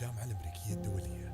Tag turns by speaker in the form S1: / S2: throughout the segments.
S1: الجامعة الأمريكية الدولية.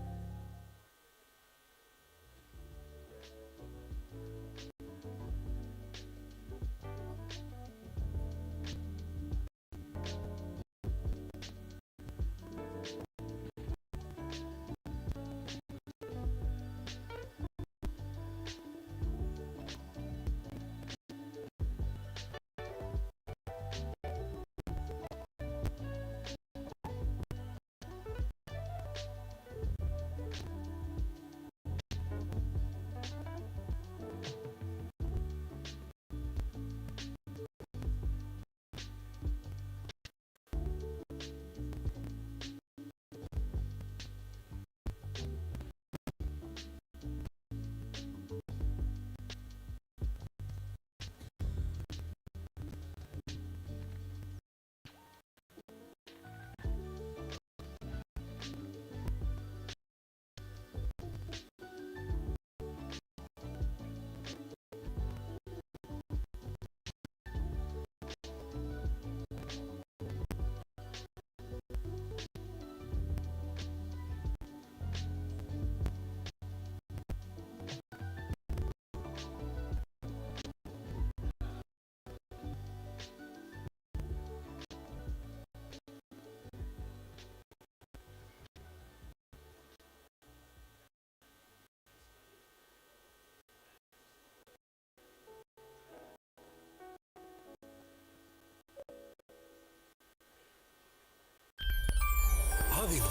S1: هذه نور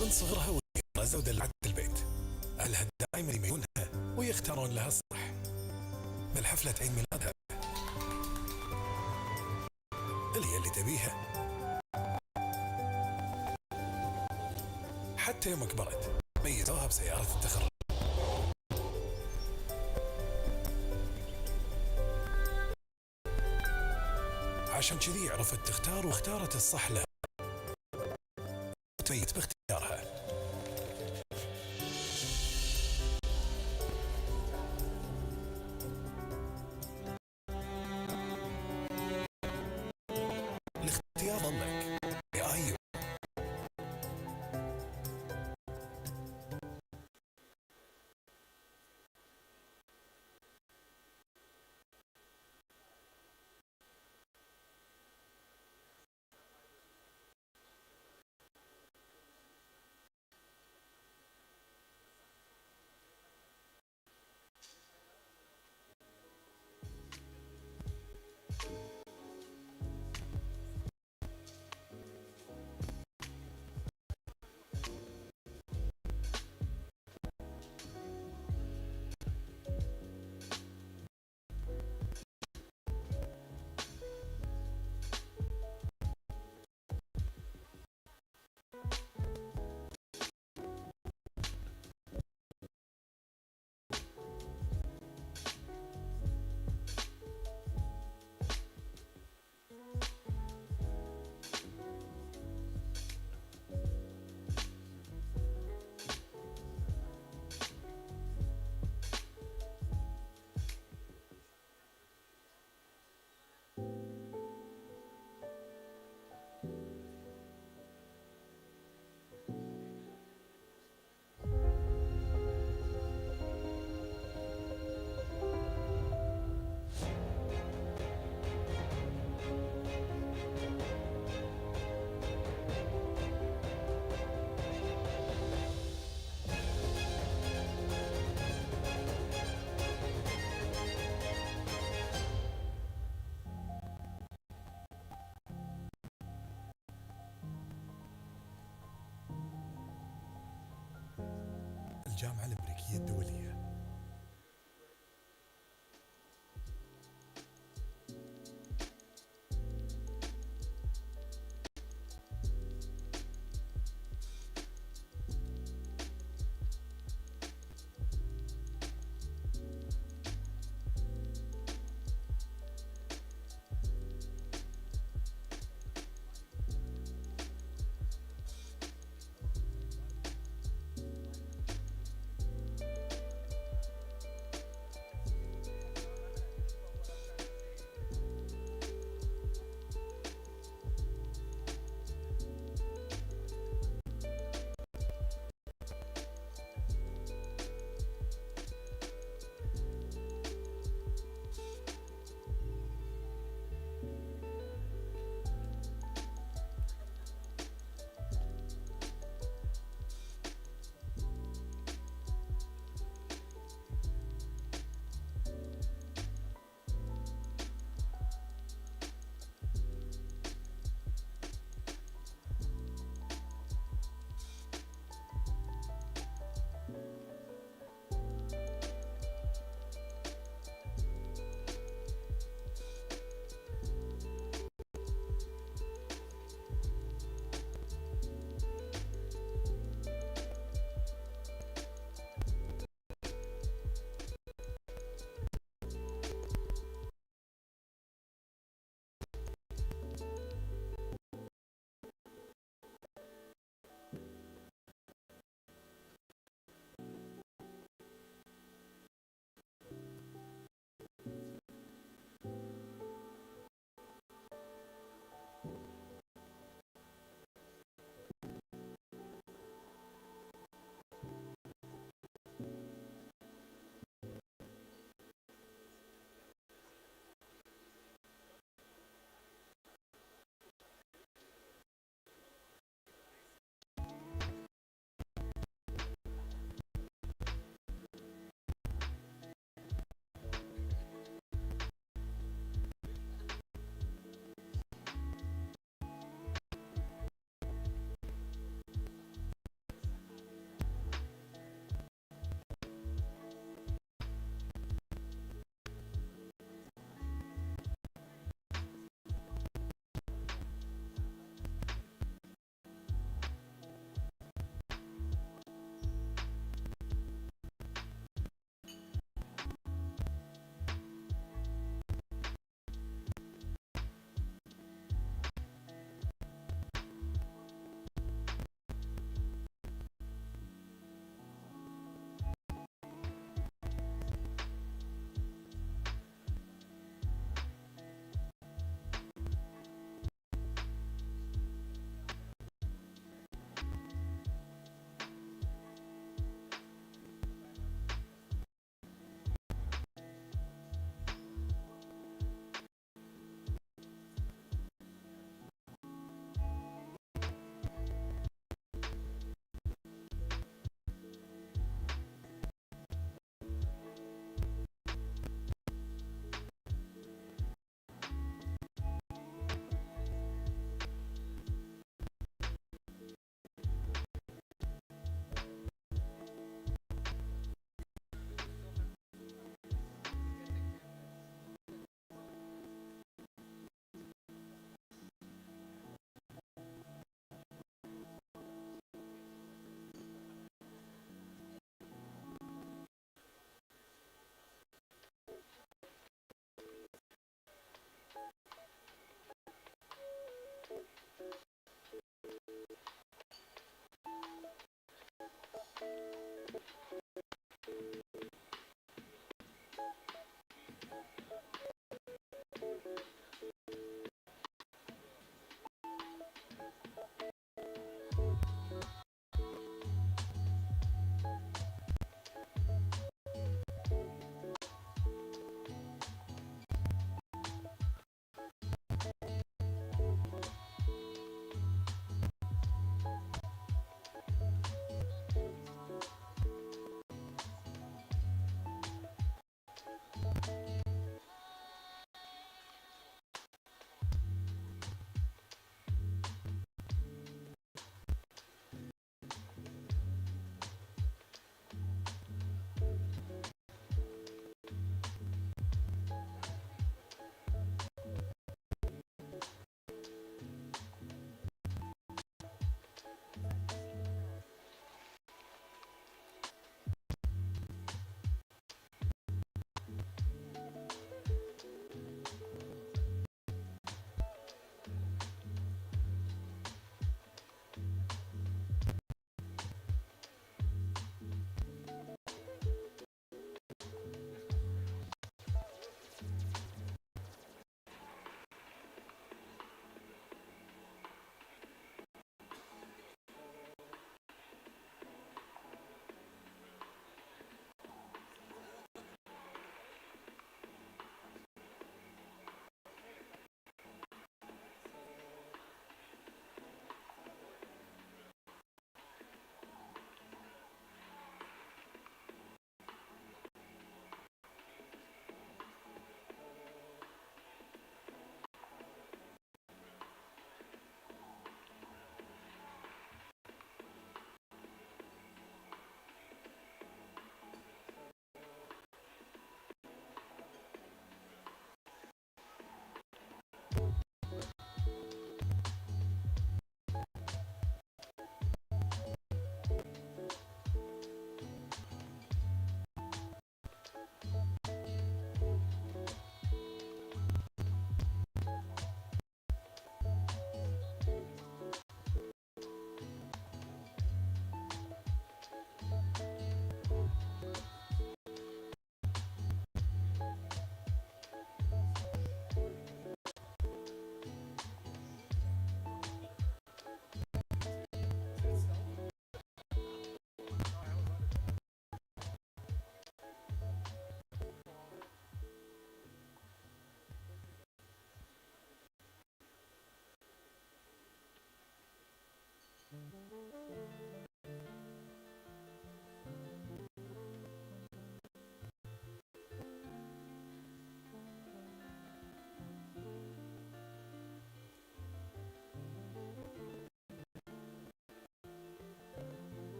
S1: من صغرها وهي ودلعت البيت. أهلها دائما يميلونها ويختارون لها الصح. بالحفلة عيد ميلادها اللي تبيها، حتى يوم كبرت ميزوها بسيارة التخرج. عشان كذي عرفت تختار واختارت الصح لها وتميز باختيارها. الاختيار ضمك يا أيوب. الجامعة الأمريكية الدولية.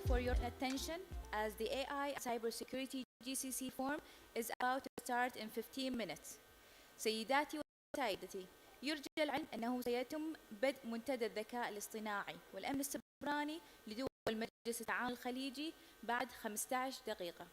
S2: for your attention as the AI Cybersecurity GCC forum is about to start in 15 minutes. سيداتي وسادتي، يرجى العلم أنه سيتم بدء منتدى الذكاء الاصطناعي والأمن السيبراني لدول مجلس التعاون الخليجي بعد 15 دقيقة.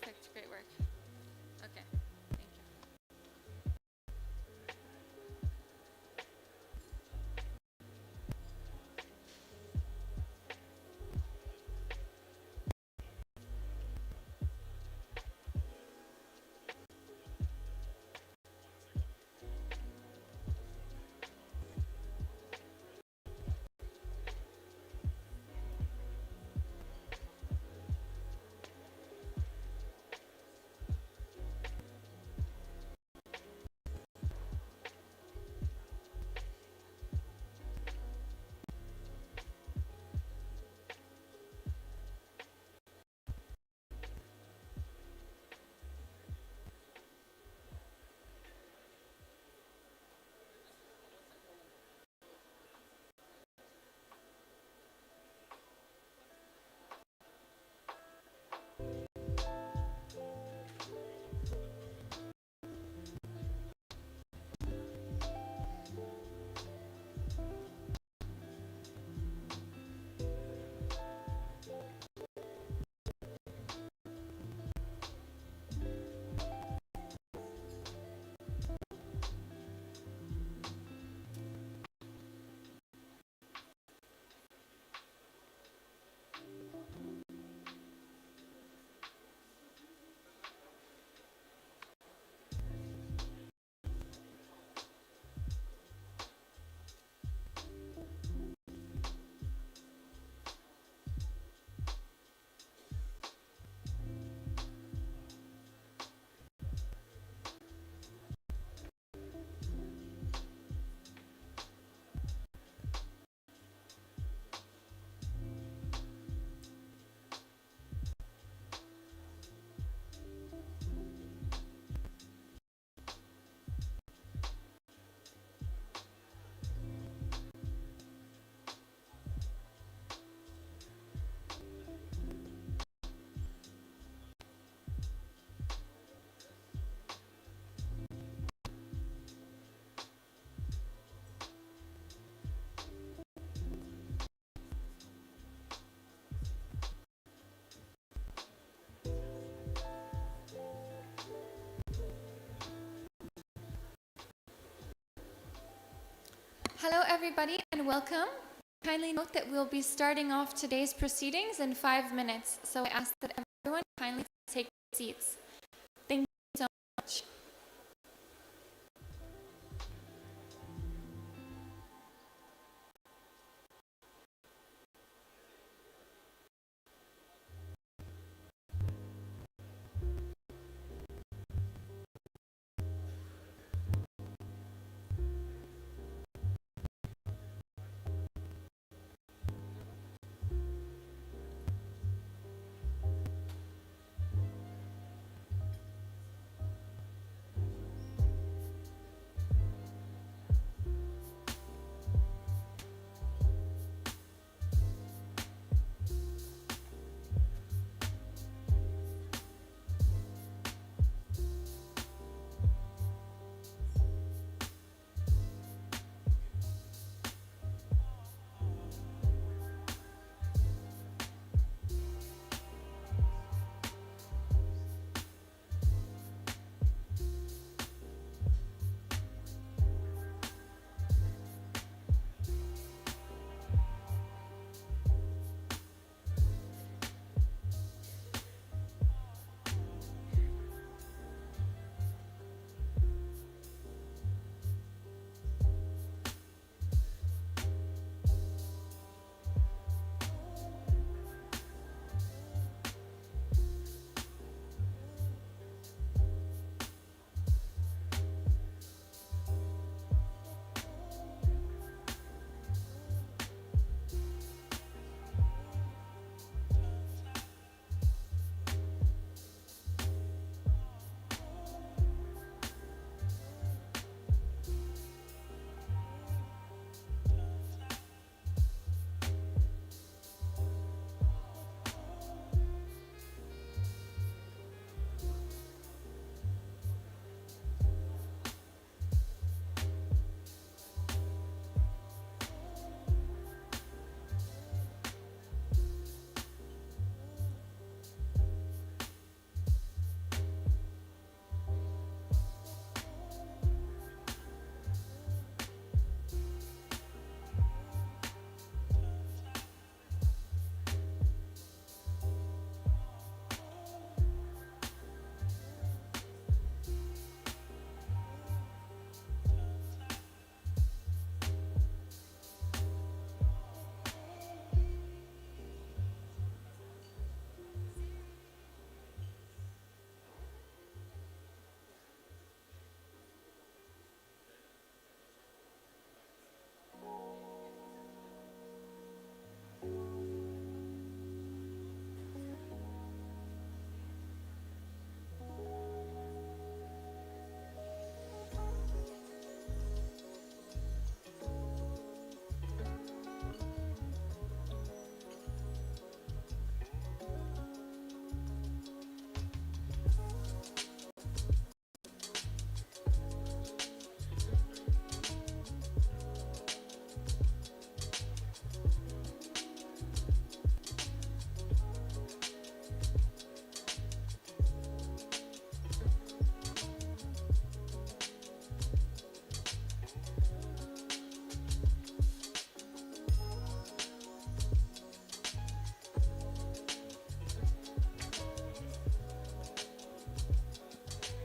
S3: Perfect. Great work. Okay. Thank you. Hello, everybody, and welcome. Kindly note that we'll be starting off today's proceedings in 5 minutes, so I ask that everyone kindly take seats. Thank you so much.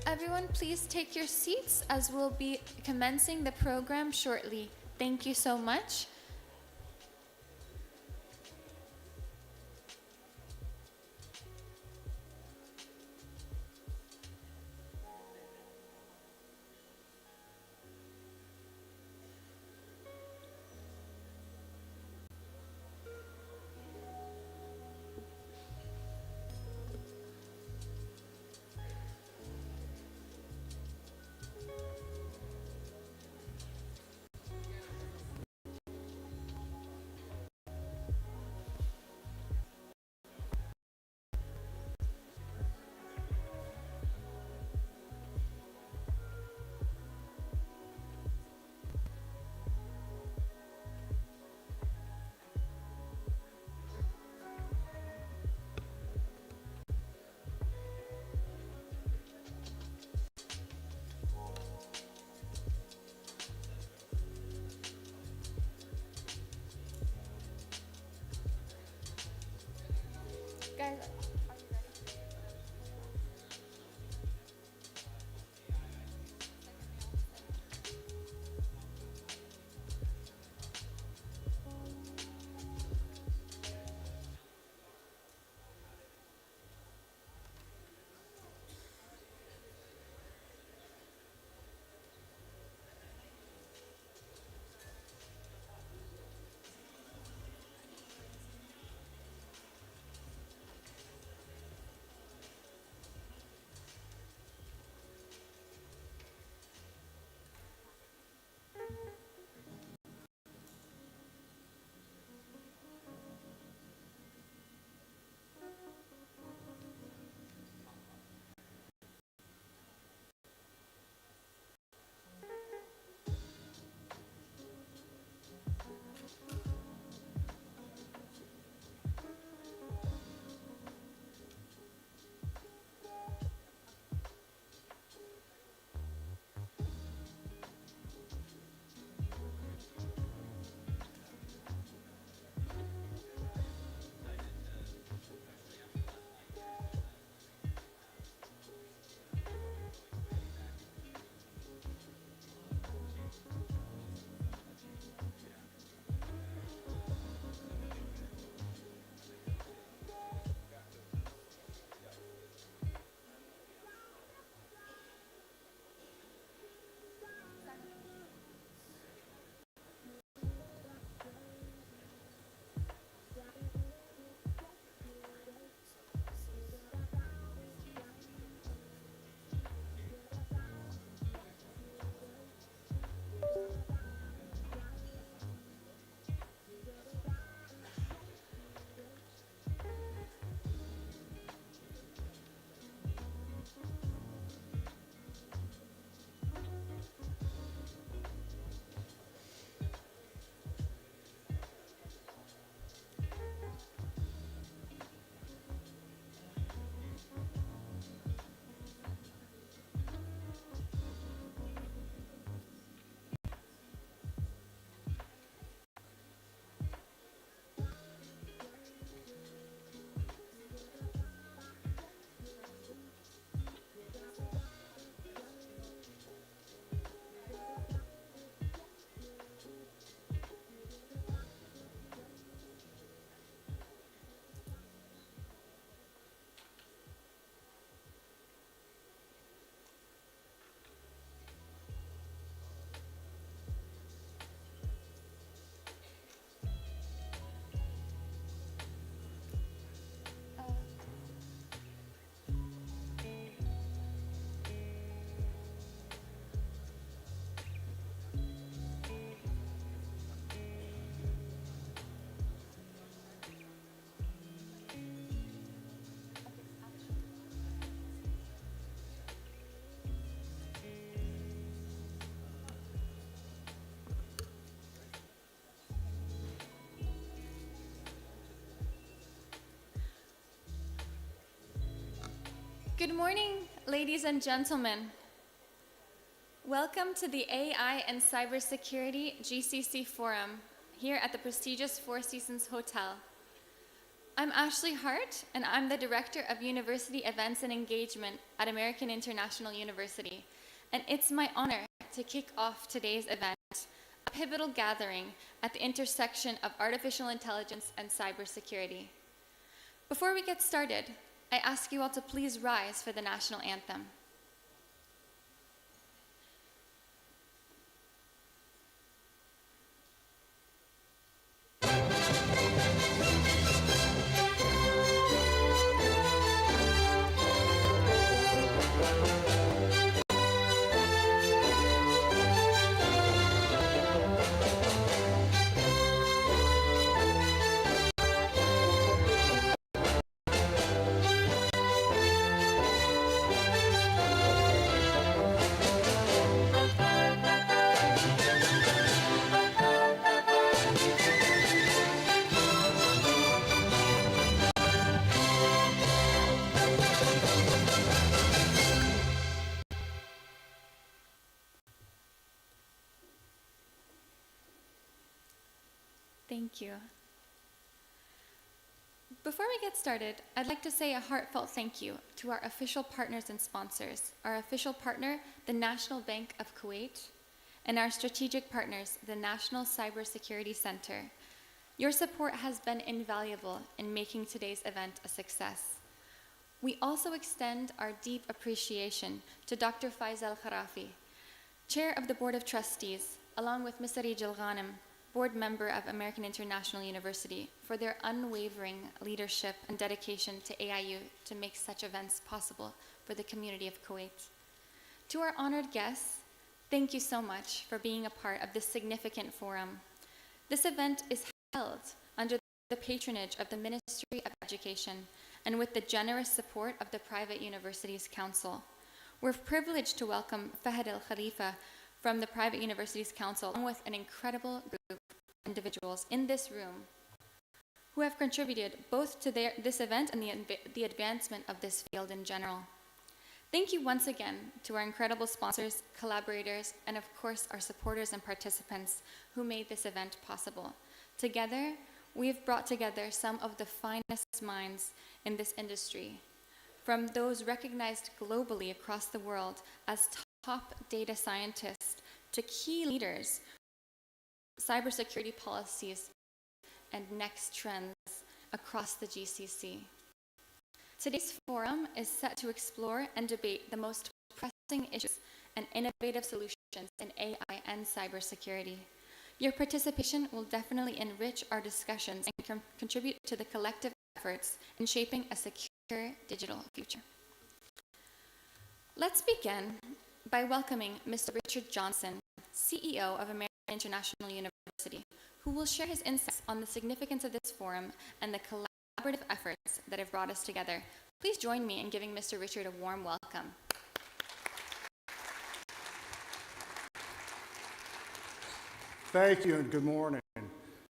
S3: everyone please take your seats as we'll be commencing the program shortly. Thank you so much. Guys, good morning, ladies and gentlemen. Welcome to the AI and Cybersecurity GCC Forum here at the prestigious Four Seasons Hotel. I'm Ashley Hart, and I'm the Director of University Events and Engagement at American International University. And it's my honor to kick off today's event, a pivotal gathering at the intersection of artificial intelligence and cybersecurity. Before we get started, I ask you all to please rise for the national anthem. Thank you. Before we get started, I'd like to say a heartfelt thank you to our official partners and sponsors, our official partner, the National Bank of Kuwait, and our strategic partners, the National Cybersecurity Center. Your support has been invaluable in making today's event a success. We also extend our deep appreciation to Dr. Faisal Kharafi, Chair of the Board of Trustees, along with Ms. Arij Al-Ghanem, Board Member of American International University, for their unwavering leadership and dedication to AIU to make such events possible for the community of Kuwait. To our honored guests, thank you so much for being a part of this significant forum. This event is held under the patronage of the Ministry of Education and with the generous support of the Private Universities Council. We're privileged to welcome Fahad Al-Khalifa from the Private Universities Council, along with an incredible group of individuals in this room who have contributed both to this event and the advancement of this field in general. Thank you once again to our incredible sponsors, collaborators, and of course our supporters and participants who made this event possible. Together, we've brought together some of the finest minds in this industry, from those recognized globally across the world as top data scientists to key leaders, cybersecurity policies, and next trends across the GCC. Today's forum is set to explore and debate the most pressing issues and innovative solutions in AI and cybersecurity. Your participation will definitely enrich our discussions and contribute to the collective efforts in shaping a secure digital future. Let's begin by welcoming Mr. Richard Johnson, CEO of American International University, who will share his insights on the significance of this forum and the collaborative efforts that have brought us together. Please join me in giving Mr. Richard a warm welcome.
S4: Thank you and good morning.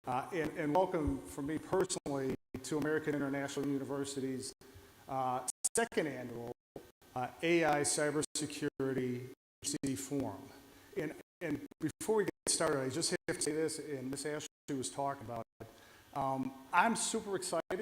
S4: And welcome from me personally to American International University's second annual AI Cybersecurity GCC Forum. And before we get started, I just have to say this, and Ms. Ashley was talking about it. I'm super excited,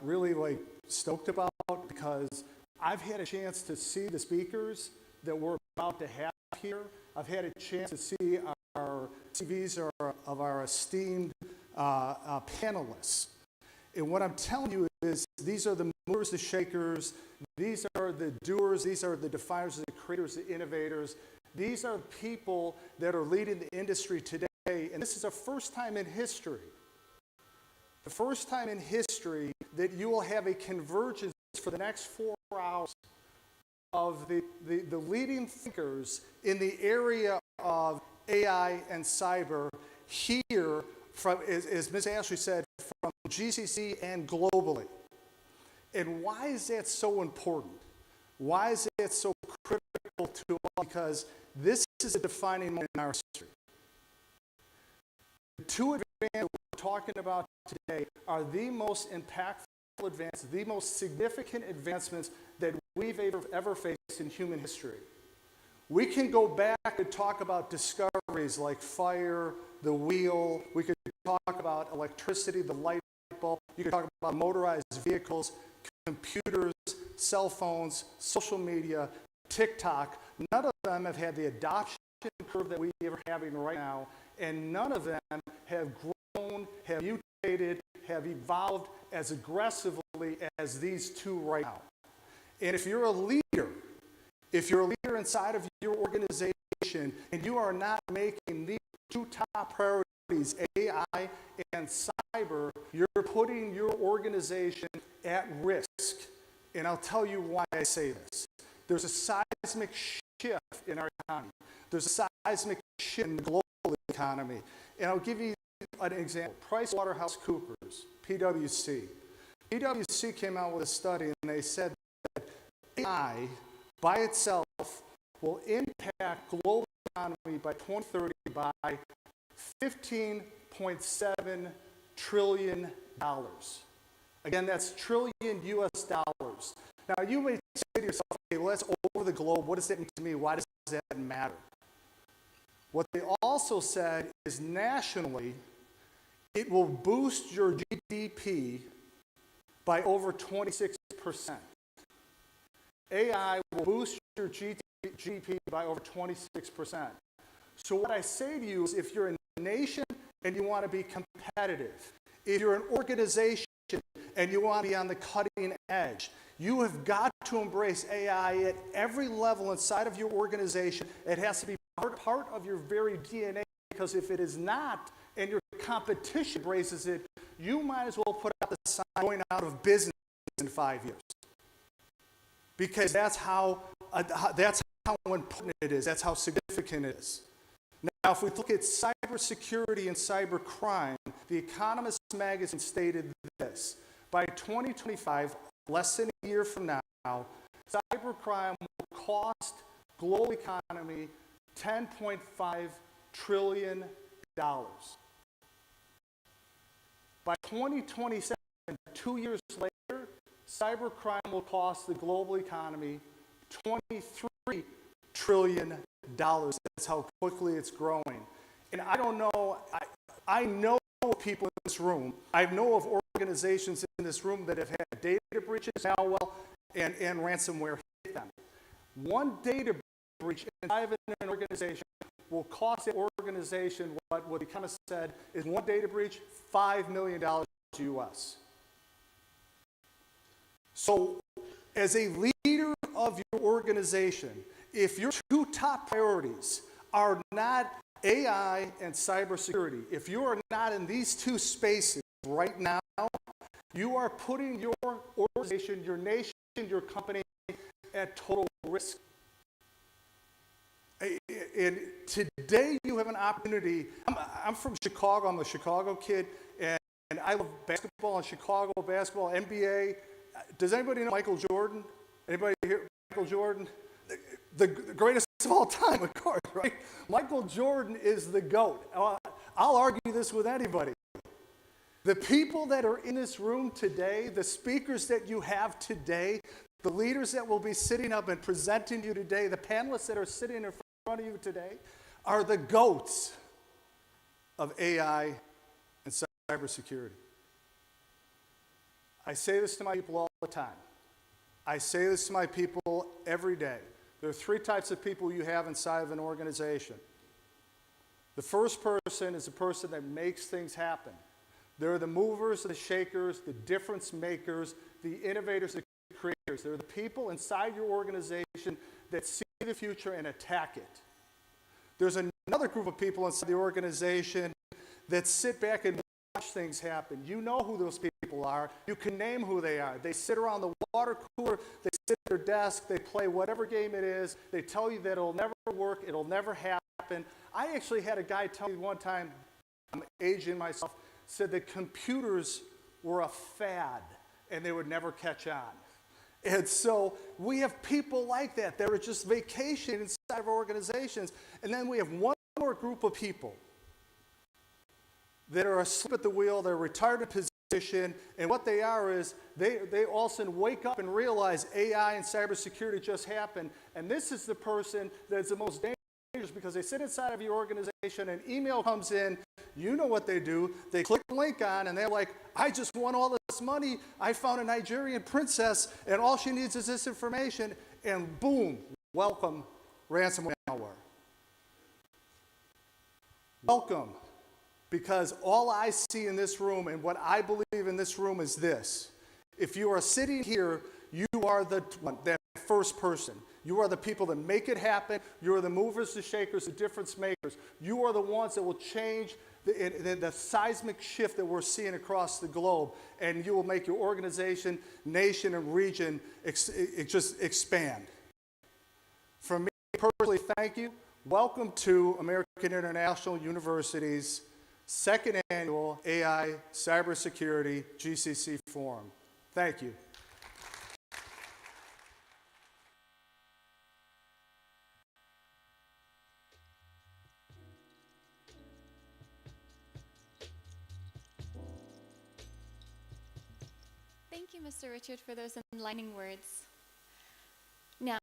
S4: really stoked about, because I've had a chance to see the speakers that we're about to have here. I've had a chance to see our CVs of our esteemed panelists. And what I'm telling you is these are the movers, the shakers, these are the doers, these are the definers, the creators, the innovators. These are people that are leading the industry today, and this is the first time in history, that you will have a convergence for the next 4 hours of the leading thinkers in the area of AI and cyber here, from, as Ms. Ashley said, from GCC and globally. And why is that so important? Why is that so critical to us? Because this is a defining moment in our history. The two advances we're talking about today are the most impactful advances, the most significant advancements that we've ever faced in human history. We can go back and talk about discoveries like fire, the wheel. We could talk about electricity, the light bulb. You can talk about motorized vehicles, computers, cell phones, social media, TikTok. None of them have had the adoption curve that we are having right now, and none of them have grown, have mutated, have evolved as aggressively as these two right now. And if you're a leader inside of your organization and you are not making these two top priorities, AI and cyber, you're putting your organization at risk. And I'll tell you why I say this. There's a seismic shift in our economy. There's a seismic shift in the global economy. And I'll give you an example. PricewaterhouseCoopers, PwC. PwC came out with a study and they said that AI by itself will impact global economy by 2030 by $15.7 trillion. Again, that's trillion US dollars. Now, you may say to yourself, okay, well, that's over the globe. What does that mean to me? Why does that matter? What they also said is nationally, it will boost your GDP by over 26%. AI will boost your GDP by over 26%. So what I say to you is if you're a nation and you want to be competitive, if you're an organization and you want to be on the cutting edge, you have got to embrace AI at every level inside of your organization. It has to be part of your very DNA, because if it is not, and your competition embraces it, you might as well put out the sign going out of business in 5 years. Because that's how important it is. That's how significant it is. Now, if we look at cybersecurity and cybercrime, The Economist magazine stated this: by 2025, less than a year from now, cybercrime will cost global economy $10.5 trillion. By 2027, 2 years later, cybercrime will cost the global economy $23 trillion. That's how quickly it's growing. And I don't know, I know of people in this room, I know of organizations in this room that have had data breaches, malware, and ransomware hit them. One data breach inside of an organization will cost the organization what the Economist said is one data breach, $5 million US. So, as a leader of your organization, if your two top priorities are not AI and cybersecurity, if you are not in these two spaces right now, you are putting your organization, your nation, your company at total risk. And today you have an opportunity. I'm from Chicago. I'm a Chicago kid, and I love basketball in Chicago, basketball, NBA. Does anybody know Michael Jordan? Anybody here? Michael Jordan? The greatest of all time, of course, right? Michael Jordan is the GOAT. I'll argue this with anybody. The people that are in this room today, the speakers that you have today, the leaders that will be sitting up and presenting to you today, the panelists that are sitting in front of you today, are the GOATs of AI and cybersecurity. I say this to my people all the time. I say this to my people every day. There are three types of people you have inside of an organization. The first person is the person that makes things happen. They're the movers, the shakers, the difference makers, the innovators, the creators. They're the people inside your organization that see the future and attack it. There's another group of people inside the organization that sit back and watch things happen. You know who those people are. You can name who they are. They sit around the water cooler, they sit at their desk, they play whatever game it is, they tell you that it'll never work, it'll never happen. I actually had a guy tell me one time, I'm aging myself, said that computers were a fad and they would never catch on. And so we have people like that. They're just vacationing inside of our organizations. And then we have one more group of people that are asleep at the wheel, they're retired in position, and what they are is they all of a sudden wake up and realize AI and cybersecurity just happened, and this is the person that's the most dangerous because they sit inside of your organization, an email comes in, You know what they do. They click the link on and they're like, I just won all this money. I found a Nigerian princess and all she needs is this information. And boom, welcome ransomware malware. Welcome. Because all I see in this room and what I believe in this room is this. If you are sitting here, you are that first person. You are the people that make it happen. You are the movers, the shakers, the difference makers. You are the ones that will change the seismic shift that we're seeing across the globe, and you will make your organization, nation, and region just expand. From me personally, thank you. Welcome to American International University's second annual AI Cybersecurity GCC Forum. Thank you.
S3: Thank you, Mr. Richard, for those enlightening words. Now,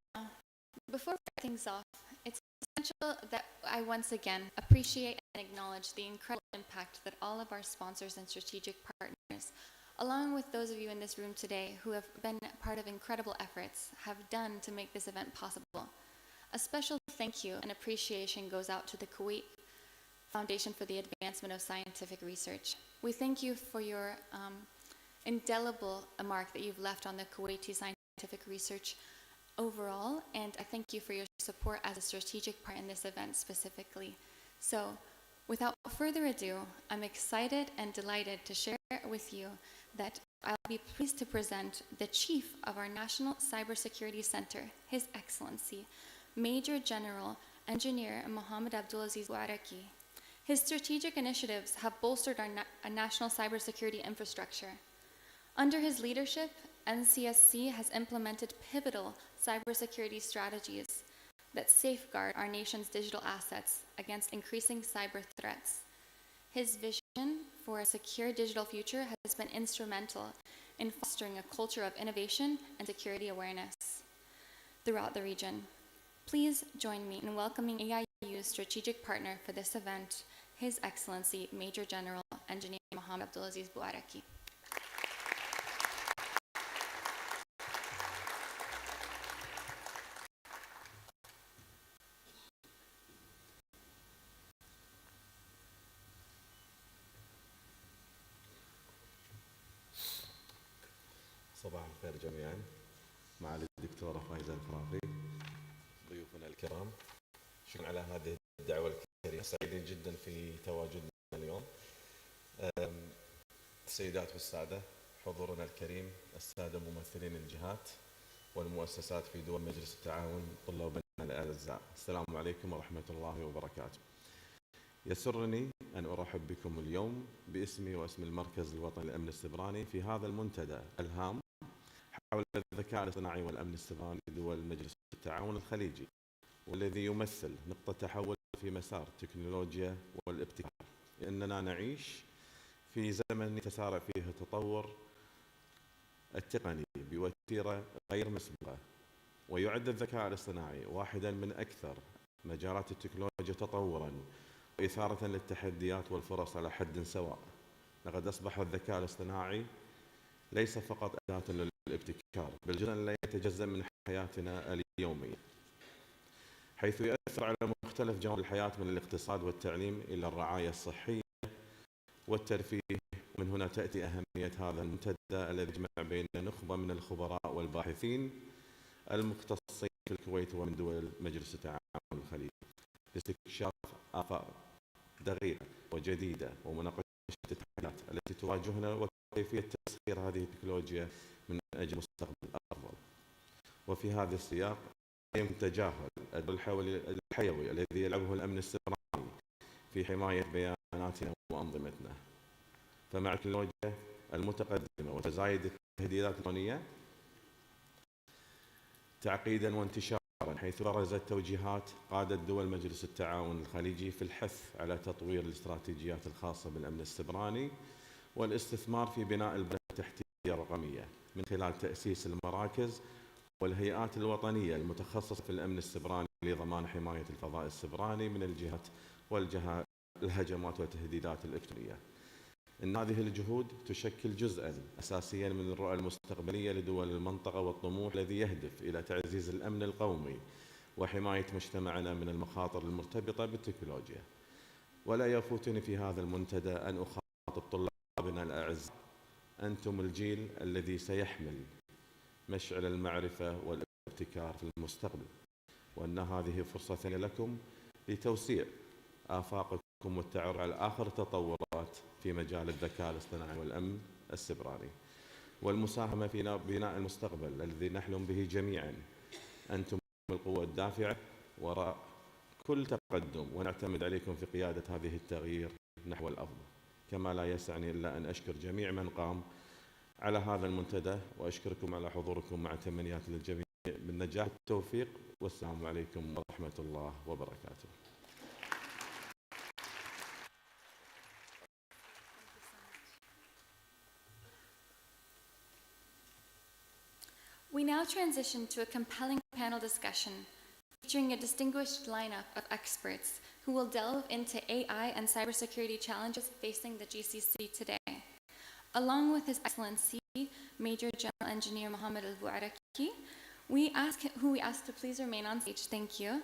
S3: before we wrap things off, it's essential that I once again appreciate and acknowledge the incredible impact that all of our sponsors and strategic partners, along with those of you in this room today who have been part of incredible efforts, have done to make this event possible. A special thank you and appreciation goes out to the Kuwait Foundation for the Advancement of Scientific Research. We thank you for your indelible mark that you've left on the Kuwaiti scientific research overall, and I thank you for your support as a strategic part in this event specifically. So, without further ado, I'm excited and delighted to share with you that I'll be pleased to present the Chief of our National Cybersecurity Center, His Excellency, Major General Engineer Mohammed Abdulaziz Bouaraki. His strategic initiatives have bolstered our national cybersecurity infrastructure. Under his leadership, NCSC has implemented pivotal cybersecurity strategies that safeguard our nation's digital assets against increasing cyber threats. His vision for a secure digital future has been instrumental in fostering a culture of innovation and security awareness throughout the region. Please join me in welcoming AIU's strategic partner for this event, His Excellency Major General Engineer Mohammed Abdulaziz Bouaraki.
S5: صباح الخير جميعا. معالي الدكتورة فايزة الفرافي، ضيوفنا الكرام، شكرا على هذه الدعوة الكريمة. سعيدين جدا في تواجدنا اليوم. السيدات والسادة، حضورنا الكريم، السادة ممثلين الجهات والمؤسسات في دول مجلس التعاون، طلابنا الأعزاء، السلام عليكم ورحمة الله وبركاته. يسرني أن أرحب بكم اليوم باسمي واسم المركز الوطني للأمن السيبراني في هذا المنتدى الهام حول الذكاء الاصطناعي والأمن السيبراني لدول مجلس التعاون الخليجي، والذي يمثل نقطة تحول في مسار التكنولوجيا والابتكار، لأننا نعيش في زمن يتسارع فيه التطور التقني بوتيرة غير مسبوقة، ويعد الذكاء الاصطناعي واحدا من أكثر مجالات التكنولوجيا تطورا وإثارة للتحديات والفرص على حد سواء. لقد أصبح الذكاء الاصطناعي ليس فقط أداة للابتكار، بل جزءا لا يتجزأ من حياتنا اليومية، حيث يؤثر على مختلف جوانب الحياة من الاقتصاد والتعليم إلى الرعاية الصحية والترفيه. ومن هنا تأتي أهمية هذا المنتدى الذي يجمع بين نخبة من الخبراء والباحثين المختصين في الكويت ومن دول مجلس التعاون الخليجي لاستكشاف آفاق دقيقة وجديدة ومناقشة التحديات التي تواجهنا وكيفية تسخير هذه التكنولوجيا من أجل مستقبل أفضل. وفي هذا السياق يمكن تجاهل الدور الحيوي الذي يلعبه الأمن السيبراني في حماية بياناتنا وأنظمتنا. فمع التكنولوجيا المتقدمة وتزايد التهديدات الإلكترونية تعقيدا وانتشارا، حيث برزت توجيهات قادة دول مجلس التعاون الخليجي في الحث على تطوير الاستراتيجيات الخاصة بالأمن السيبراني والاستثمار في بناء البنية التحتية الرقمية من خلال تأسيس المراكز والهيئات الوطنية المتخصصة في الأمن السيبراني لضمان حماية الفضاء السيبراني من الجهات والجهات الهجمات والتهديدات الإلكترونية. إن هذه الجهود تشكل جزءاً أساسياً من الرؤى المستقبلية لدول المنطقة والطموح الذي يهدف إلى تعزيز الأمن القومي وحماية مجتمعنا من المخاطر المرتبطة بالتكنولوجيا. ولا يفوتني في هذا المنتدى أن أخاطب طلابنا الأعزاء: أنتم الجيل الذي سيحمل مشعل المعرفة والابتكار في المستقبل، وأن هذه فرصة ثانية لكم لتوسيع آفاقكم والتعرف على آخر التطورات في مجال الذكاء الاصطناعي والأمن السيبراني والمساهمة في بناء المستقبل الذي نحلم به جميعا. أنتم القوة الدافعة وراء كل تقدم، ونعتمد عليكم في قيادة هذه التغيير نحو الأفضل. كما لا يسعني إلا أن أشكر جميع من قام على هذا المنتدى، وأشكركم على حضوركم مع تمنيات للجميع بالنجاح والتوفيق، والسلام عليكم ورحمة الله وبركاته.
S3: We now transition to a compelling panel discussion featuring a distinguished lineup of experts who will delve into AI and cybersecurity challenges facing the GCC today. Along with His Excellency, Major General Engineer Mohammed Al-Bu'araki, who we ask to please remain on stage. Thank you.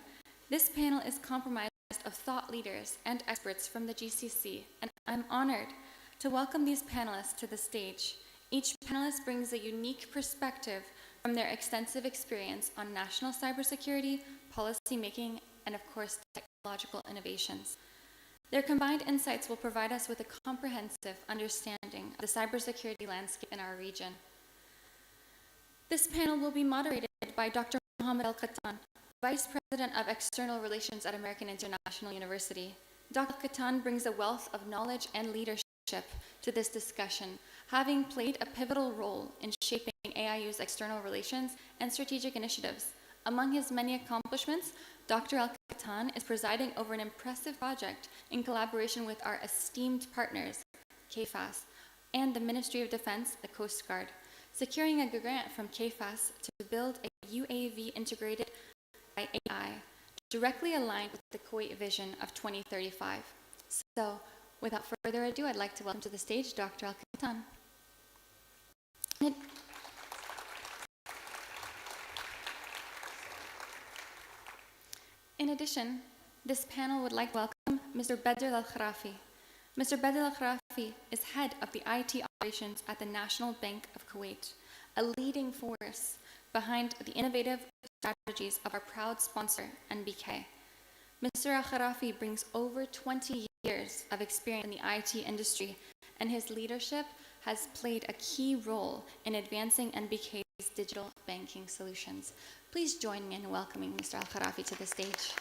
S3: This panel is comprised of thought leaders and experts from the GCC, and I'm honored to welcome these panelists to the stage. Each panelist brings a unique perspective from their extensive experience on national cybersecurity, policy making, and of course, technological innovations. Their combined insights will provide us with a comprehensive understanding of the cybersecurity landscape in our region. This panel will be moderated by Dr. Mohammed Al-Qattan, Vice President of External Relations at American International University. Dr. Al-Qattan brings a wealth of knowledge and leadership to this discussion, having played a pivotal role in shaping AIU's external relations and strategic initiatives. Among his many accomplishments, Dr. Al-Qattan is presiding over an impressive project in collaboration with our esteemed partners, KFAS, and the Ministry of Defense, the Coast Guard, securing a grant from KFAS to build a UAV integrated by AI, directly aligned with the Kuwait vision of 2035. So, without further ado, I'd like to welcome to the stage Dr. Al-Qattan. In addition, this panel would like to welcome Mr. Badr Al-Kharafi. Mr. Badr Al-Kharafi is head of the IT operations at the National Bank of Kuwait, a leading force behind the innovative strategies of our proud sponsor, NBK. Mr. Al-Kharafi brings over 20 years of experience in the IT industry, and his leadership has played a key role in advancing NBK's digital banking solutions. Please join me in welcoming Mr. Al-Kharafi to the stage.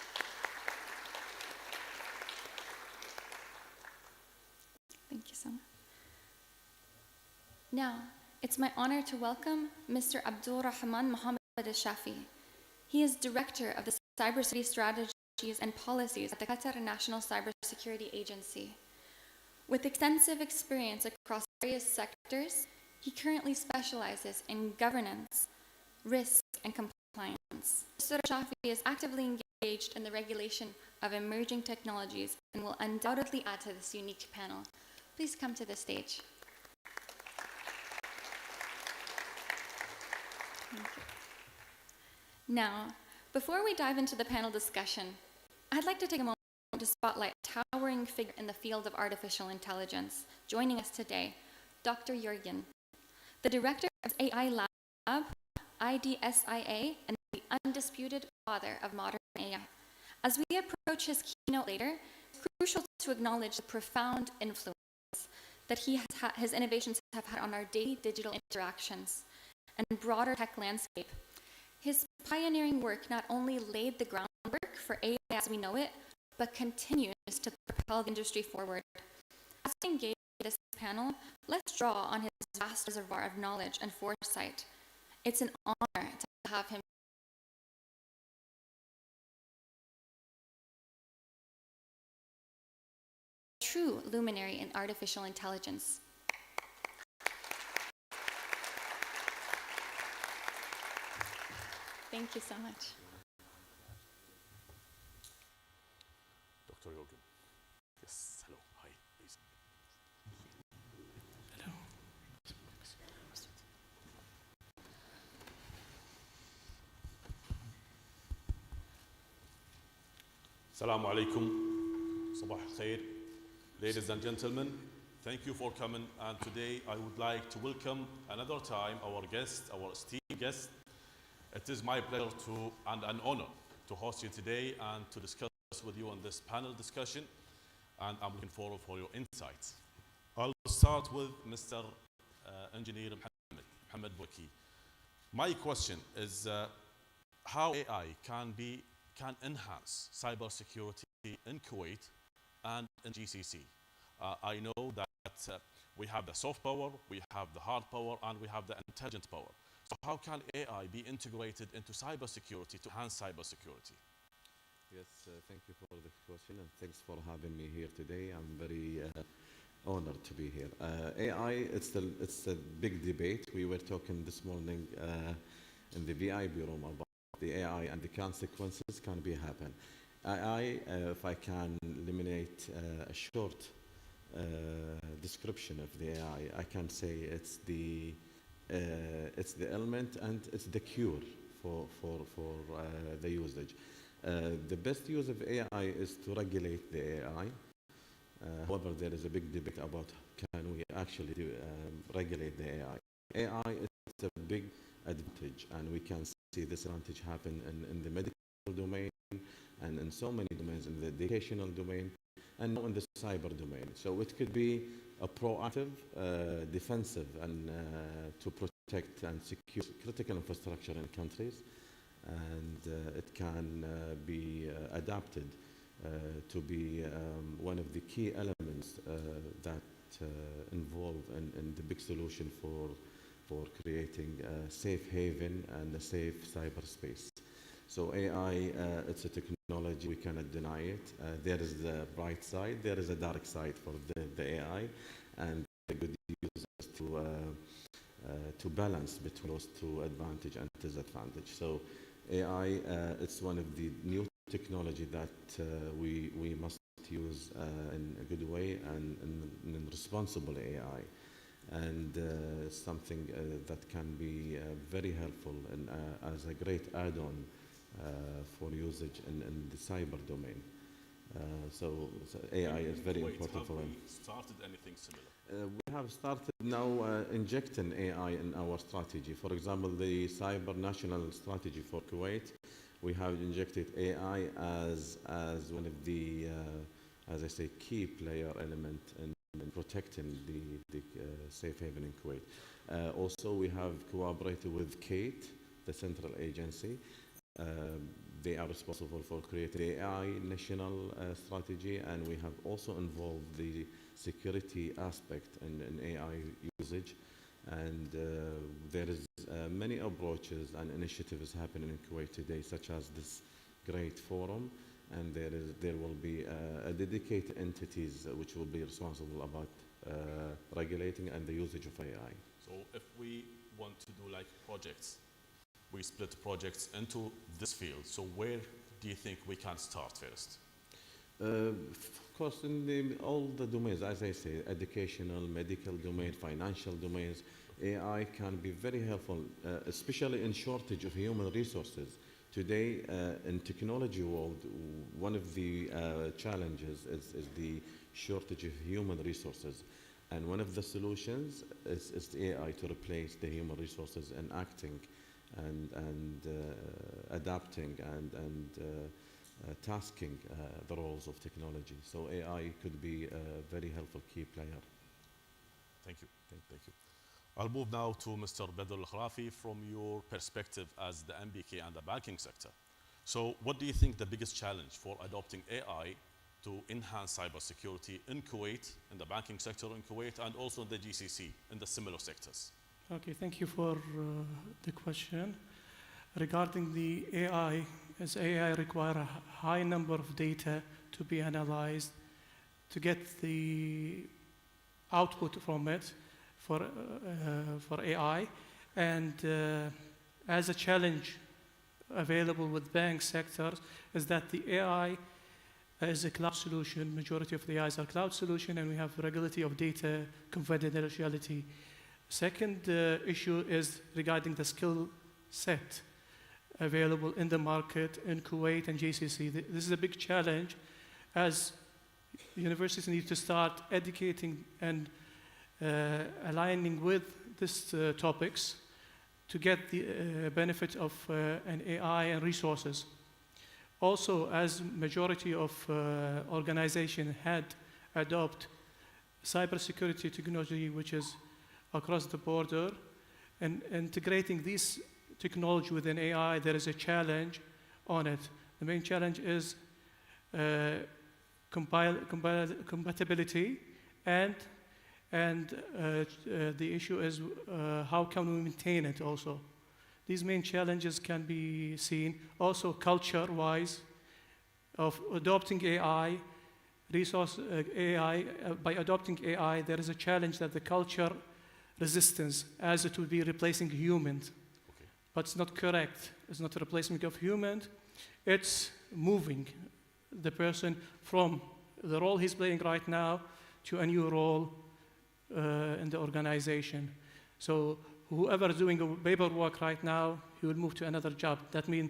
S3: Thank you so much. Now, it's my honor to welcome Mr. Abdul Rahman Mohammed Al-Shafi. He is Director of the Cybersecurity Strategies and Policies at the Qatar National Cybersecurity Agency. With extensive experience across various sectors, he currently specializes in governance, risk, and compliance. Mr. Shafi is actively engaged in the regulation of emerging technologies and will undoubtedly add to this unique panel. Please come to the stage. Thank you. Now, before we dive into the panel discussion, I'd like to take a moment to spotlight a towering figure in the field of artificial intelligence. Joining us today, Dr. Jurgen, the director of AI Lab, IDSIA, and the undisputed father of modern AI. As we approach his keynote later, it's crucial to acknowledge the profound influence that his innovations have had on our daily digital interactions and broader tech landscape. His pioneering work not only laid the groundwork for AI as we know it, but continues to propel the industry forward. As we engage this panel, let's draw on his vast reservoir of knowledge and foresight. It's an honor to have him a true luminary in artificial intelligence. Thank you so much.
S6: Dr. Jürgen. Yes. Assalamu alaikum. Sabah al-khair. Ladies and gentlemen, thank you for coming. And today I would like to welcome another time our guest, our esteemed guest. It is my pleasure and an honor to host you today and to discuss with you on this panel discussion. And I'm looking forward for your insights. I'll start with Mr. Engineer Mohammed Burki. My question is how AI can enhance cybersecurity in Kuwait and in GCC. I know that we have the soft power, we have the hard power, and we have the intelligent power. So how can AI be integrated into cybersecurity to enhance cybersecurity?
S5: Yes, thank you for the question and thanks for having me here today. I'm very honored to be here. AI, it's a big debate. We were talking this morning in the VIP room about the AI and the consequences can be happen. AI, if I can eliminate a short description of the AI, I can say it's the element and it's the cure for the usage. The best use of AI is to regulate the AI. However, there is a big debate about can we actually regulate the AI. AI is a big advantage, and we can see this advantage happen in the medical domain and in so many domains, in the educational domain and now in the cyber domain. So it could be a proactive, defensive, and to protect and secure critical infrastructure in countries. And it can be adapted to be one of the key elements that involve in the big solution for creating a safe haven and a safe cyberspace. So AI, it's a technology, we cannot deny it. There is the bright side, there is a dark side for the AI, and the good use is to balance between those two advantage and disadvantage. So AI, it's one of the new technology that we must use in a good way and in responsible AI. And something that can be very helpful and as a great add-on for usage in the cyber domain. So AI is very important for them.
S6: Have we started anything similar?
S5: We have started now injecting AI in our strategy. For example, the Cyber National Strategy for Kuwait, we have injected AI as one of the, as I say, key player element in protecting the safe haven in Kuwait. Also, we have cooperated with KATE, the central agency. They are responsible for creating the AI national strategy, and we have also involved the security aspect in AI usage. And there is many approaches and initiatives happening in Kuwait today, such as this great forum, and there will be a dedicated entities which will be responsible about regulating and the usage of AI.
S6: So if we want to do like projects, we split projects into this field. So where do you think we can start first?
S5: Of course, in all the domains, as I say, educational, medical domain, financial domains, AI can be very helpful, especially in shortage of human resources. Today, in technology world, one of the challenges is the shortage of human resources. And one of the solutions is the AI to replace the human resources and acting and adapting and tasking the roles of technology. So AI could be a very helpful key player.
S6: Thank you. Thank you. I'll move now to Mr. Badr Al-Khrafi from your perspective as the MBK and the banking sector. So what do you think the biggest challenge for adopting AI to enhance cybersecurity in Kuwait, in the banking sector in Kuwait, and also in the GCC, in the similar sectors?
S7: Okay, thank you for the question. Regarding the AI, as AI require a high number of data to be analyzed to get the output from it for AI, and as a challenge available with bank sectors is that the AI is a cloud solution. Majority of the AIs are cloud solution, and we have regularity of data confidentiality. Second issue is regarding the skill set. available in the market in Kuwait and GCC. This is a big challenge as universities need to start educating and aligning with these topics to get the benefit of an AI and resources. Also, as majority of organizations had adopt cybersecurity technology, which is across the border, and integrating this technology within AI, there is a challenge on it. The main challenge is compatibility, and the issue is how can we maintain it also. These main challenges can be seen also culture-wise of adopting AI, by adopting AI, there is a challenge that the culture resistance as it would be replacing humans.
S6: Okay.
S7: But it's not correct. It's not a replacement of human. It's moving the person from the role he's playing right now to a new role in the organization. So whoever is doing paperwork right now, he will move to another job. That means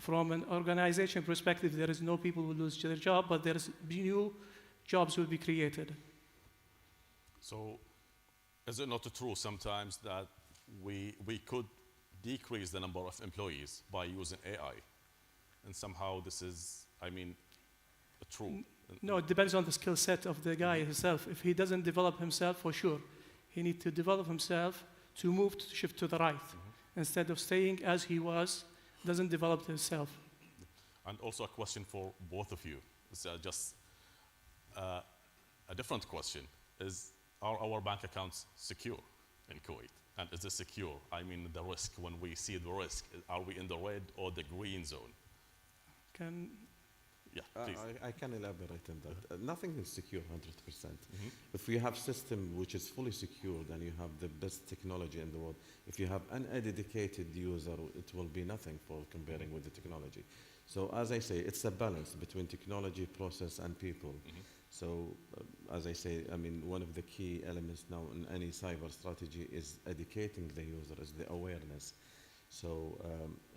S7: from an organization perspective, there is no people who lose their job, but there is new jobs will be created.
S6: So is it not true sometimes that we could decrease the number of employees by using AI? And somehow this is, I mean, true.
S7: No, it depends on the skill set of the guy himself. If he doesn't develop himself, for sure, he needs to develop himself to move, to shift to the right. Instead of staying as he was, doesn't develop himself.
S6: And also a question for both of you. It's just a different question. Are our bank accounts secure in Kuwait? And is it secure? I mean, the risk, when we see the risk, are we in the red or the green zone? Yeah, please.
S5: I can elaborate on that. Nothing is secure 100%. If you have system which is fully secured and you have the best technology in the world, if you have an uneducated user, it will be nothing for comparing with the technology. So as I say, it's a balance between technology, process, and people. So as I say, I mean, one of the key elements now in any cyber strategy is educating the user, is the awareness. So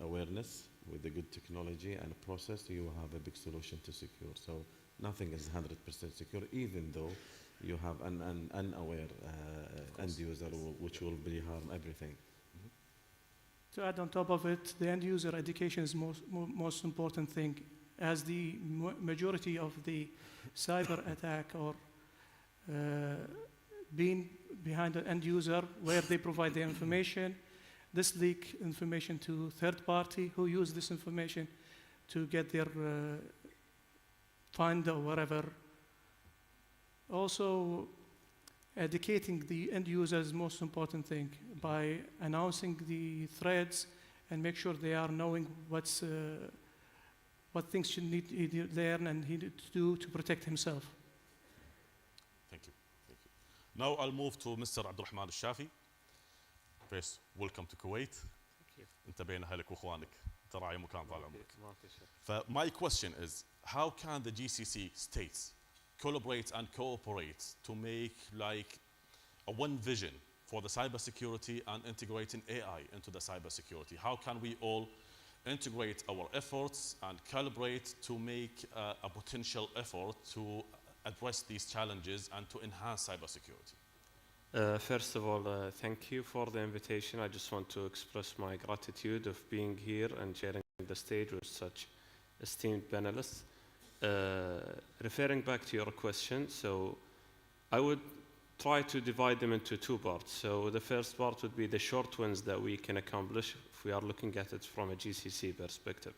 S5: awareness with the good technology and process, you have a big solution to secure. So nothing is 100% secure, even though you have an unaware end user, which will be harm everything.
S7: To add on top of it, the end user education is most important thing, as the majority of the cyber attack or being behind the end user, where they provide the information. This leak information to third party who use this information to get their fund or whatever. Also, educating the end user is the most important thing by announcing the threats and make sure they are knowing what things he learn and he need to do to protect himself.
S6: Thank you. Thank you. Now I'll move to Mr. Abdulrahman Al-Shafi. First, welcome to Kuwait. انت بين اهلك واخوانك تراعي مكان طال عمرك. My question is, how can the GCC states collaborate and cooperate to make like a one vision for the cybersecurity and integrating AI into the cybersecurity? How can we all integrate our efforts and calibrate to make a potential effort to address these challenges and to enhance cybersecurity?
S8: First of all, thank you for the invitation. I just want to express my gratitude of being here and sharing the stage with such esteemed panelists. Referring back to your question, so I would try to divide them into two parts. So the first part would be the short wins that we can accomplish if we are looking at it from a GCC perspective.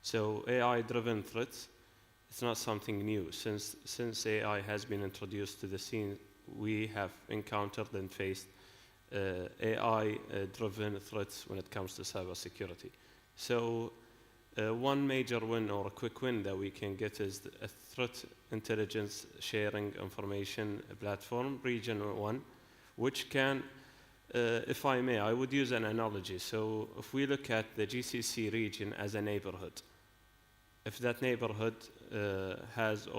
S8: So AI-driven threats, it's not something new. Since AI has been introduced to the scene, we have encountered and faced AI-driven threats when it comes to cybersecurity. So one major win or a quick win that we can get is a threat intelligence sharing information platform, Region 1, which can, if I may, I would use an analogy. So if we look at the GCC region as a neighborhood, if that neighborhood has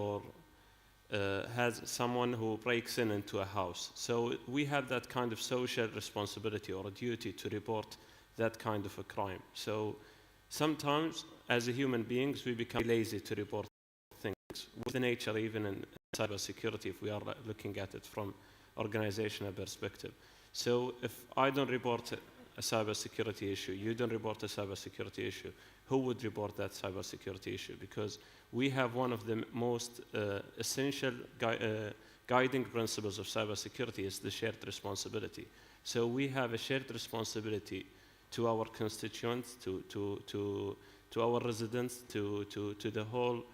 S8: someone who breaks into a house. So we have that kind of social responsibility or a duty to report that kind of a crime. So Sometimes, as a human beings, we become lazy to report things. With the nature, even in cybersecurity, if we are looking at it from organizational perspective. So if I don't report a cybersecurity issue, you don't report a cybersecurity issue, who would report that cybersecurity issue? Because we have one of the most essential guiding principles of cybersecurity is the shared responsibility. So we have a shared responsibility to our constituents, to our residents, to the whole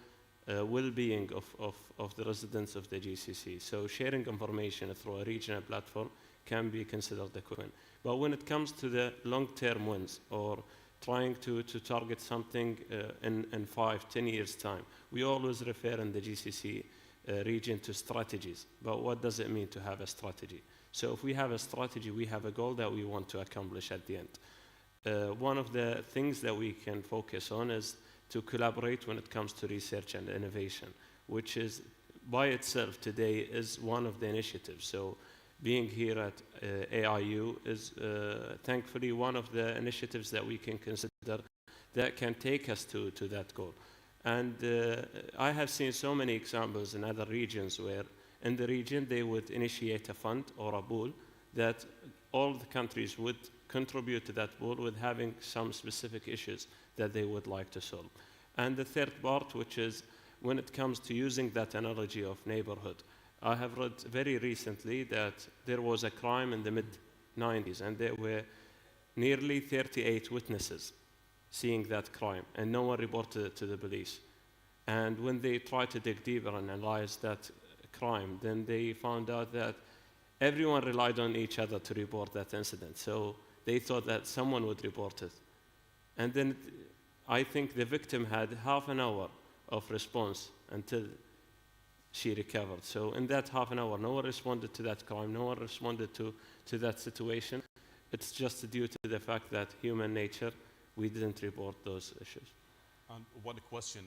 S8: well-being of the residents of the GCC. So sharing information through a regional platform can be considered a quick win. But when it comes to the long-term wins or trying to target something in 5, 10 years' time, we always refer in the GCC region to strategies. But what does it mean to have a strategy? So if we have a strategy, we have a goal that we want to accomplish at the end. One of the things that we can focus on is to collaborate when it comes to research and innovation, which is by itself today is one of the initiatives. So being here at AIU is thankfully one of the initiatives that we can consider that can take us to that goal. And I have seen so many examples in other regions where in the region they would initiate a fund or a pool that all the countries would contribute to that pool with having some specific issues that they would like to solve. And the third part, which is when it comes to using that analogy of neighborhood, I have read very recently that there was a crime in the mid-90s and there were nearly 38 witnesses seeing that crime and no one reported it to the police. And when they tried to dig deeper and analyze that crime, then they found out that everyone relied on each other to report that incident. So they thought that someone would report it. And then I think the victim had half an hour of response until she recovered. So in that half an hour, no one responded to that crime, no one responded to that situation. It's just due to the fact that human nature, we didn't report those issues.
S6: And one question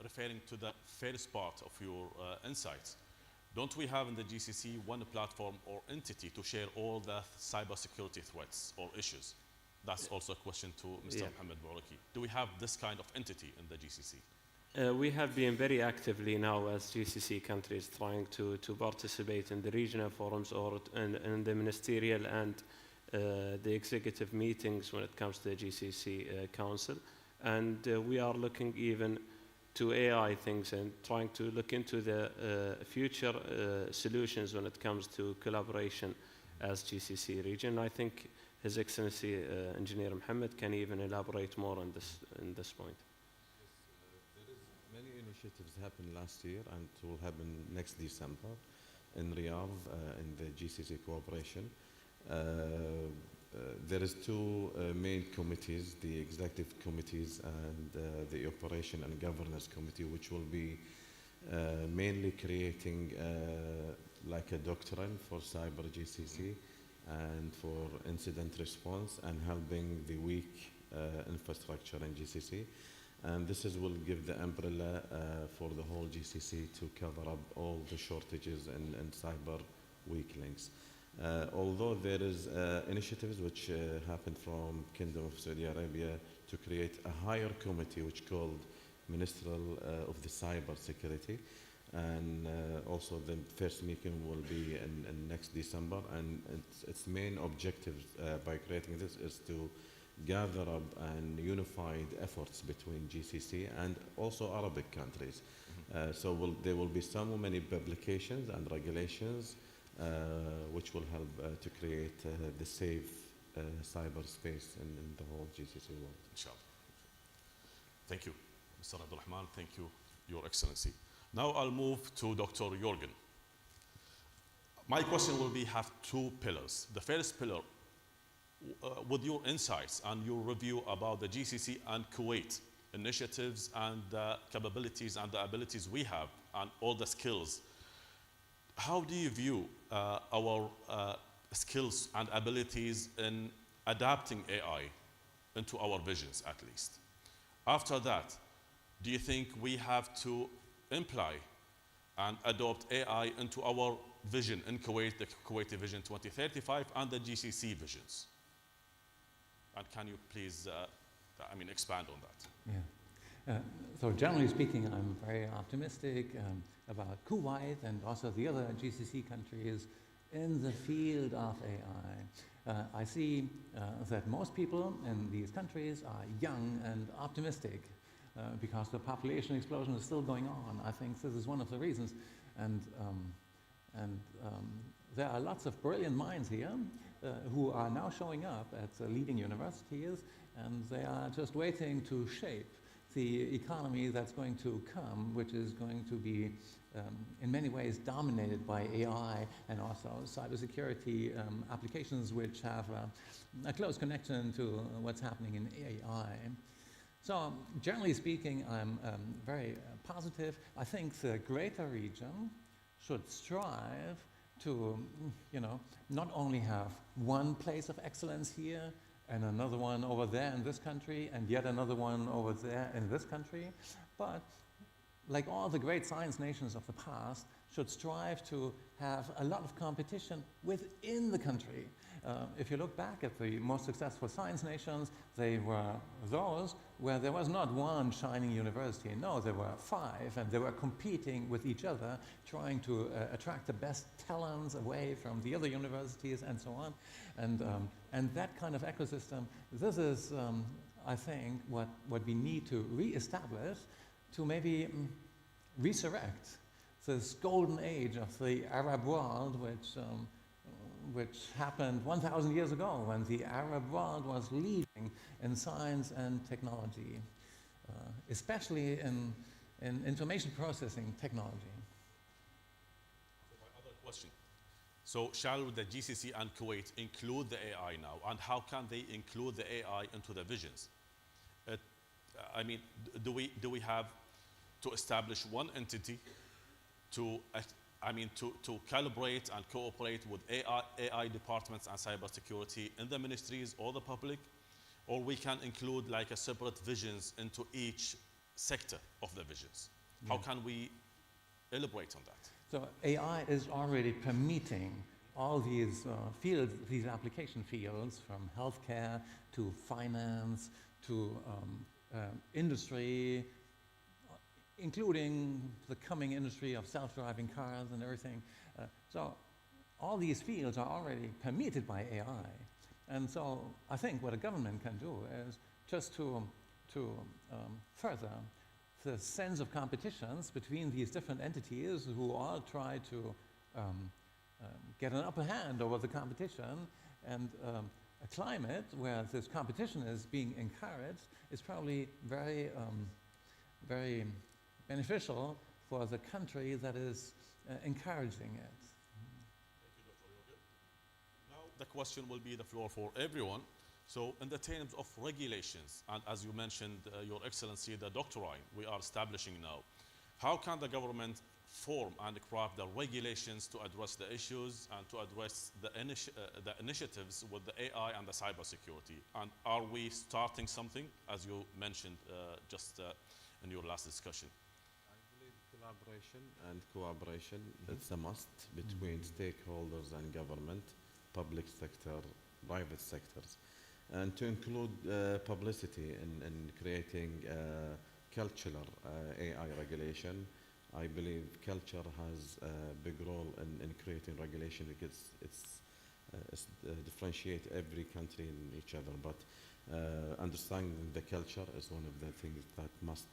S6: referring to the first part of your insights. Don't we have in the GCC one platform or entity to share all the cybersecurity threats or issues? That's also a question to Mr. Mohammed Bourouki. Do we have this kind of entity in the GCC?
S8: We have been very actively now as GCC countries trying to participate in the regional forums or in the ministerial and the executive meetings when it comes to the GCC Council. And we are looking even to AI things and trying to look into the future solutions when it comes to collaboration as GCC region. I think His Excellency Engineer Mohammed can even elaborate more on this point.
S5: Many initiatives happened last year and will happen next December in Riyadh in the GCC cooperation. There is two main committees, the executive committees and the operation and governance committee, which will be mainly creating like a doctrine for cyber GCC and for incident response and helping the weak infrastructure in GCC. And this will give the umbrella for the whole GCC to cover up all the shortages and cyber weak links. Although there is initiatives which happened from Kingdom of Saudi Arabia to create a higher committee which called Ministerial of the Cyber Security, and also the first meeting will be in next December, and its main objective by creating this is to gather up and unified efforts between GCC and also Arabic countries. So there will be so many publications and regulations which will help to create the safe cyberspace in the whole GCC world.
S6: Inshallah. Thank you, Mr. Abdul Rahman. Thank you, Your Excellency. Now I'll move to Dr. Jorgen. My question will have two pillars. The first pillar, with your insights and your review about the GCC and Kuwait initiatives and the capabilities and the abilities we have and all the skills, how do you view our skills and abilities in adapting AI into our visions, at least? After that, do you think we have to imply and adopt AI into our vision in Kuwait, the Kuwaiti Vision 2035 and the GCC visions? And can you please, expand on that?
S9: Yeah. So generally speaking, I'm very optimistic about Kuwait and also the other GCC countries in the field of AI. I see that most people in these countries are young and optimistic because the population explosion is still going on. I think this is one of the reasons. And there are lots of brilliant minds here who are now showing up at the leading universities, and they are just waiting to shape the economy that's going to come, which is going to be in many ways dominated by AI and also cybersecurity applications which have a close connection to what's happening in AI. So generally speaking, I'm very positive. I think the greater region should strive to, not only have one place of excellence here and another one over there in this country and yet another one over there in this country, but like all the great science nations of the past, should strive to have a lot of competition within the country. If you look back at the most successful science nations, they were those where there was not one shining university. No, there were 5, and they were competing with each other, trying to attract the best talents away from the other universities and so on. And that kind of ecosystem, this is, I think, what we need to re-establish to maybe resurrect this golden age of the Arab world, which happened 1,000 years ago when the Arab world was leading in science and technology, especially in information processing technology.
S6: My other question. So shall the GCC and Kuwait include the AI now? And how can they include the AI into the visions? Do we have to establish one entity to calibrate and cooperate with AI departments and cybersecurity in the ministries or the public, or we can include like a separate visions into each sector of the visions? Yeah. How can we elaborate on that?
S9: So AI is already permeating all these fields, these application fields, from healthcare to finance to industry, including the coming industry of self-driving cars and everything. So all these fields are already permeated by AI. And so I think what a government can do is just to further the sense of competitions between these different entities who all try to get an upper hand over the competition, and a climate where this competition is being encouraged is probably very, very beneficial for the country that is encouraging it.
S6: Thank you, Dr. Yoga. Now the question will be the floor for everyone. So in the terms of regulations, and as you mentioned, Your Excellency, the doctrine we are establishing now, how can the government form and craft the regulations to address the issues and to address the initiatives with the AI and the cybersecurity? And are we starting something, as you mentioned just in your last discussion?
S5: I believe collaboration and cooperation, it's a must between stakeholders and government, public sector, private sectors. And to include publicity in creating cultural AI regulation. I believe culture has a big role in creating regulation because it's differentiate every country in each other. But understanding the culture is one of the things that must,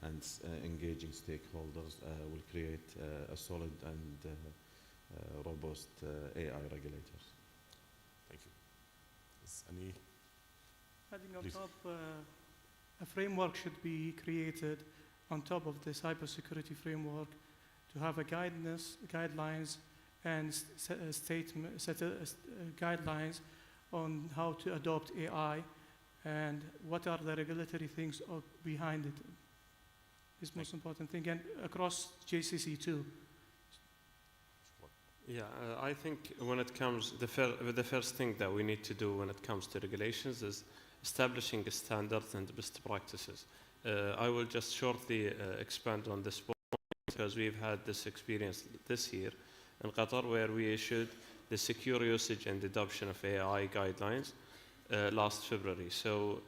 S5: and engaging stakeholders will create a solid and robust AI regulators.
S6: Thank you. Is any?
S7: Adding on top, a framework should be created on top of the cybersecurity framework to have a guidelines and guidelines on how to adopt AI and what are the regulatory things behind it. Is most important thing, and across JCC too.
S8: Yeah, I think when it comes, the first thing that we need to do when it comes to regulations is establishing standards and best practices. I will just shortly expand on this point because we've had this experience this year in Qatar where we issued the secure usage and adoption of AI guidelines. last February. So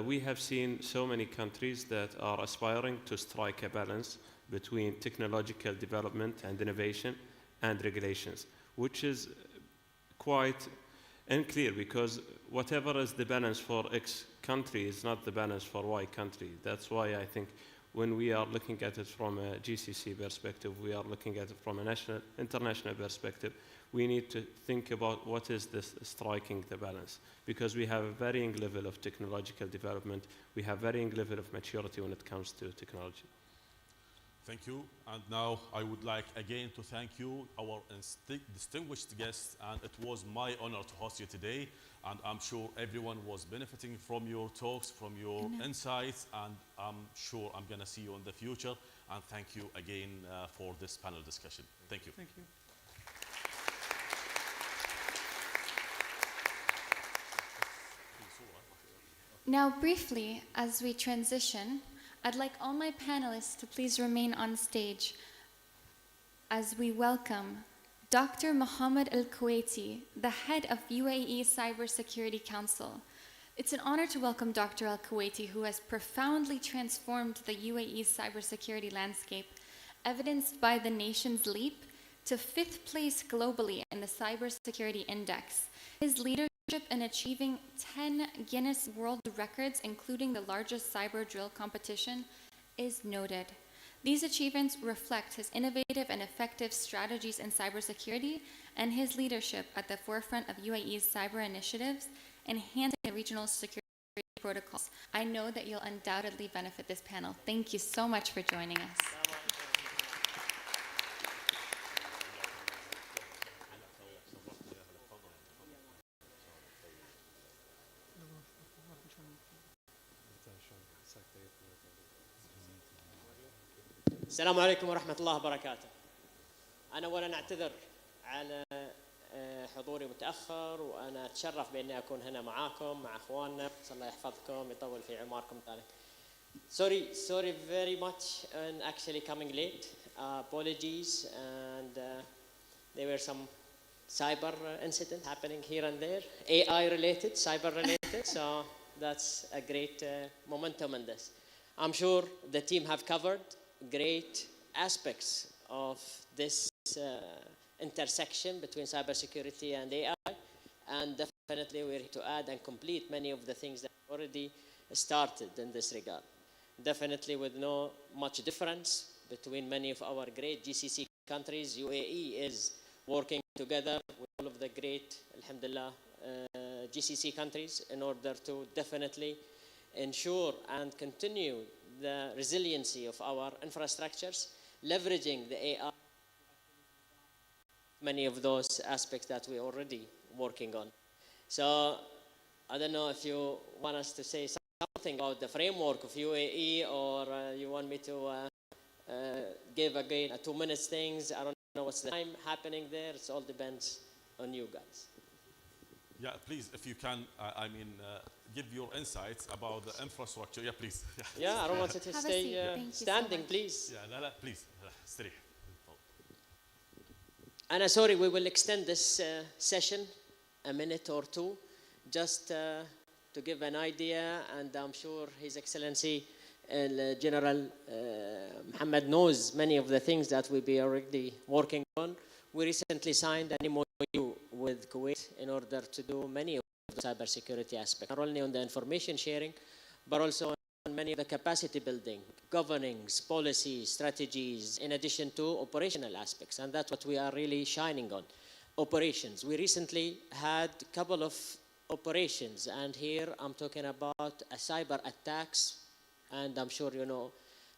S8: we have seen so many countries that are aspiring to strike a balance between technological development and innovation and regulations, which is quite unclear because whatever is the balance for X country is not the balance for Y country. That's why I think when we are looking at it from a GCC perspective, we are looking at it from a international perspective, we need to think about what is this striking the balance, because we have a varying level of technological development, we have varying level of maturity when it comes to technology.
S6: Thank you. And now I would like again to thank you, our distinguished guests, and it was my honor to host you today. And I'm sure everyone was benefiting from your talks, from your insights, and I'm sure I'm going to see you in the future. And thank you again for this panel discussion. Thank you.
S7: Thank you.
S3: Now, briefly, as we transition, I'd like all my panelists to please remain on stage as we welcome Dr. Mohammed Al-Kuwaiti, the head of UAE Cybersecurity Council. It's an honor to welcome Dr. Al-Kuwaiti, who has profoundly transformed the UAE cybersecurity landscape, evidenced by the nation's leap to 5th place globally in the Cybersecurity Index. His leadership in achieving 10 Guinness World Records, including the largest cyber drill competition, is noted. These achievements reflect his innovative and effective strategies in cybersecurity and his leadership at the forefront of UAE's cyber initiatives, enhancing the regional security protocols. I know that you'll undoubtedly benefit this panel. Thank you so much for joining us.
S10: السلام عليكم ورحمة الله وبركاته. أنا أولاً أعتذر على حضوري متأخر، وأنا أتشرف بإني أكون هنا معاكم مع أخواننا. الله يحفظكم يطول في عمركم ذلك. Sorry very much and actually coming late. Apologies, and there were some cyber incident happening here and there, AI related, cyber related. So that's a great momentum in this. I'm sure the team have covered great aspects of this intersection between cybersecurity and AI, and definitely we're here to add and complete many of the things that already started in this regard. Definitely with no much difference between many of our great GCC countries. UAE is working together with all of the great, alhamdulillah, GCC countries in order to definitely ensure and continue the resiliency of our infrastructures, leveraging the AI, many of those aspects that we're already working on. So I don't know if you want us to say something about the framework of UAE, or you want me to give again a 2 minutes things. I don't know what's the time happening there. It all depends on you guys.
S6: Yeah, please, if you can, give your insights about the infrastructure. Yeah, please.
S10: Yeah, I don't want it to stay standing, please.
S6: Yeah, لا, please. استريح.
S10: And sorry, we will extend this session a minute or two, just to give an idea, and I'm sure His Excellency General Mohammed knows many of the things that we'll be already working on. We recently signed an MOU with Kuwait in order to do many of the cybersecurity aspects, not only on the information sharing, but also on many of the capacity building, governance, policies, strategies, in addition to operational aspects. And that's what we are really shining on, operations. We recently had a couple of operations, and here I'm talking about a cyber attacks, and I'm sure you know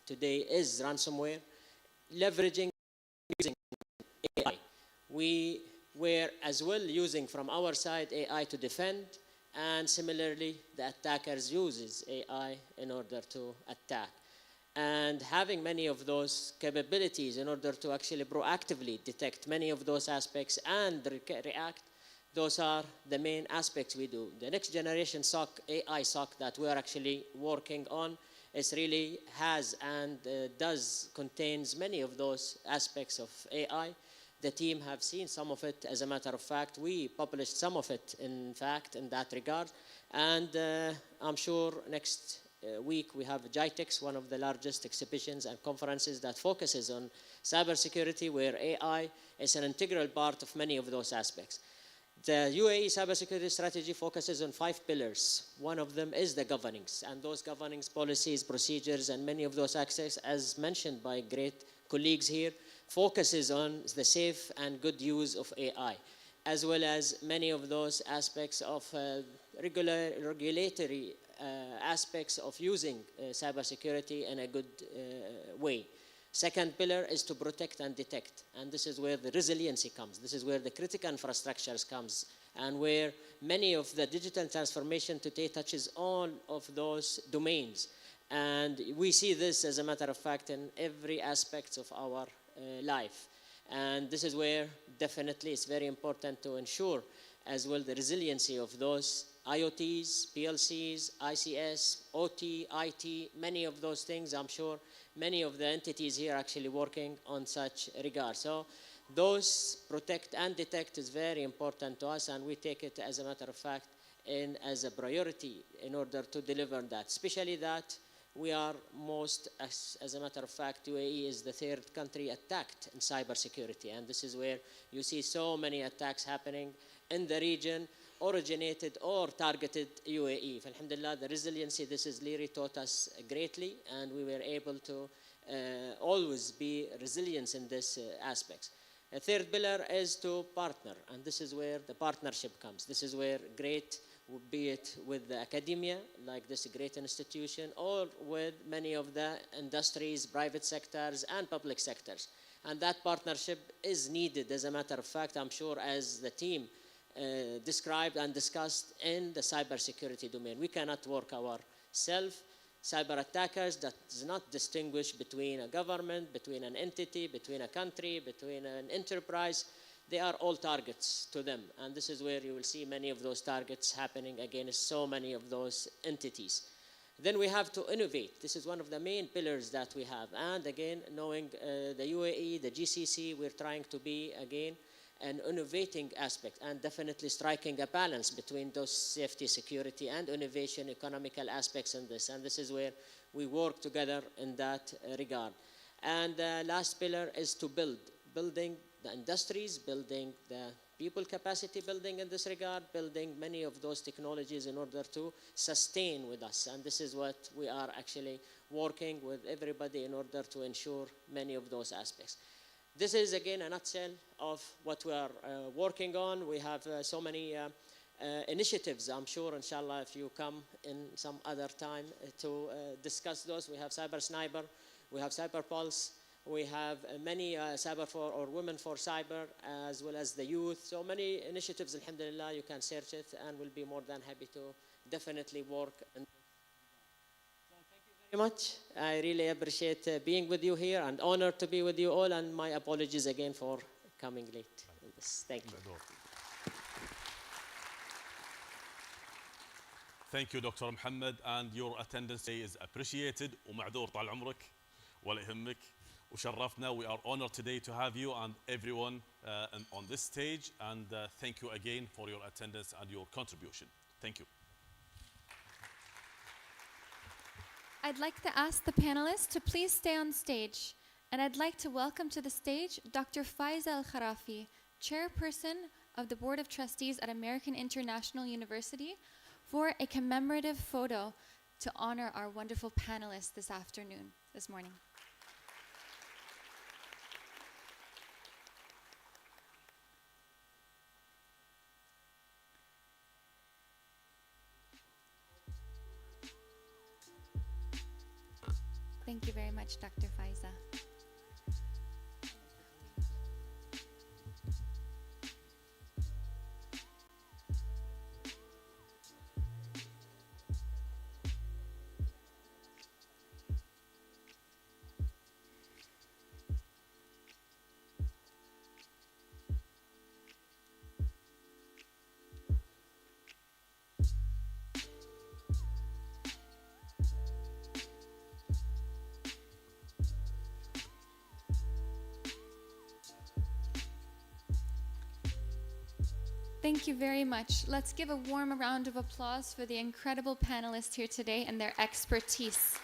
S10: today is ransomware, leveraging using AI. We were as well using from our side AI to defend, and similarly the attackers uses AI in order to attack. And having many of those capabilities in order to actually proactively detect many of those aspects and react, those are the main aspects we do. The next generation SOC, AI SOC that we are actually working on, is really has and contains many of those aspects of AI. The team have seen some of it. As a matter of fact, we published some of it, in fact, in that regard. And I'm sure next week we have GITEX, one of the largest exhibitions and conferences that focuses on cybersecurity, where AI is an integral part of many of those aspects. The UAE cybersecurity strategy focuses on 5 pillars. One of them is the governance, and those governance policies, procedures, and many of those aspects, as mentioned by great colleagues here, focuses on the safe and good use of AI, as well as many of those aspects of regulatory aspects of using cybersecurity in a good way. Second pillar is to protect and detect, and this is where the resiliency comes. This is where the critical infrastructures comes, and where many of the digital transformation today touches all of those domains. And we see this, as a matter of fact, in every aspect of our life. And this is where definitely it's very important to ensure as well the resiliency of those IoTs, PLCs, ICS, OT, IT, many of those things. I'm sure many of the entities here are actually working on such regard. So those protect and detect is very important to us, and we take it, as a matter of fact, as a priority in order to deliver that, especially that we are most, as a matter of fact, UAE is the 3rd country attacked in cybersecurity, and this is where you see so many attacks happening in the region, originated or targeted UAE. Alhamdulillah, the resiliency, this has really taught us greatly, and we were able to always be resilient in this aspects. A third pillar is to partner, and this is where the partnership comes. This is where great, be it with the academia, like this great institution, or with many of the industries, private sectors, and public sectors. And that partnership is needed, as a matter of fact, I'm sure, as the team described and discussed in the cybersecurity domain. We cannot work ourselves. Cyber attackers that does not distinguish between a government, between an entity, between a country, between an enterprise. They are all targets to them. And this is where you will see many of those targets happening against so many of those entities. Then we have to innovate. This is one of the main pillars that we have. And again, knowing the UAE, the GCC, we're trying to be, again, an innovating aspect, and definitely striking a balance between those safety, security, and innovation, economical aspects in this. And this is where we work together in that regard. And the last pillar is to building the industries, building the people capacity building in this regard, building many of those technologies in order to sustain with us. And this is what we are actually working with everybody in order to ensure many of those aspects. This is, again, a nutshell of what we are working on. We have so many initiatives. I'm sure, inshallah, if you come in some other time to discuss those. We have Cyber Sniper, we have Cyber Pulse, we have many Cyber for, or Women for Cyber, as well as the youth. So many initiatives, alhamdulillah, you can search it, and we'll be more than happy to definitely work. Very much. I really appreciate being with you here, and honored to be with you all, and my apologies again for coming late. Thank you.
S6: Thank you, Dr. Muhammad, and your attendance today is appreciated. ومعذور طال عمرك ولا يهمك وشرفنا. We are honored today to have you and everyone on this stage, and thank you again for your attendance and your contribution. Thank you.
S3: I'd like to ask the panelists to please stay on stage. And I'd like to welcome to the stage Dr. Faiza Al-Kharafi, Chairperson of the Board of Trustees at American International University, for a commemorative photo to honor our wonderful panelists this morning. Thank you very much, Dr. Faiza. Thank you very much. Let's give a warm round of applause for the incredible panelists here today and their expertise.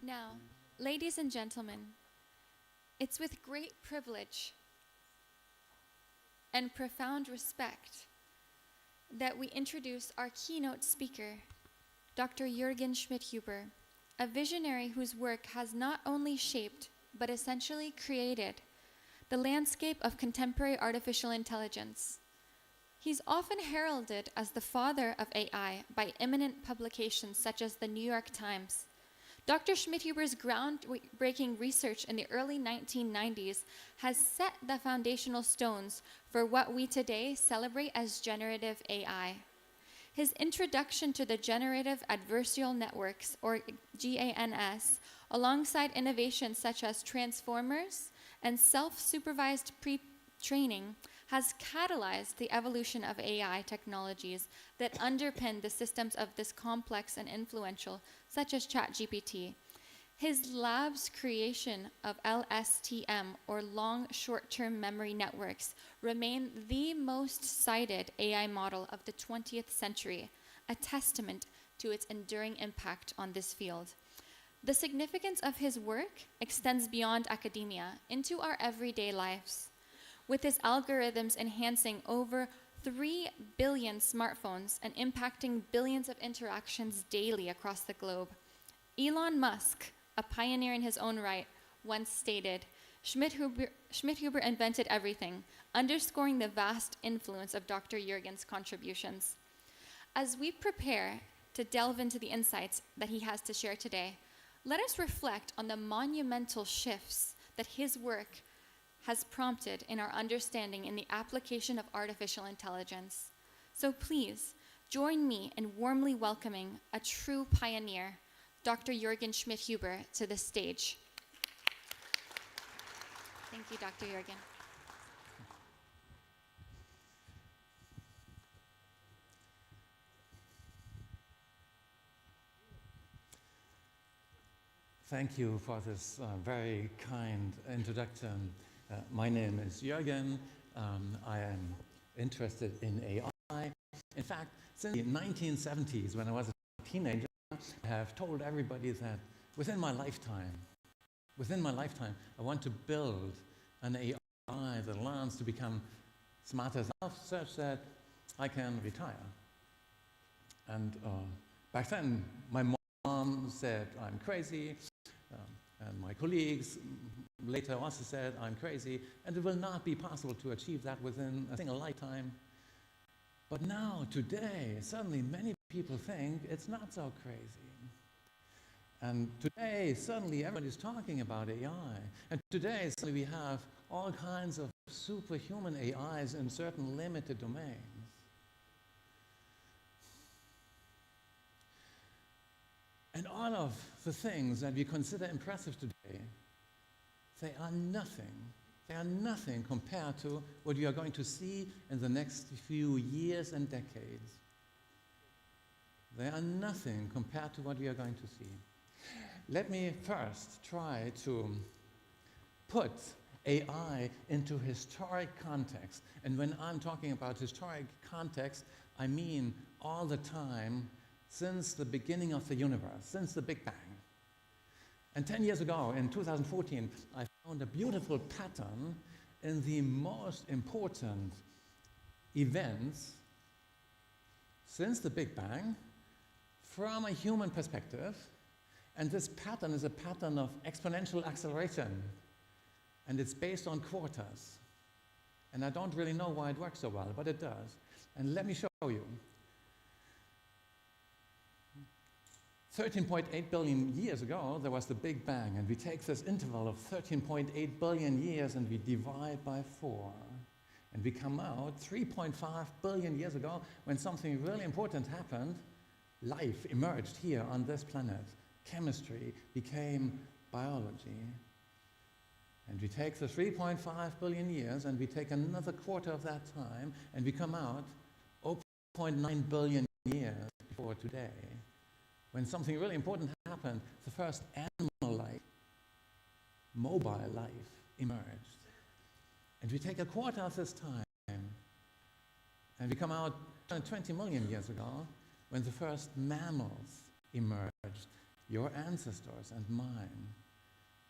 S3: Now, ladies and gentlemen, it's with great privilege and profound respect that we introduce our keynote speaker, Dr. Jürgen Schmidhuber, a visionary whose work has not only shaped, but essentially created the landscape of contemporary artificial intelligence. He's often heralded as the father of AI by eminent publications such as the New York Times. Dr. Schmidhuber's groundbreaking research in the early 1990s has set the foundational stones for what we today celebrate as generative AI. His introduction to the Generative Adversarial Networks, or GANS, alongside innovations such as transformers and self-supervised pre-training, has catalyzed the evolution of AI technologies that underpin the systems of this complex and influential, such as ChatGPT. His lab's creation of LSTM, or long short-term memory networks, remain the most cited AI model of the 20th century, a testament to its enduring impact on this field. The significance of his work extends beyond academia into our everyday lives, with his algorithms enhancing over 3 billion smartphones and impacting billions of interactions daily across the globe. Elon Musk, a pioneer in his own right, once stated, Schmidhuber invented everything, underscoring the vast influence of Dr. Jürgen's contributions. As we prepare to delve into the insights that he has to share today, let us reflect on the monumental shifts that his work has prompted in our understanding in the application of artificial intelligence. So please, join me in warmly welcoming a true pioneer, Dr. Jürgen Schmidhuber, to the stage. Thank you, Dr. Jürgen.
S9: Thank you for this very kind introduction. My name is Jürgen. I am interested in AI. In fact, since the 1970s, when I was a teenager, I have told everybody that within my lifetime, I want to build an AI that learns to become smarter enough such that I can retire. And back then, my mom said I'm crazy, and my colleagues later also said I'm crazy, and it will not be possible to achieve that within a single lifetime. But now, today, suddenly many people think it's not so crazy. And today, suddenly everybody's talking about AI. And today, suddenly we have all kinds of superhuman AIs in certain limited domains. And all of the things that we consider impressive today, they are nothing. They are nothing compared to what you are going to see in the next few years and decades. They are nothing compared to what we are going to see. Let me first try to put AI into historic context. And when I'm talking about historic context, I mean all the time since the beginning of the universe, since the Big Bang. And 10 years ago, in 2014, I found a beautiful pattern in the most important events since the Big Bang from a human perspective. And this pattern is a pattern of exponential acceleration. and it's based on quarters. And I don't really know why it works so well, but it does. And let me show you. 13.8 billion years ago, there was the Big Bang, and we take this interval of 13.8 billion years and we divide by 4. And we come out 3.5 billion years ago when something really important happened. Life emerged here on this planet. Chemistry became biology. And we take the 3.5 billion years and we take another quarter of that time and we come out 0.9 billion years before today, when something really important happened. The first animal life, mobile life, emerged. And we take a quarter of this time and we come out 20 million years ago when the first mammals emerged, your ancestors and mine.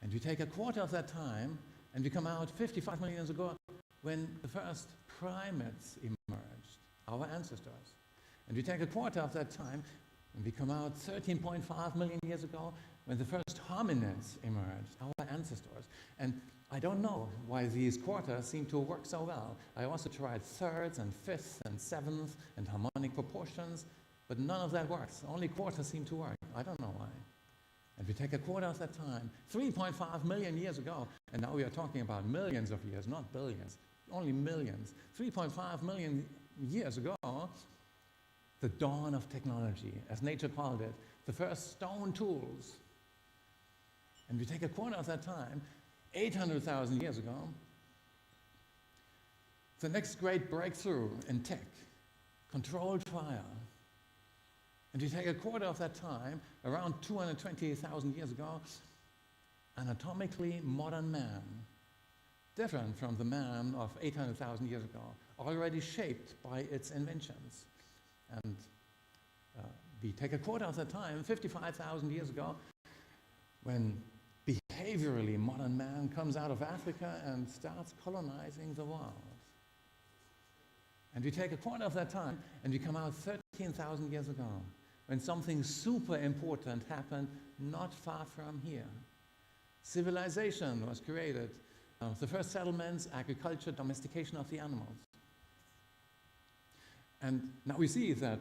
S9: And we take a quarter of that time and we come out 55 million years ago when the first primates emerged, our ancestors. And we take a quarter of that time and we come out 13.5 million years ago when the first hominids emerged, our ancestors. And I don't know why these quarters seem to work so well. I also tried thirds and fifths and sevenths and harmonic proportions, but none of that works. Only quarters seem to work. I don't know why. And we take a quarter of that time, 3.5 million years ago, and now we are talking about millions of years, not billions, only millions. 3.5 million years ago, the dawn of technology, as nature called it, the first stone tools. And we take a quarter of that time, 800,000 years ago, the next great breakthrough in tech, controlled fire. And we take a quarter of that time, around 220,000 years ago, anatomically modern man, different from the man of 800,000 years ago, already shaped by its inventions. And we take a quarter of that time, 55,000 years ago, when behaviorally modern man comes out of Africa and starts colonizing the world. And we take a quarter of that time and we come out 13,000 years ago when something super important happened not far from here. Civilization was created, the first settlements, agriculture, domestication of the animals. And now we see that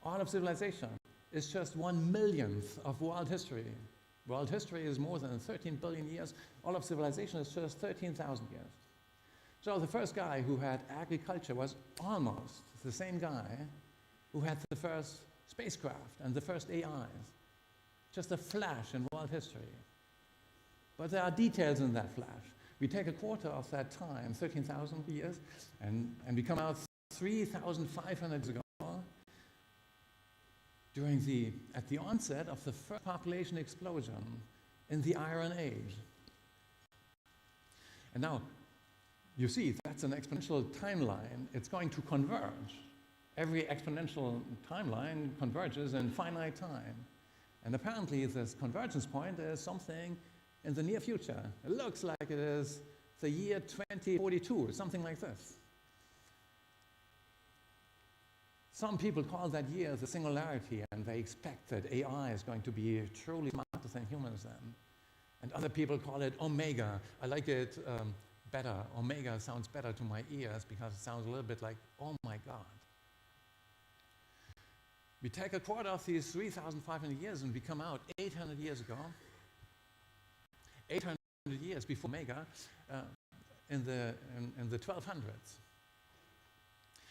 S9: all of civilization is just 1/1,000,000th of world history. World history is more than 13 billion years. All of civilization is just 13,000 years. So the first guy who had agriculture was almost the same guy who had the first spacecraft and the first AIs. Just a flash in world history. But there are details in that flash. We take a quarter of that time, 13,000 years, and we come out 3,500 years ago at the onset of the first population explosion in the Iron Age. And now, you see, that's an exponential timeline. It's going to converge. Every exponential timeline converges in finite time. And apparently this convergence point is something in the near future. It looks like it is the year 2042, something like this. Some people call that year the singularity, and they expect that AI is going to be truly smarter than humans then. And other people call it Omega. I like it better. Omega sounds better to my ears because it sounds a little bit like, oh my God. We take a quarter of these 3,500 years and we come out 800 years ago, 800 years before Omega, in the 1200s.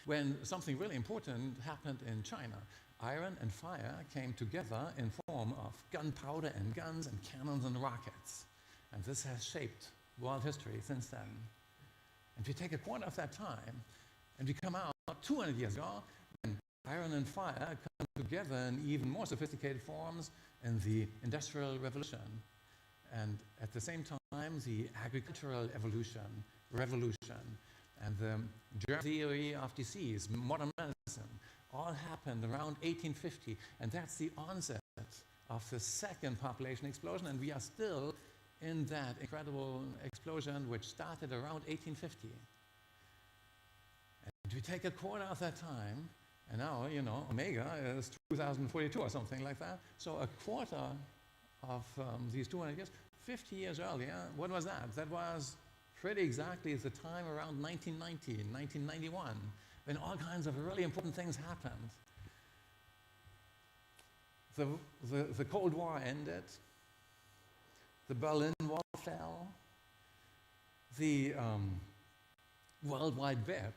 S9: When something really important happened in China. Iron and fire came together in form of gunpowder and guns and cannons and rockets. And this has shaped world history since then. And we take a quarter of that time, and we come out 200 years ago, when iron and fire come together in even more sophisticated forms in the Industrial Revolution. And at the same time, the agricultural revolution, and the germ theory of disease, modern medicine, all happened around 1850. And that's the onset of the second population explosion. And we are still in that incredible explosion which started around 1850. And we take a quarter of that time, and now, you know, Omega is 2042 or something like that. So a quarter of these 200 years, 50 years earlier, what was that? That was pretty exactly the time around 1990, 1991, when all kinds of really important things happened. The Cold War ended, the Berlin Wall fell, the World Wide Web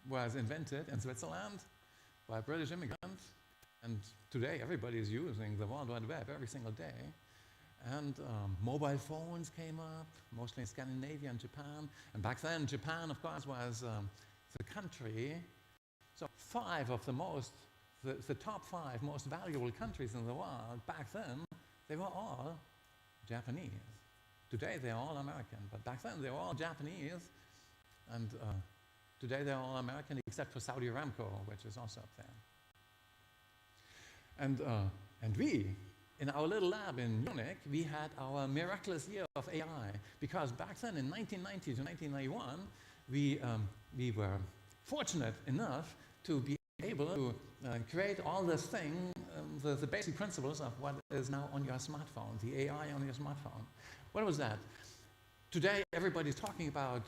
S9: was invented in Switzerland by British immigrants, and today everybody is using the World Wide Web every single day. And mobile phones came up, mostly in Scandinavia and Japan. And back then, Japan, of course, was the country. So the top 5 most valuable countries in the world, back then, they were all Japanese. Today, they're all American. But back then, they were all Japanese. And today, they're all American, except for Saudi Aramco, which is also up there. And we, in our little lab in Munich, we had our miraculous year of AI, because back then in 1990 to 1991, we were fortunate enough to be able to create all this thing, the basic principles of what is now on your smartphone, the AI on your smartphone. What was that? Today, everybody's talking about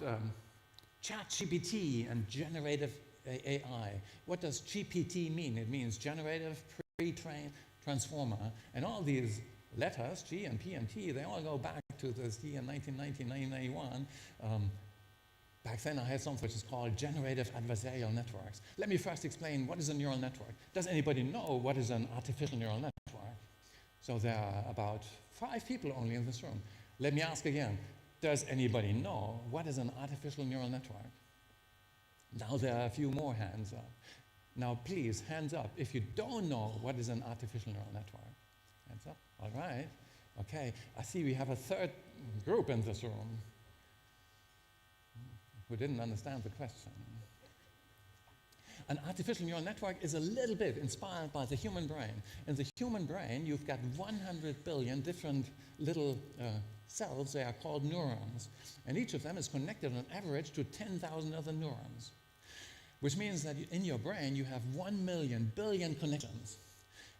S9: ChatGPT and generative AI. What does GPT mean? It means generative, pre-trained, transformer, and all these letters, G and P and T, they all go back to this year 1990, 1991. Back then I had something which is called generative adversarial networks. Let me first explain what is a neural network. Does anybody know what is an artificial neural network? So there are about 5 people only in this room. Let me ask again, does anybody know what is an artificial neural network? Now there are a few more hands up. Now, please, hands up if you don't know what is an artificial neural network. Hands up. All right. Okay. I see we have a third group in this room who didn't understand the question. An artificial neural network is a little bit inspired by the human brain. In the human brain, you've got 100 billion different little cells. They are called neurons. And each of them is connected on average to 10,000 other neurons, which means that in your brain you have 1 million billion connections.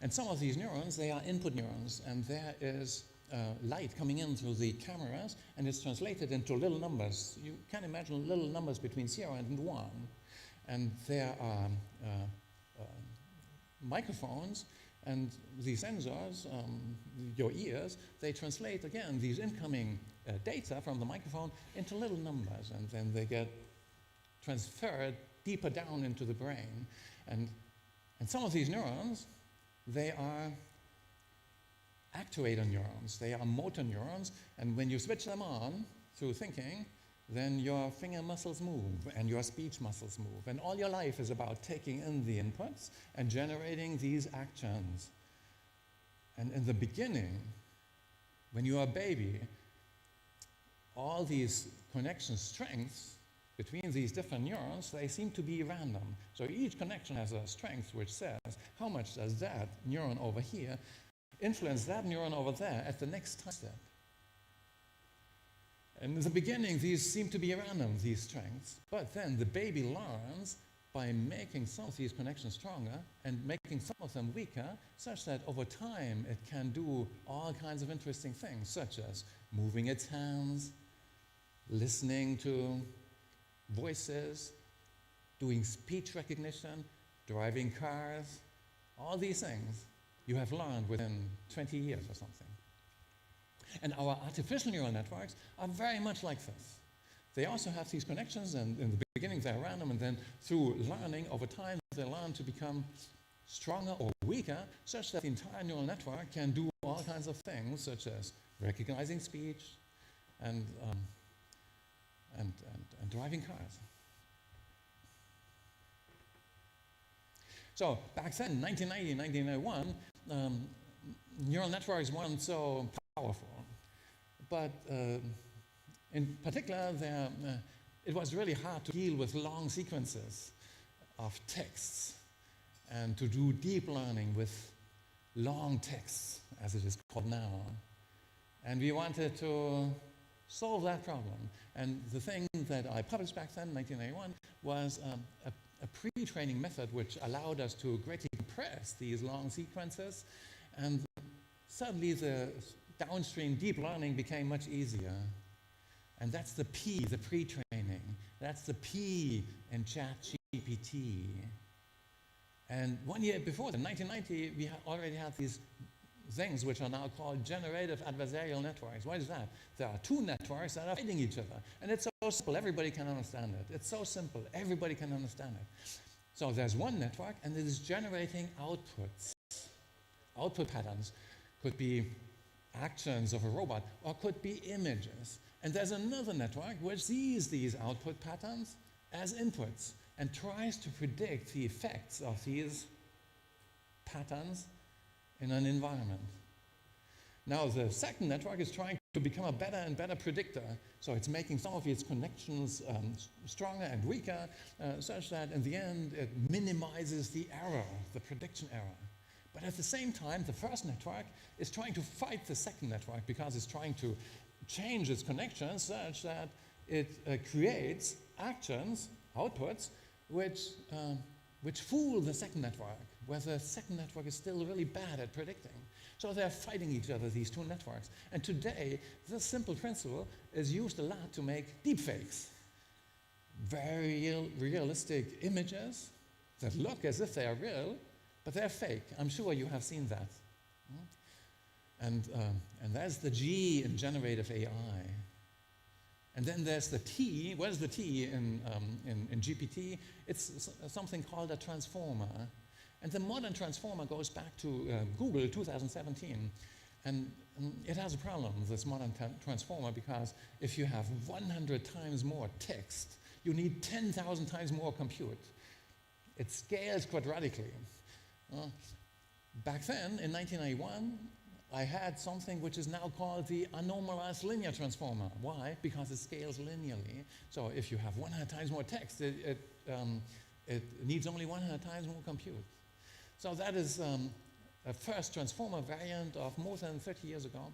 S9: And some of these neurons, they are input neurons, and there is light coming in through the cameras, and it's translated into little numbers. You can imagine little numbers between 0 and 1. And there are microphones, and the sensors, your ears, they translate, again, these incoming data from the microphone into little numbers, and then they get transferred deeper down into the brain. And some of these neurons, they are actuator neurons. They are motor neurons, and when you switch them on through thinking, then your finger muscles move and your speech muscles move. And all your life is about taking in the inputs and generating these actions. And in the beginning, when you are a baby, all these connection strengths between these different neurons, they seem to be random. So each connection has a strength which says, how much does that neuron over here influence that neuron over there at the next time step? And in the beginning, these seem to be random, these strengths. But then the baby learns by making some of these connections stronger and making some of them weaker, such that over time it can do all kinds of interesting things, such as moving its hands, listening to voices, doing speech recognition, driving cars, all these things you have learned within 20 years or something. And our artificial neural networks are very much like this. They also have these connections, and in the beginning they're random, and then through learning over time they learn to become stronger or weaker, such that the entire neural network can do all kinds of things, such as recognizing speech and driving cars. So back then, 1990, 1991, neural networks weren't so powerful. But in particular, it was really hard to deal with long sequences of texts and to do deep learning with long texts, as it is called now. And we wanted to solve that problem. And the thing that I published back then, 1991, was a pre-training method which allowed us to greatly compress these long sequences, and suddenly the downstream deep learning became much easier. And that's the P, the pre-training. That's the P in ChatGPT. And 1 year before, in 1990, we already had these things which are now called generative adversarial networks. What is that? There are two networks that are fighting each other. And it's so simple, everybody can understand it. It's so simple, everybody can understand it. So there's one network, and it is generating outputs. Output patterns could be actions of a robot, or could be images. And there's another network which sees these output patterns as inputs and tries to predict the effects of these patterns in an environment. Now the second network is trying to become a better and better predictor, so it's making some of its connections stronger and weaker, such that in the end it minimizes the error, the prediction error. But at the same time, the first network is trying to fight the second network because it's trying to change its connections such that it creates actions, outputs, which fool the second network, where the second network is still really bad at predicting. So they're fighting each other, these two networks. And today, this simple principle is used a lot to make deepfakes. Very realistic images that look as if they are real, but they're fake. I'm sure you have seen that. And that's the G in generative AI. And then there's the T. What is the T in GPT? It's something called a transformer. And the modern transformer goes back to Google 2017. And it has a problem, this modern transformer, because if you have 100 times more text, you need 10,000 times more compute. It scales quadratically. Back then, in 1991, I had something which is now called the anomalized linear transformer. Why? Because it scales linearly. So if you have 100 times more text, it needs only 100 times more compute. So that is a first transformer variant of more than 30 years ago.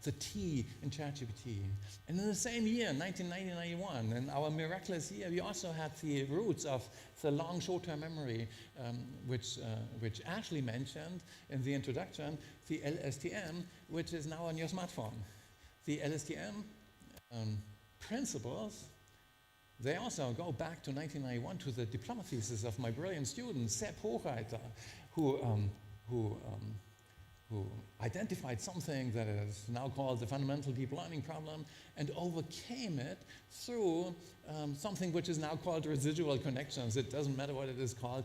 S9: The T in ChatGPT. And in the same year, 1991, in our miraculous year, we also had the roots of the long short-term memory, which Ashley mentioned in the introduction, the LSTM, which is now on your smartphone. The LSTM principles, they also go back to 1991 to the diploma thesis of my brilliant student, Sepp Hochreiter, who identified something that is now called the fundamental deep learning problem and overcame it through something which is now called residual connections. It doesn't matter what it is called.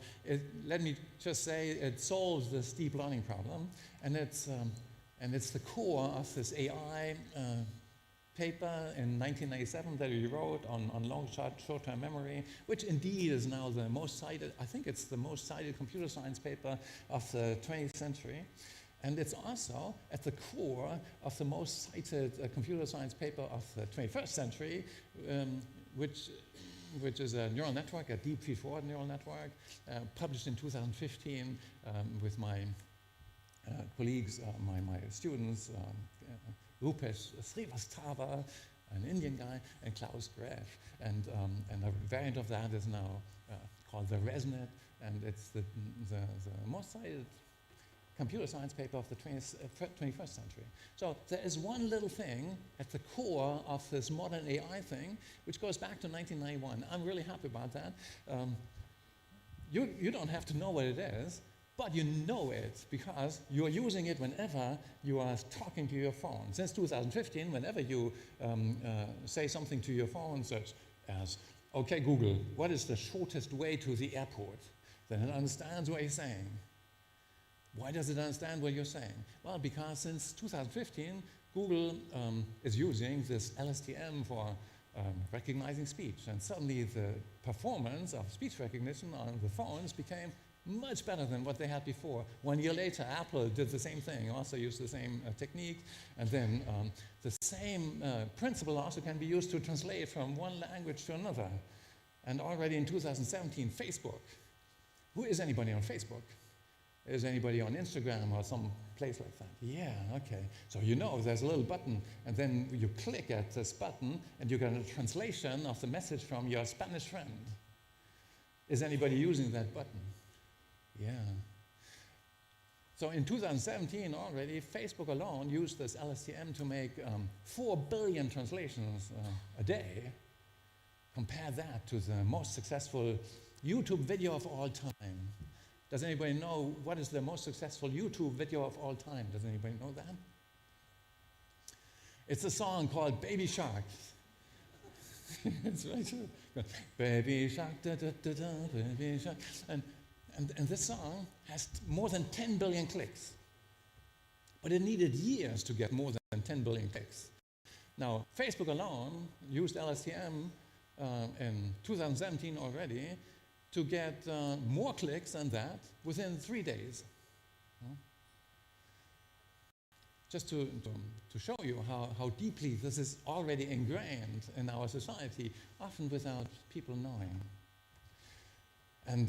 S9: Let me just say it solves this deep learning problem, and it's the core of this AI paper in 1997 that we wrote on long short-term memory, which indeed is now the most cited, I think it's the most cited computer science paper of the 20th century. And it's also at the core of the most cited computer science paper of the 21st century, which is a neural network, a deep feed-forward neural network, published in 2015 with my colleagues, my students, Rupesh Srivastava, an Indian guy, and Klaus Graf. And a variant of that is now called the ResNet, and it's the most cited computer science paper of the 21st century. So there is one little thing at the core of this modern AI thing, which goes back to 1991. I'm really happy about that. You don't have to know what it is, but you know it because you're using it whenever you are talking to your phone. Since 2015, whenever you say something to your phone, such as, okay, Google, what is the shortest way to the airport? Then it understands what you're saying. Why does it understand what you're saying? Well, because since 2015, Google is using this LSTM for recognizing speech. And suddenly the performance of speech recognition on the phones became much better than what they had before. 1 year later, Apple did the same thing, also used the same technique. And then the same principle also can be used to translate from one language to another. And already in 2017, Facebook. Who is anybody on Facebook? Is anybody on Instagram or some place like that? Yeah, okay. So you know there's a little button, and then you click at this button, and you get a translation of the message from your Spanish friend. Is anybody using that button? Yeah. So in 2017 already, Facebook alone used this LSTM to make 4 billion translations a day. Compare that to the most successful YouTube video of all time. Does anybody know what is the most successful YouTube video of all time? Does anybody know that? It's a song called Baby Shark. It's right here. Baby Shark, da, da, da, da, Baby Shark. And this song has more than 10 billion clicks. But it needed years to get more than 10 billion clicks. Now, Facebook alone used LSTM in 2017 already to get more clicks than that within 3 days. Just to show you how deeply this is already ingrained in our society, often without people knowing. And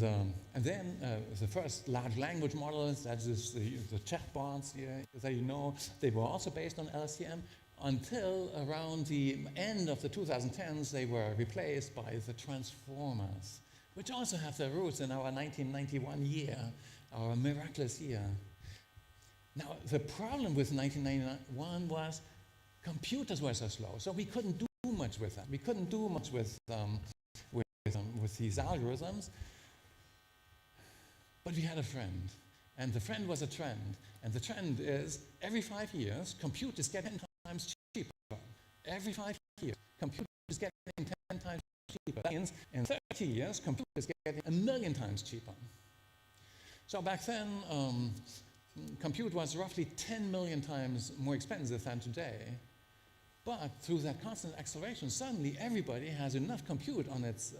S9: then the first large language models, that is the chatbots here, that you know, they were also based on LSTM until around the end of the 2010s, they were replaced by the transformers, which also have their roots in our 1991 year, our miraculous year. Now, the problem with 1991 was computers were so slow, so we couldn't do much with them. We couldn't do much with these algorithms. But we had a friend, and the friend was a trend. And the trend is, every 5 years, computers get 10 times cheaper. Every 5 years, computers get 10 times cheaper. That means in 30 years, computers get 1 million times cheaper. So back then, compute was roughly 10 million times more expensive than today. But through that constant acceleration, suddenly everybody has enough compute on his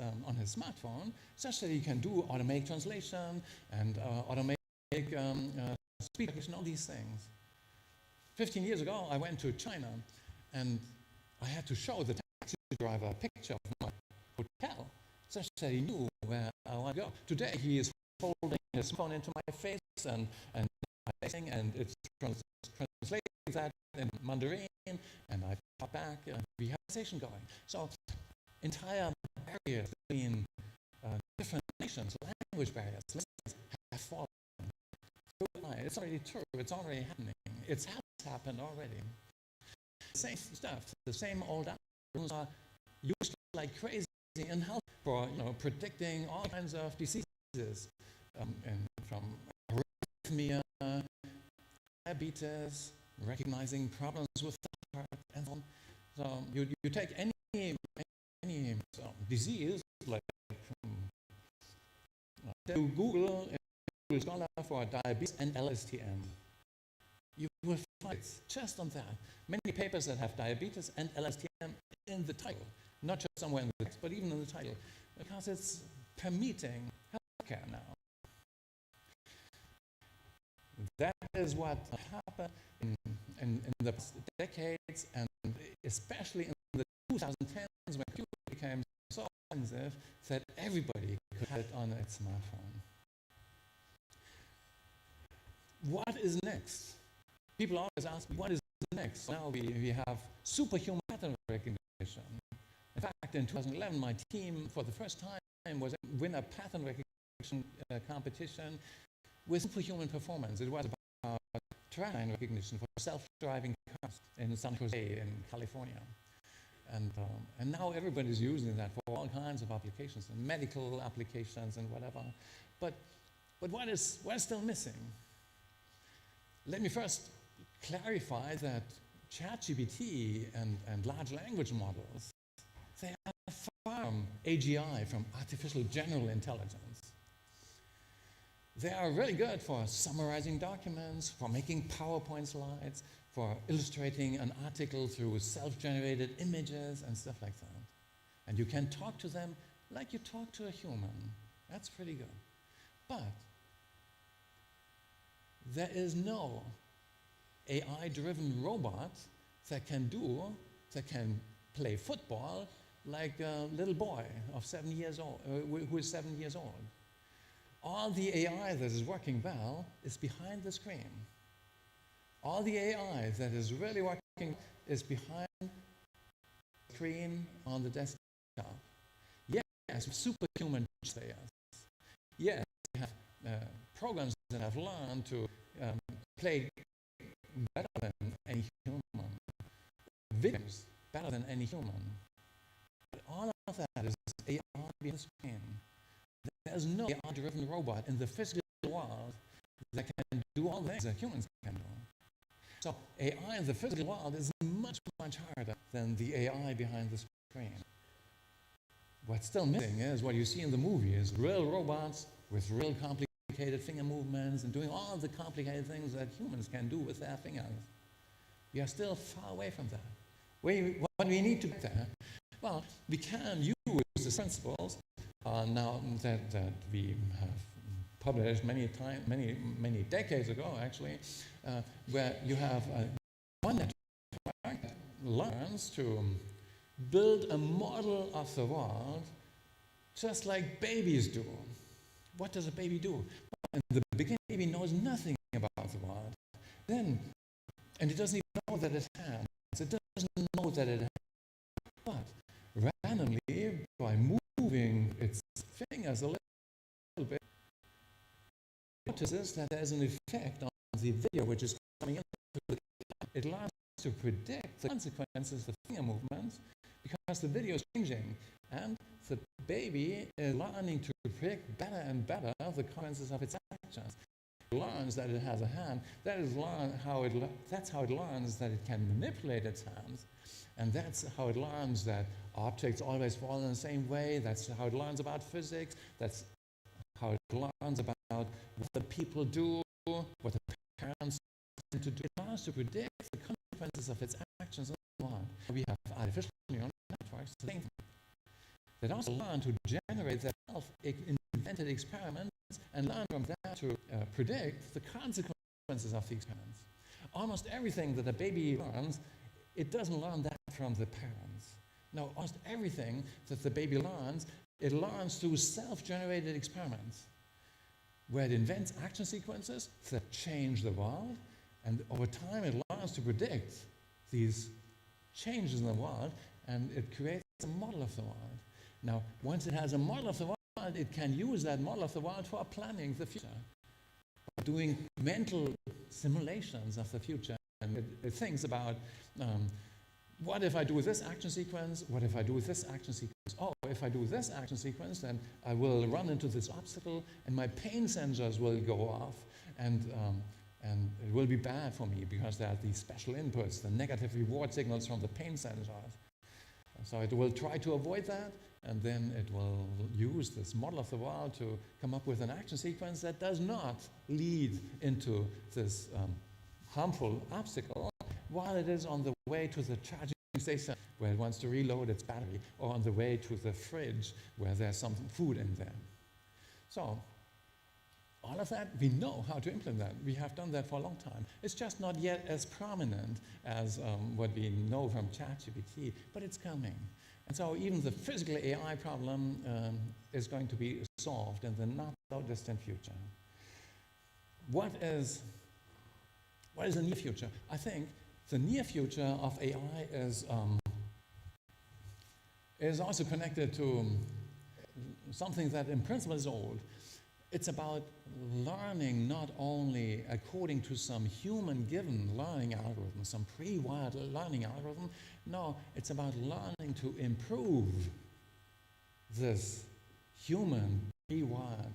S9: smartphone such that he can do automatic translation and automatic speech recognition, all these things. 15 years ago, I went to China and I had to show the taxi driver a picture of my hotel such that he knew where I want to go. Today, he is holding his phone into my face and it's translating that in Mandarin, and I pop back, and we have a conversation going. So entire barriers between different nations, language barriers, have fallen. It's already true, it's already happening. It has happened already. The same stuff, the same old algorithms are used like crazy in health for predicting all kinds of diseases, from arrhythmia, diabetes, recognizing problems with the heart, and so on. So you take any disease, like Google Scholar for diabetes and LSTM. You will find just on that many papers that have diabetes and LSTM in the title, not just somewhere in the text, but even in the title, because it's permeating healthcare now. That is what happened in the past decades, and especially in the 2010s when computer became so expensive that everybody could have it on its smartphone. What is next? People always ask me, what is next? Now we have superhuman pattern recognition. In fact, in 2011, my team, for the first time, was win a pattern recognition competition with superhuman performance. It was about traffic recognition for self-driving cars in San Jose in California. And now everybody's using that for all kinds of applications, and medical applications and whatever. But what is still missing? Let me first clarify that ChatGPT and large language models, they are far from AGI, from artificial general intelligence. They are really good for summarizing documents, for making PowerPoint slides, for illustrating an article through self-generated images and stuff like that. And you can talk to them like you talk to a human. That's pretty good. But there is no AI-driven robot that can play football like a little boy of 7 years old, who is 7 years old. All the AI that is working well is behind the screen. All the AI that is really working is behind the screen on the desktop. Yes, superhuman players. Yes, we have programs that have learned to played better than any human, videos better than any human. But all of that is AI behind the screen. There's no AI-driven robot in the physical world that can do all the things that humans can do. So AI in the physical world is much, much harder than the AI behind the screen. What's still missing is what you see in the movie is real robots with real complicated finger movements and doing all the complicated things that humans can do with their fingers. We are still far away from that. What we need to get there, well, we can use the principles now that we have published many decades ago, actually, where you have one network that learns to build a model of the world just like babies do. What does a baby do? Well, in the beginning, the baby knows nothing about the world. And it doesn't even know that it has. It doesn't know that it has. But randomly, by moving its fingers a little bit, it notices that there's an effect on the video which is coming into the camera. It learns to predict the consequences of finger movements because the video is changing, and the baby is learning to predict better and better the consequences of its actions. It learns that it has a hand. That's how it learns that it can manipulate its hands, and that's how it learns that objects always fall in the same way. That's how it learns about physics. That's how it learns about what the people do, what the parents tend to do. It learns to predict the consequences of its actions and so on. We have artificial neural networks that also learn to generate their self-invented experiments and learn from that to predict the consequences of the experiments. Almost everything that a baby learns, it doesn't learn that from the parents. No, almost everything that the baby learns, it learns through self-generated experiments, where it invents action sequences that change the world, and over time it learns to predict these changes in the world, and it creates a model of the world. Now, once it has a model of the world, it can use that model of the world for planning the future, doing mental simulations of the future, and it thinks about what if I do this action sequence? What if I do this action sequence? Oh, if I do this action sequence, then I will run into this obstacle, and my pain sensors will go off, and it will be bad for me because there are these special inputs, the negative reward signals from the pain sensors. So it will try to avoid that, and then it will use this model of the world to come up with an action sequence that does not lead into this harmful obstacle while it is on the way to the charging station where it wants to reload its battery, or on the way to the fridge where there's some food in there. So all of that, we know how to implement that. We have done that for a long time. It's just not yet as prominent as what we know from ChatGPT, but it's coming. And so even the physical AI problem is going to be solved in the not so distant future. What is the near future? I think the near future of AI is also connected to something that in principle is old. It's about learning not only according to some human-given learning algorithm, some pre-wired learning algorithm. No, it's about learning to improve this human pre-wired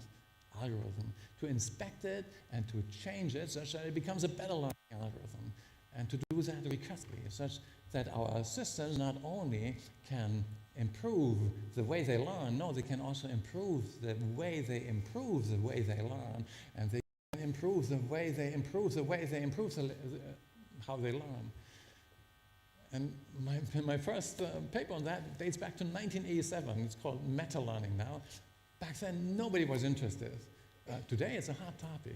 S9: algorithm, to inspect it and to change it such that it becomes a better learning algorithm, and to do that recursively, such that our systems not only can improve the way they learn, no, they can also improve the way they improve the way they learn, and they can improve the way they improve the way they improve how they learn. And my first paper on that dates back to 1987. It's called meta-learning now. Back then, nobody was interested. Today, it's a hot topic.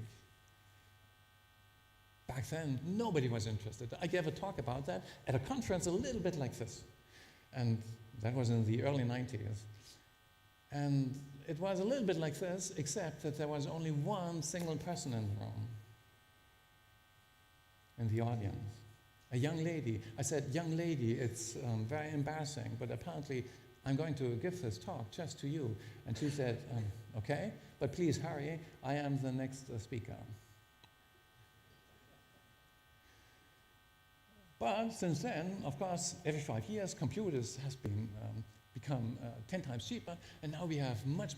S9: Back then, nobody was interested. I gave a talk about that at a conference a little bit like this. And that was in the early 90s. And it was a little bit like this, except that there was only one single person in the room, in the audience. A young lady. I said, young lady, it's very embarrassing, but apparently I'm going to give this talk just to you. And she said, okay, but please hurry, I am the next speaker. But since then, of course, every 5 years, computers has become 10 times cheaper, and now we have much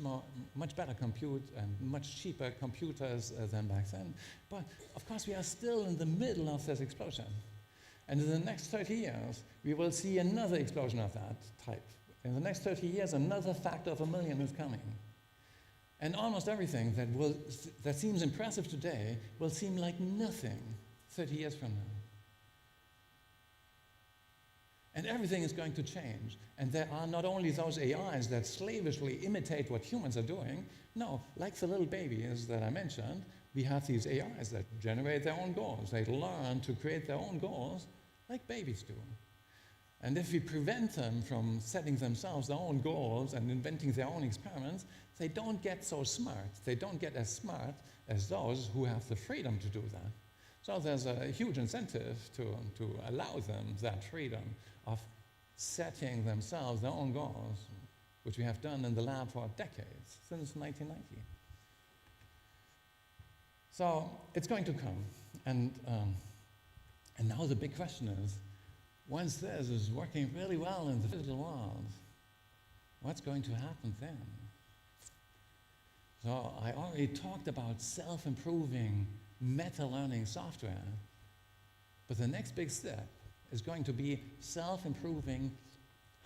S9: better compute and much cheaper computers than back then. But of course, we are still in the middle of this explosion. And in the next 30 years, we will see another explosion of that type. In the next 30 years, another factor of 1 million is coming. And almost everything that seems impressive today will seem like nothing 30 years from now. And everything is going to change. And there are not only those AIs that slavishly imitate what humans are doing. No, like the little babies that I mentioned, we have these AIs that generate their own goals. They learn to create their own goals like babies do. And if we prevent them from setting themselves their own goals and inventing their own experiments, they don't get so smart. They don't get as smart as those who have the freedom to do that. So there's a huge incentive to allow them that freedom of setting themselves their own goals, which we have done in the lab for decades, since 1990. So it's going to come. And now the big question is, once this is working really well in the physical world, what's going to happen then? So I already talked about self-improving meta-learning software, but the next big step is going to be self-improving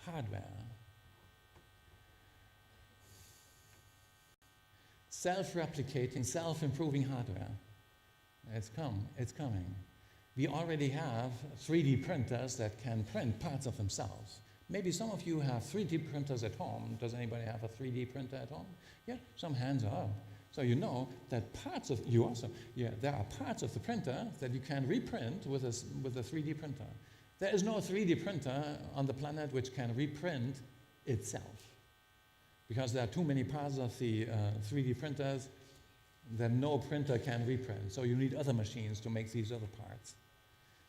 S9: hardware. Self-replicating, self-improving hardware. It's coming. We already have 3D printers that can print parts of themselves. Maybe some of you have 3D printers at home. Does anybody have a 3D printer at home? Yeah, some hands are up. So you know that there are parts of the printer that you can reprint with a 3D printer. There is no 3D printer on the planet which can reprint itself, because there are too many parts of the 3D printers that no printer can reprint. So you need other machines to make these other parts.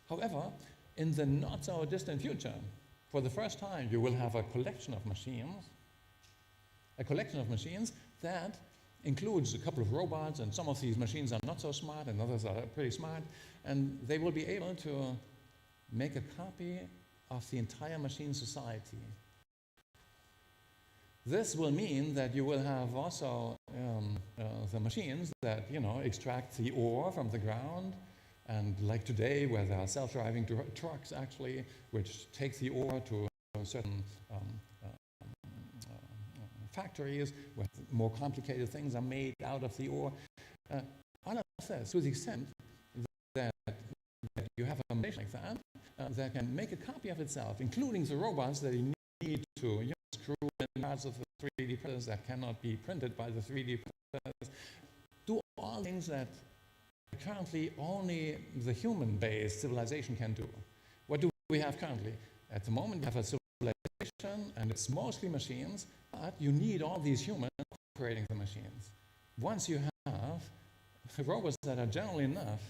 S9: However, in the not so distant future, for the first time, you will have a collection of machines that includes a couple of robots, and some of these machines are not so smart and others are pretty smart, and they will be able to make a copy of the entire machine society. This will mean that you will have also the machines that extract the ore from the ground, and like today, where there are self-driving trucks actually, which take the ore to certain factories where more complicated things are made out of the ore. All of this, to the extent that you have a machine like that that can make a copy of itself, including the robots that you need to screw in parts of the 3D printers that cannot be printed by the 3D printers, do all things that currently only the human-based civilization can do. What do we have currently? At the moment, we have a civilization, and it's mostly machines, but you need all these humans operating the machines. Once you have robots that are general enough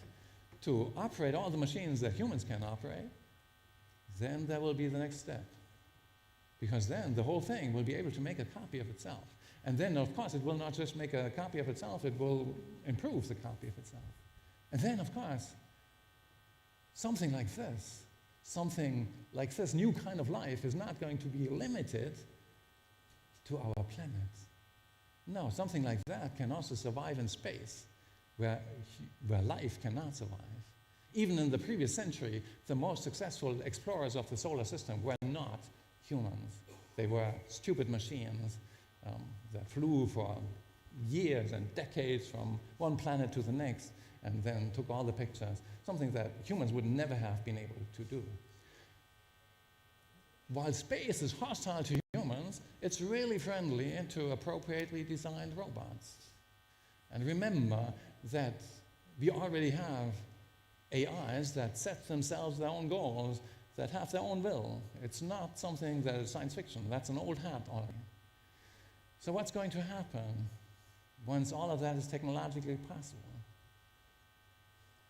S9: to operate all the machines that humans can operate, then that will be the next step. Because then the whole thing will be able to make a copy of itself. And then, of course, it will not just make a copy of itself, it will improve the copy of itself. And then, of course, something like this new kind of life is not going to be limited to our planet. No, something like that can also survive in space, where life cannot survive. Even in the previous century, the most successful explorers of the solar system were not humans. They were stupid machines that flew for years and decades from one planet to the next, and then took all the pictures, something that humans would never have been able to do. While space is hostile to humans, it's really friendly to appropriately designed robots. And remember that we already have AIs that set themselves their own goals, that have their own will. It's not something that is science fiction. That's an old hat already. So what's going to happen once all of that is technologically possible?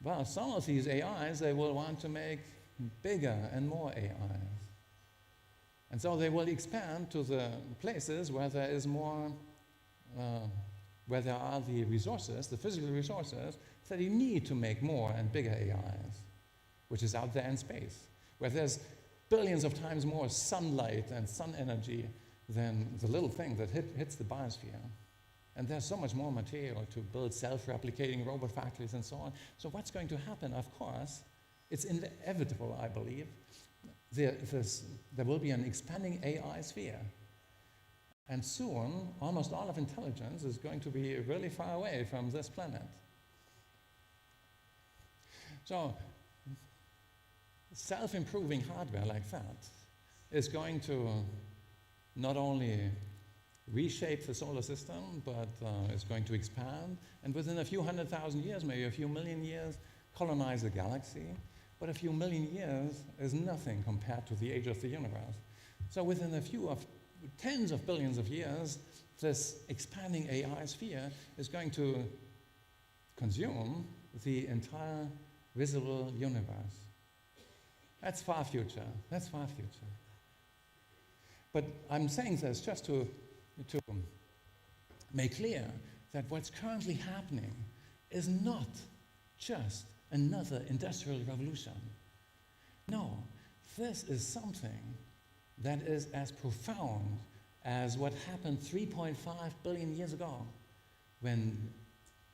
S9: Well, some of these AIs, they will want to make bigger and more AIs. And so they will expand to the places where there is more, where there are the resources, the physical resources, that you need to make more and bigger AIs, which is out there in space. where there's billions of times more sunlight and sun energy than the little thing that hits the biosphere. And there's so much more material to build self-replicating robot factories and so on. So what's going to happen, of course, it's inevitable, I believe. There will be an expanding AI sphere. And soon, almost all of intelligence is going to be really far away from this planet. So, self-improving hardware like that is going to not only reshape the solar system, but it's going to expand, and within a few 100,000 years, maybe a few million years, colonize the galaxy. But a few million years is nothing compared to the age of the universe. So within a few of tens of billions of years, this expanding AI sphere is going to consume the entire visible universe. That's far future. That's far future. But I'm saying this just to make clear that what's currently happening is not just another industrial revolution. No, this is something that is as profound as what happened 3.5 billion years ago when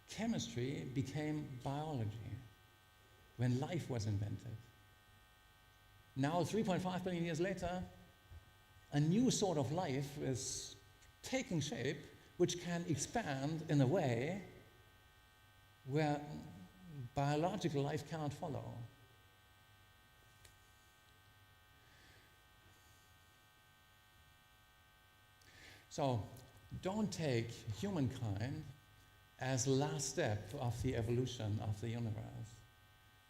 S9: chemistry became biology, when life was invented. Now, 3.5 billion years later, a new sort of life is taking shape, which can expand in a way where biological life cannot follow. So don't take humankind as the last step of the evolution of the universe.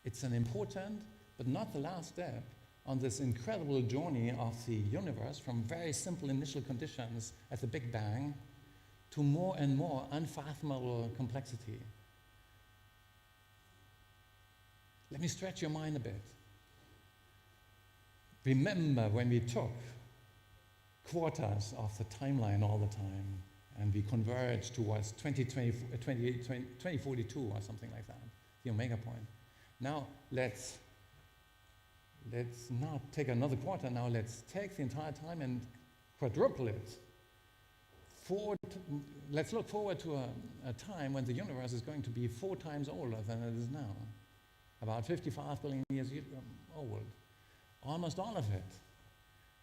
S9: It's an important, but not the last step on this incredible journey of the universe from very simple initial conditions at the Big Bang to more and more unfathomable complexity. Let me stretch your mind a bit. Remember when we took quarters of the timeline all the time and we converged towards 2042 or something like that, the omega point. Now let's not take another quarter, now let's take the entire time and quadruple it. Let's look forward to a time when the universe is going to be 4 times older than it is now. About 55 billion years old. Almost all of it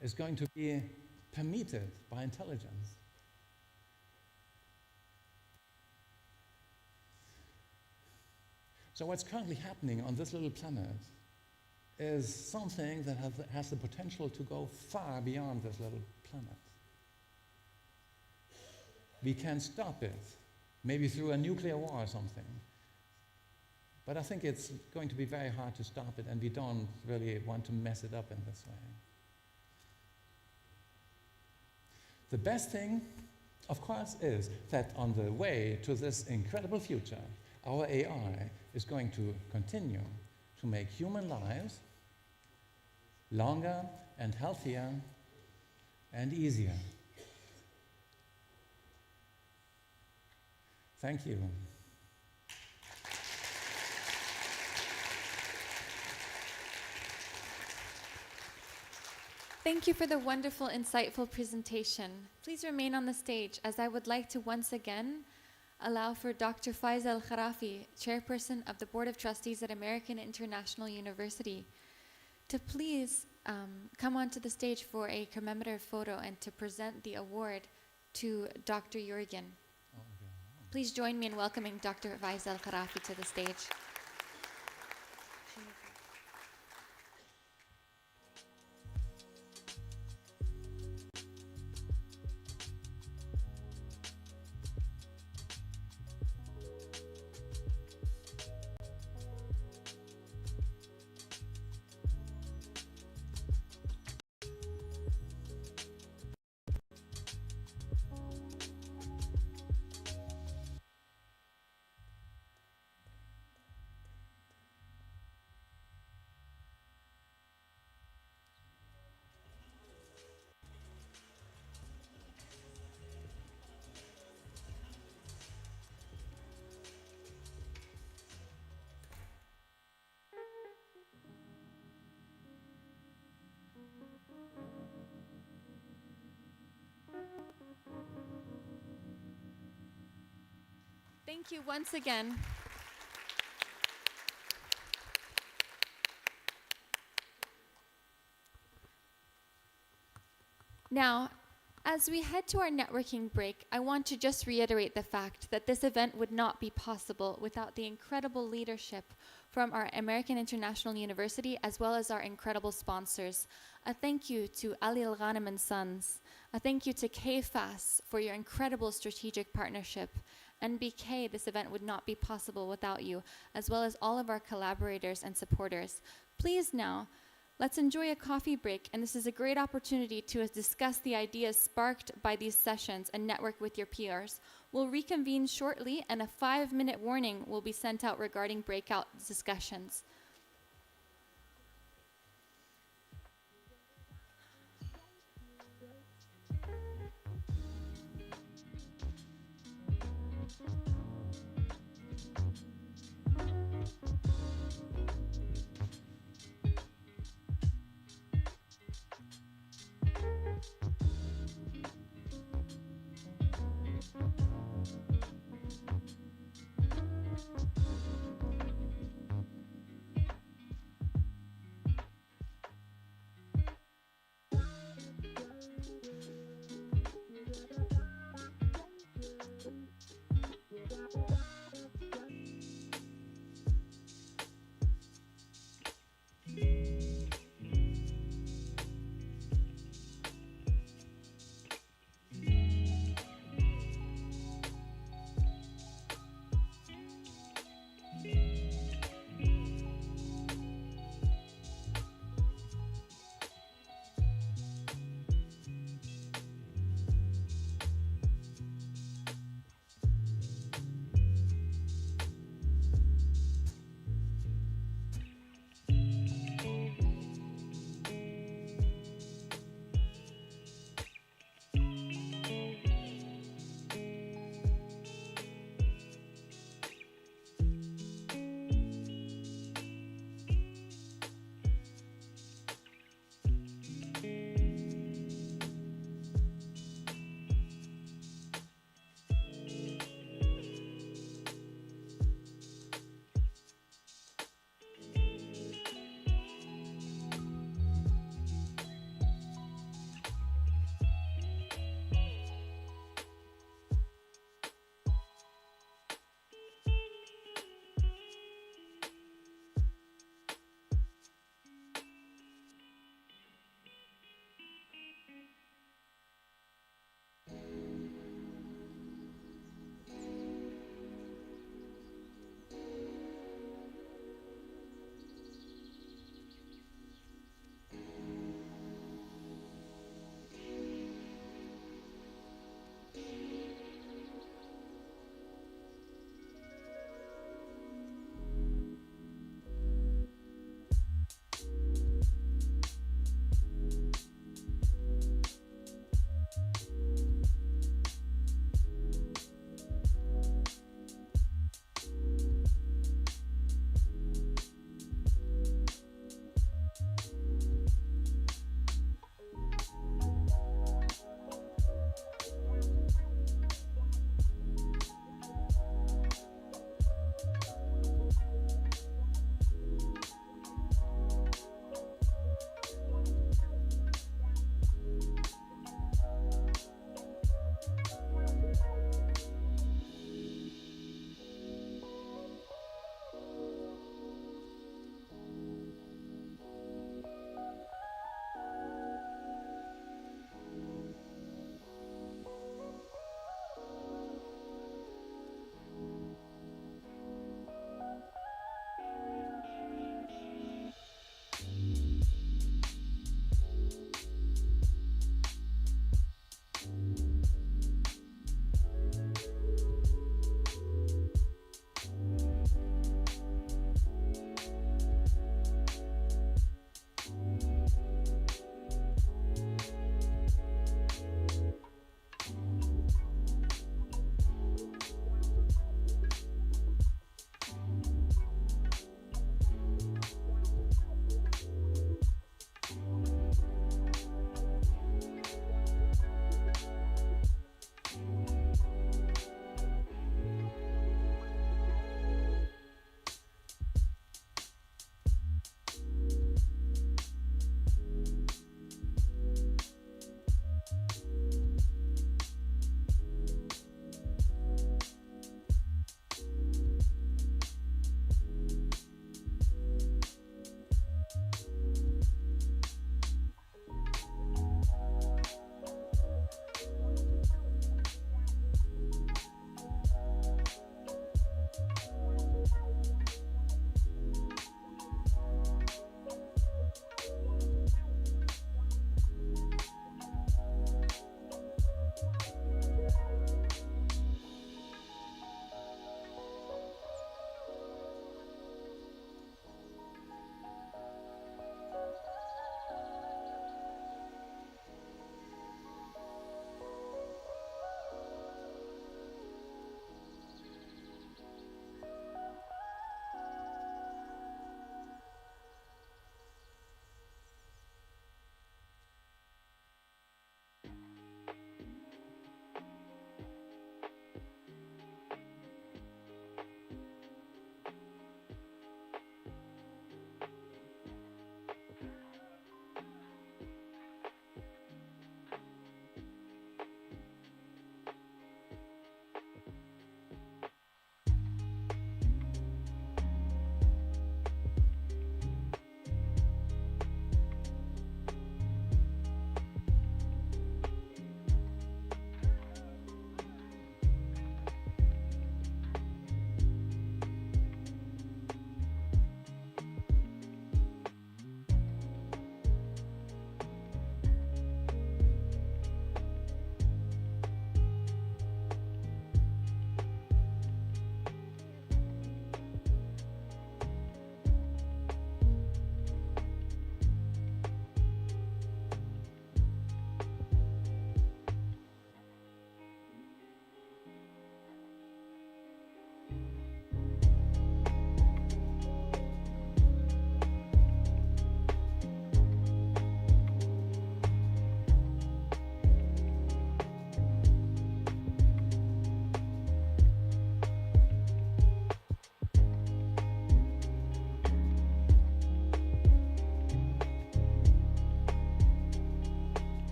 S9: is going to be permeated by intelligence. So what's currently happening on this little planet is something that has the potential to go far beyond this little planet. We can stop it, maybe through a nuclear war or something. But I think it's going to be very hard to stop it, and we don't really want to mess it up in this way. The best thing, of course, is that on the way to this incredible future, our AI is going to continue to make human lives longer and healthier and easier. Thank you.
S3: Thank you for the wonderful, insightful presentation. Please remain on the stage as I would like to once again allow for Dr. Faiza Al-Kharafi, Chairperson of the Board of Trustees at American International University, to please come onto the stage for a commemorative photo and to present the award to Dr. Jürgen. Please join me in welcoming Dr. Faiza Al-Kharafi to the stage. Thank you once again. Now, as we head to our networking break, I want to just reiterate the fact that this event would not be possible without the incredible leadership from our American International University, as well as our incredible sponsors. A thank you to Ali Al Ghanem and Sons. A thank you to KFAS for your incredible strategic partnership. NBK, this event would not be possible without you, as well as all of our collaborators and supporters. Please now, let's enjoy a coffee break, and this is a great opportunity to discuss the ideas sparked by these sessions and network with your peers. We'll reconvene shortly, and a 5-minute warning will be sent out regarding breakout discussions.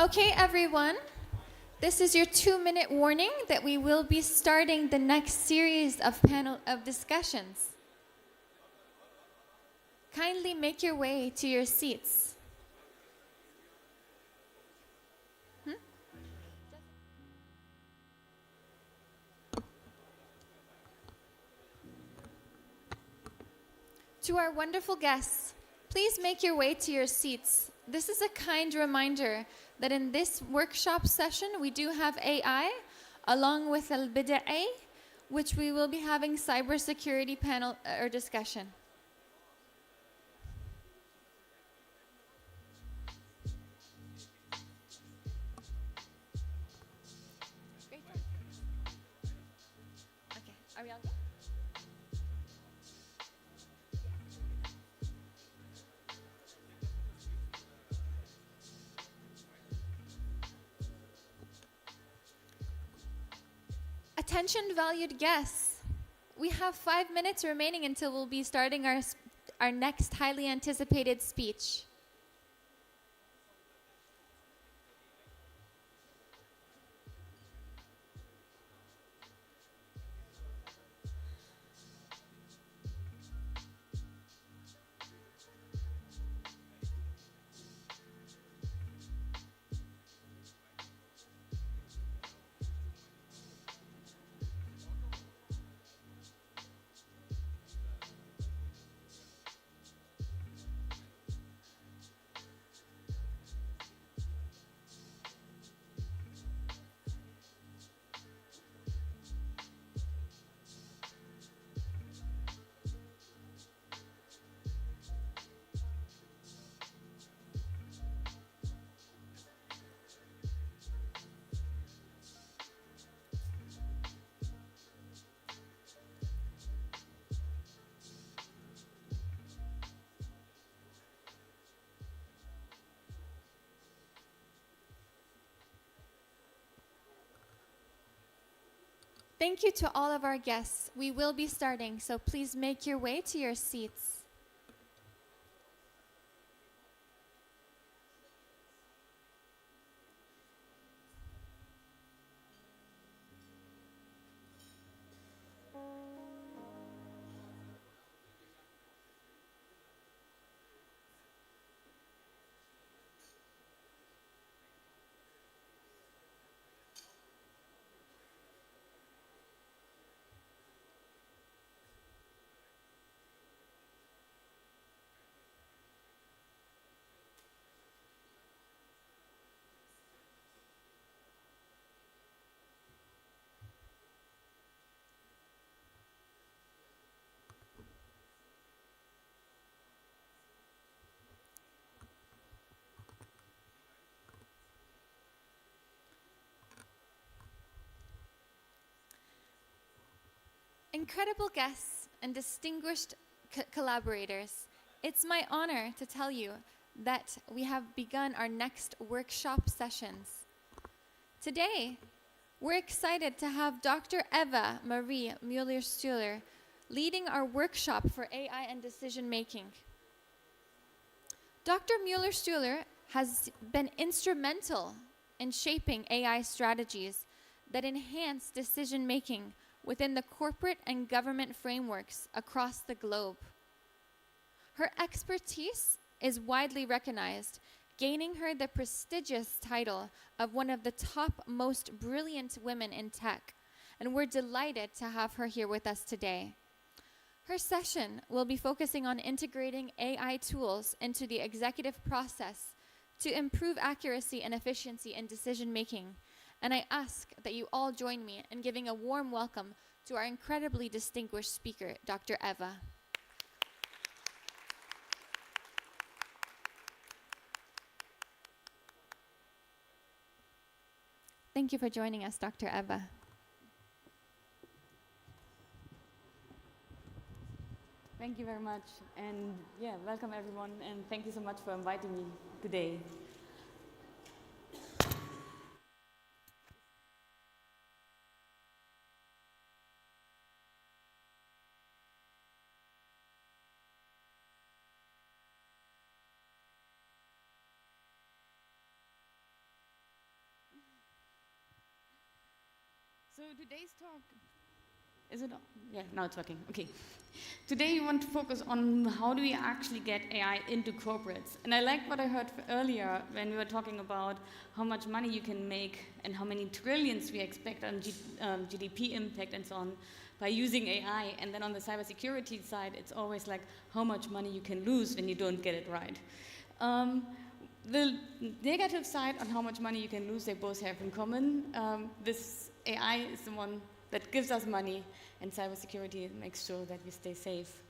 S3: Okay, everyone. This is your 2-minute warning that we will be starting the next series of discussions. Kindly make your way to your seats. To our wonderful guests, please make your way to your seats. This is a kind reminder that in this workshop session, we do have AI, along with Al-Bida'i, which we will be having cybersecurity panel or discussion. Great. Okay, are we all good? Attention valued guests, we have 5 minutes remaining until we'll be starting our next highly anticipated speech. Thank you to all of our guests. We will be starting, so please make your way to your seats. Incredible guests and distinguished collaborators, it's my honor to tell you that we have begun our next workshop sessions. Today, we're excited to have Dr. Eva Marie Mueller-Stuhler leading our workshop for AI and decision making. Dr. Mueller-Stuhler has been instrumental in shaping AI strategies that enhance decision making within the corporate and government frameworks across the globe. Her expertise is widely recognized, gaining her the prestigious title of one of the top most brilliant women in tech, and we're delighted to have her here with us today. Her session will be focusing on integrating AI tools into the executive process to improve accuracy and efficiency in decision making. And I ask that you all join me in giving a warm welcome to our incredibly distinguished speaker, Dr. Eva. Thank you for joining us, Dr. Eva.
S11: Thank you very much. And yeah, welcome everyone. And thank you so much for inviting me today. So today's talk, is it on? Yeah, now it's working. Okay. Today we want to focus on how do we actually get AI into corporates. And I like what I heard earlier when we were talking about how much money you can make and how many trillions we expect on GDP impact and so on by using AI. And then on the cybersecurity side, it's always like how much money you can lose when you don't get it right. The negative side on how much money you can lose, they both have in common. This AI is the one that gives us money, and cybersecurity makes sure that we stay safe.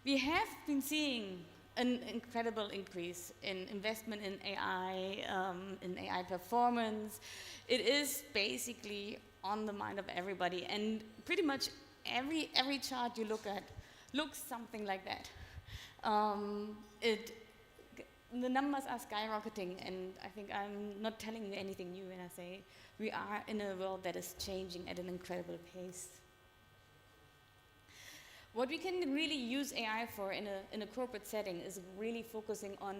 S11: We have been seeing an incredible increase in investment in AI performance. It is basically on the mind of everybody, and pretty much every chart you look at looks something like that. The numbers are skyrocketing, and I think I'm not telling you anything new when I say we are in a world that is changing at an incredible pace. What we can really use AI for in a corporate setting is really focusing on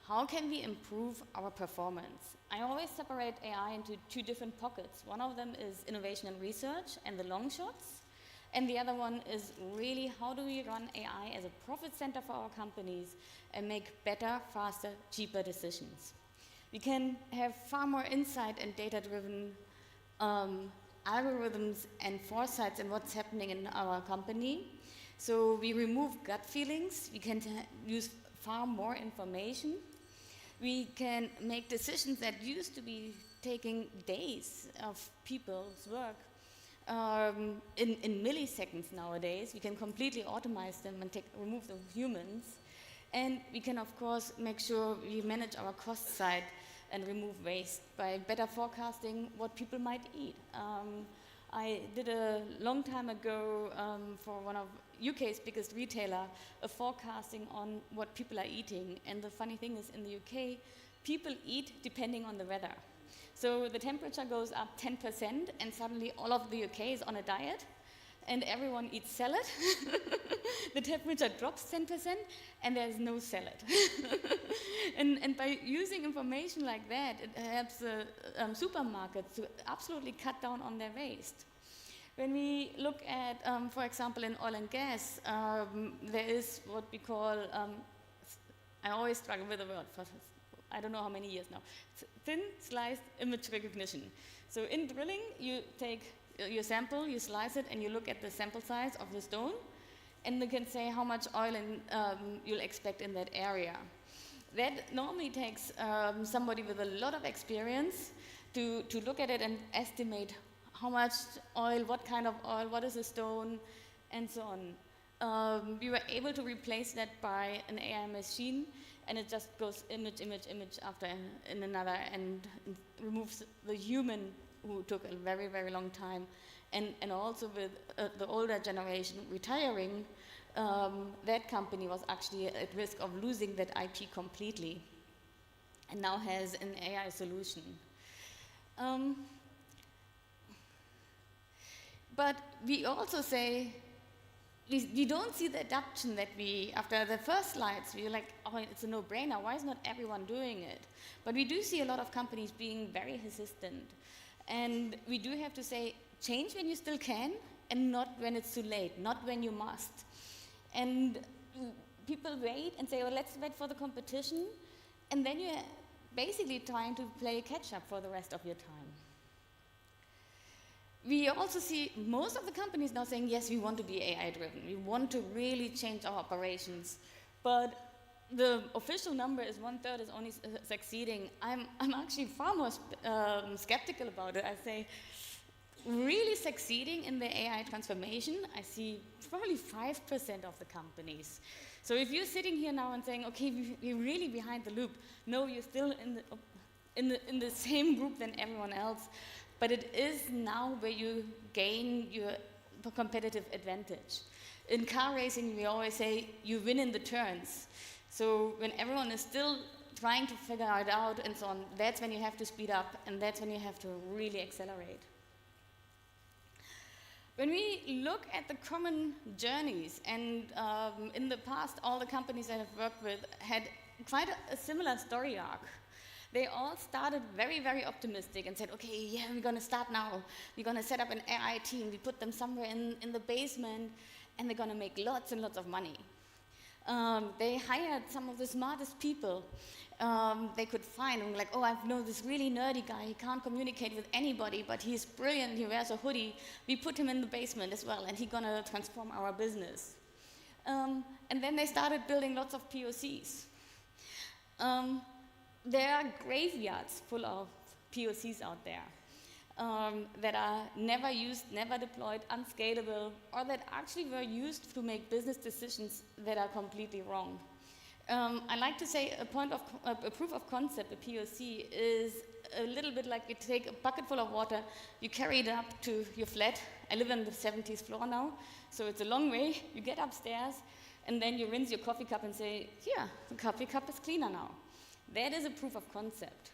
S11: how can we improve our performance. I always separate AI into two different pockets. One of them is innovation and research and the long shots. And the other one is really how do we run AI as a profit center for our companies and make better, faster, cheaper decisions. We can have far more insight and data-driven algorithms and foresights in what's happening in our company. So we remove gut feelings. We can use far more information. We can make decisions that used to be taking days of people's work in milliseconds nowadays. We can completely automate them and remove the humans. And we can, of course, make sure we manage our cost side and remove waste by better forecasting what people might eat. I did a long time ago for one of UK's biggest retailer, a forecasting on what people are eating. And the funny thing is, in the UK, people eat depending on the weather. So the temperature goes up 10%, and suddenly all of the UK is on a diet, and everyone eats salad. The temperature drops 10%, and there's no salad. and by using information like that, it helps supermarkets to absolutely cut down on their waste. When we look at, for example, in oil and gas, there is what we call, I always struggle with the word, for I don't know how many years now, thin sliced image recognition. So in drilling, you take your sample, you slice it, and you look at the sample size of the stone, and you can say how much oil you'll expect in that area. That normally takes somebody with a lot of experience to look at it and estimate how much oil, what kind of oil, what is a stone, and so on. We were able to replace that by an AI machine, and it just goes image, image, image after in another, and removes the human who took a very, very long time. And also with the older generation retiring, that company was actually at risk of losing that IP completely, and now has an AI solution. But we also say, we don't see the adoption that after the first slides, we were like, oh, it's a no-brainer, why is not everyone doing it? But we do see a lot of companies being very hesitant. And we do have to say, change when you still can, and not when it's too late, not when you must. And people wait and say, well, let's wait for the competition, and then you're basically trying to play catch-up for the rest of your time. We also see most of the companies now saying, yes, we want to be AI-driven. We want to really change our operations. But the official number is 1/3 is only succeeding. I'm actually far more skeptical about it. I say, really succeeding in the AI transformation, I see probably 5% of the companies. So if you're sitting here now and saying, okay, we're really behind the loop, no, you're still in the same group than everyone else. But it is now where you gain your competitive advantage. In car racing, we always say you win in the turns. So when everyone is still trying to figure it out and so on, that's when you have to speed up, and that's when you have to really accelerate. When we look at the common journeys, and in the past, all the companies I have worked with had quite a similar story arc. They all started very, very optimistic and said, okay, yeah, we're going to start now. We're going to set up an AI team. We put them somewhere in the basement, and they're going to make lots and lots of money. They hired some of the smartest people they could find. And like, oh, I know this really nerdy guy. He can't communicate with anybody, but he's brilliant. He wears a hoodie. We put him in the basement as well, and he's going to transform our business. And then they started building lots of POCs. There are graveyards full of POCs out there that are never used, never deployed, unscalable, or that actually were used to make business decisions that are completely wrong. I like to say a proof of concept, a POC, is a little bit like you take a bucket full of water, you carry it up to your flat. I live on the 70th floor now, so it's a long way. You get upstairs, and then you rinse your coffee cup and say, here, the coffee cup is cleaner now. That is a proof of concept.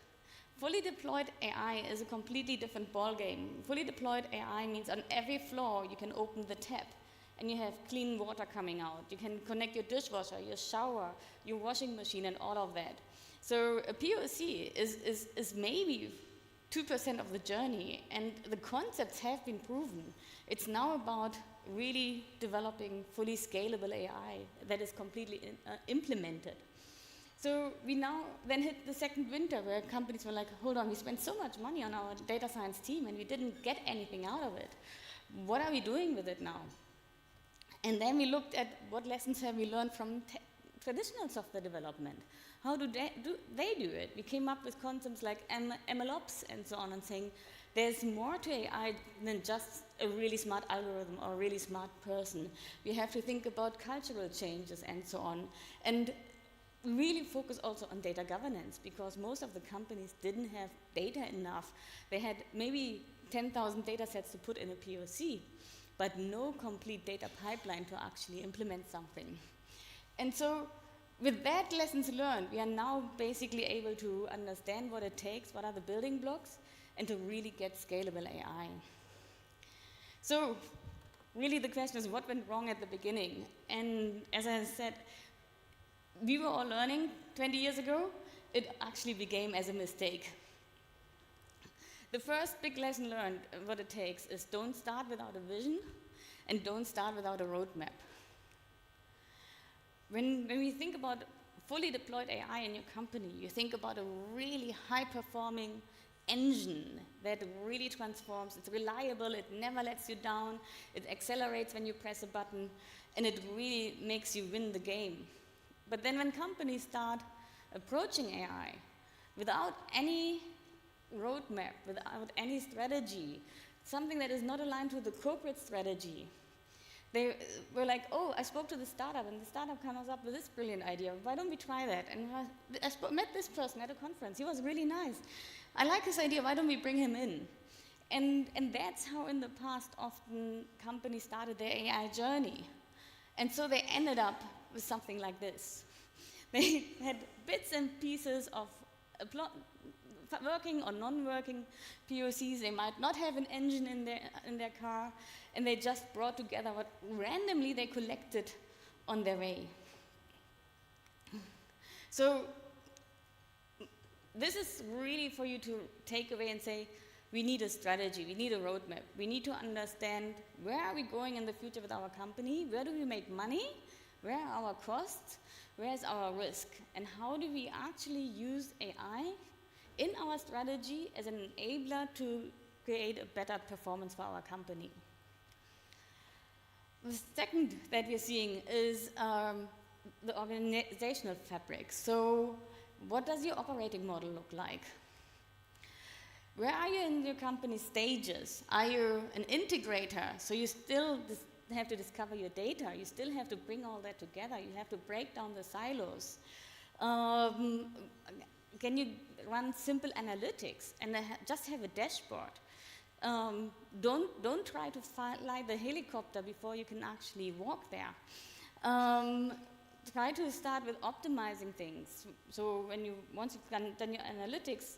S11: Fully deployed AI is a completely different ballgame. Fully deployed AI means on every floor you can open the tap and you have clean water coming out. You can connect your dishwasher, your shower, your washing machine, and all of that. So a POC is maybe 2% of the journey, and the concepts have been proven. It's now about really developing fully scalable AI that is completely implemented. So we now then hit the second winter where companies were like, hold on, we spent so much money on our data science team and we didn't get anything out of it. What are we doing with it now? And then we looked at what lessons have we learned from traditional software development. How do they do it? We came up with concepts like MLOps and so on, and saying there's more to AI than just a really smart algorithm or a really smart person. We have to think about cultural changes and so on. And really focus also on data governance, because most of the companies didn't have data enough. They had maybe 10,000 data sets to put in a POC, but no complete data pipeline to actually implement something. And so with that lessons learned, we are now basically able to understand what it takes, what are the building blocks, and to really get scalable AI. So really the question is, what went wrong at the beginning? And as I said, we were all learning 20 years ago. It actually became as a mistake. The first big lesson learned, what it takes, is don't start without a vision and don't start without a roadmap. When we think about fully deployed AI in your company, you think about a really high-performing engine that really transforms. It's reliable, it never lets you down, it accelerates when you press a button, and it really makes you win the game. But then when companies start approaching AI without any roadmap, without any strategy, something that is not aligned to the corporate strategy, they were like, oh, I spoke to the startup, and the startup comes up with this brilliant idea. Why don't we try that? And I met this person at a conference. He was really nice. I like his idea. Why don't we bring him in? And that's how in the past often companies started their AI journey. And so they ended up with something like this. They had bits and pieces of working or non-working POCs. They might not have an engine in their car, and they just brought together what randomly they collected on their way. So this is really for you to take away and say, we need a strategy, we need a roadmap. We need to understand where are we going in the future with our company, where do we make money, where are our costs, where is our risk, and how do we actually use AI in our strategy as an enabler to create a better performance for our company. The second that we're seeing is the organizational fabric. So what does your operating model look like? Where are you in your company stages? Are you an integrator? So you still have to discover your data. You still have to bring all that together. You have to break down the silos. Can you run simple analytics and just have a dashboard? Don't try to fly the helicopter before you can actually walk there. Try to start with optimizing things. So once you've done your analytics,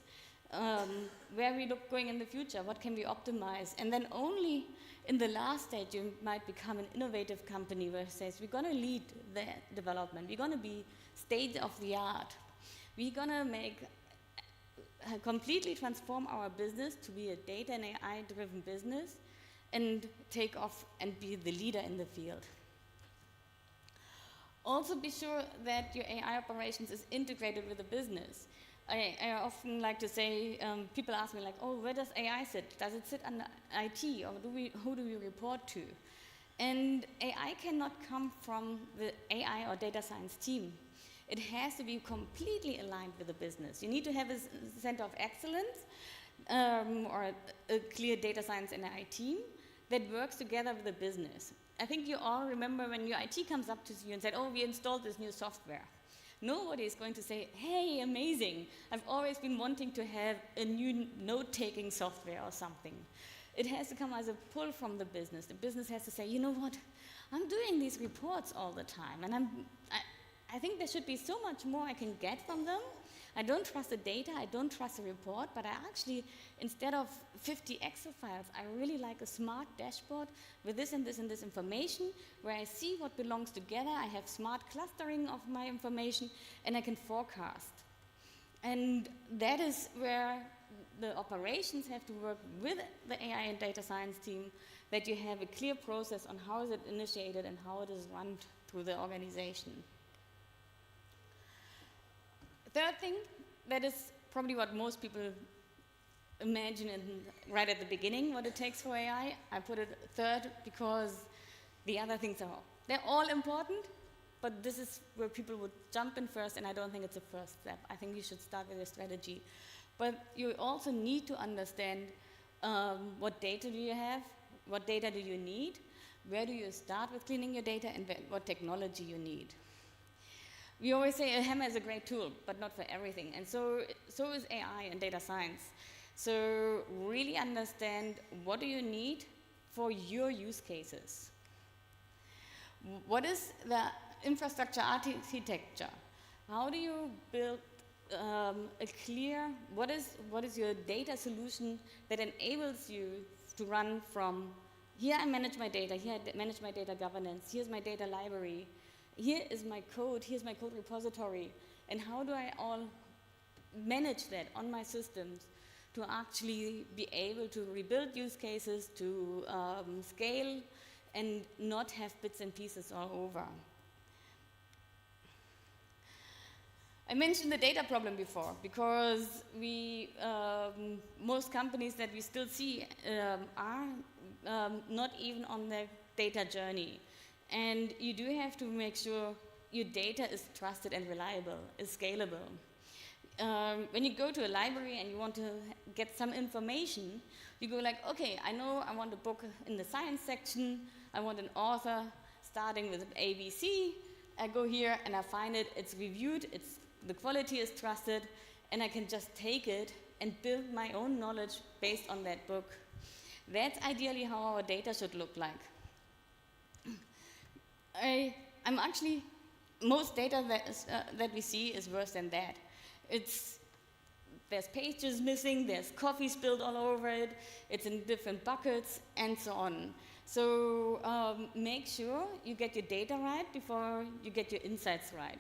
S11: where are we going in the future? What can we optimize? And then only in the last stage, you might become an innovative company where it says, we're going to lead the development. We're going to be state of the art. We're going to make completely transform our business to be a data and AI-driven business and take off and be the leader in the field. Also be sure that your AI operations is integrated with the business. I often like to say, people ask me like, oh, where does AI sit? Does it sit under IT, or who do we report to? And AI cannot come from the AI or data science team. It has to be completely aligned with the business. You need to have a center of excellence or a clear data science and AI team that works together with the business. I think you all remember when your IT comes up to you and said, oh, we installed this new software. Nobody is going to say, hey, amazing, I've always been wanting to have a new note-taking software or something. It has to come as a pull from the business. The business has to say, you know what, I'm doing these reports all the time, and I think there should be so much more I can get from them. I don't trust the data, I don't trust the report, but I actually, instead of 50 Excel files, I really like a smart dashboard with this and this and this information, where I see what belongs together, I have smart clustering of my information, and I can forecast. And that is where the operations have to work with the AI and data science team, that you have a clear process on how is it initiated and how it is run through the organization. Third thing, that is probably what most people imagine right at the beginning, what it takes for AI. I put it third because the other things they're all important, but this is where people would jump in first, and I don't think it's a first step. I think you should start with a strategy. But you also need to understand what data do you have, what data do you need, where do you start with cleaning your data, and what technology you need. We always say a hammer is a great tool, but not for everything. And so is AI and data science. So really understand what do you need for your use cases. What is the infrastructure architecture? How do you build a clear, what is your data solution that enables you to run from, here I manage my data, here I manage my data governance, here's my data library, here is my code, here's my code repository, and how do I all manage that on my systems to actually be able to rebuild use cases, to scale, and not have bits and pieces all over. I mentioned the data problem before, because most companies that we still see are not even on their data journey. And you do have to make sure your data is trusted and reliable, is scalable. When you go to a library and you want to get some information, you go like, okay, I know I want a book in the science section, I want an author starting with ABC, I go here and I find it, it's reviewed, the quality is trusted, and I can just take it and build my own knowledge based on that book. That's ideally how our data should look like. I'm actually, most data that we see is worse than that. There's pages missing, there's coffee spilled all over it, it's in different buckets, and so on. So make sure you get your data right before you get your insights right.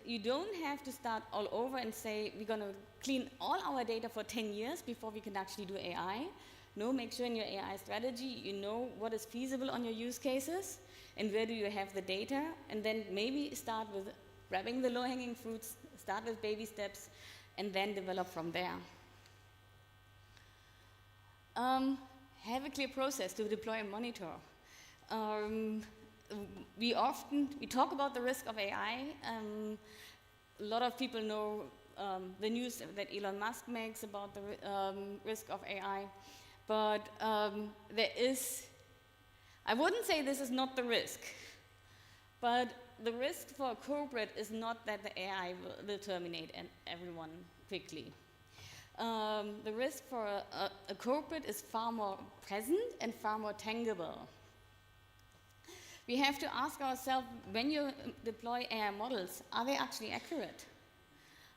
S11: You don't have to start all over and say, we're going to clean all our data for 10 years before we can actually do AI. No, make sure in your AI strategy you know what is feasible on your use cases and where do you have the data, and then maybe start with grabbing the low-hanging fruits, start with baby steps, and then develop from there. Have a clear process to deploy and monitor. We talk about the risk of AI. A lot of people know the news that Elon Musk makes about the risk of AI, but I wouldn't say this is not the risk, but the risk for a corporate is not that the AI will terminate everyone quickly. The risk for a corporate is far more present and far more tangible. We have to ask ourselves, when you deploy AI models, are they actually accurate?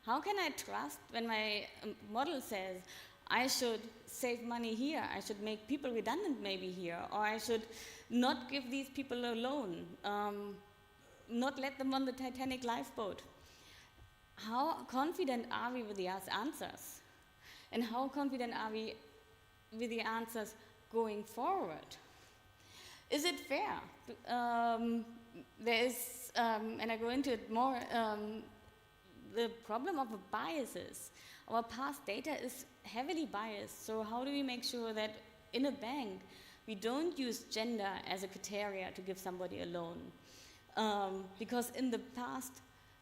S11: How can I trust when my model says, I should save money here, I should make people redundant maybe here, or I should not give these people a loan, not let them on the Titanic lifeboat? how confident are we with the answers? And how confident are we with the answers going forward? Is it fair? There is, and I go into it more, the problem of biases. Our past data is heavily biased, so how do we make sure that in a bank we don't use gender as a criteria to give somebody a loan? Because in the past,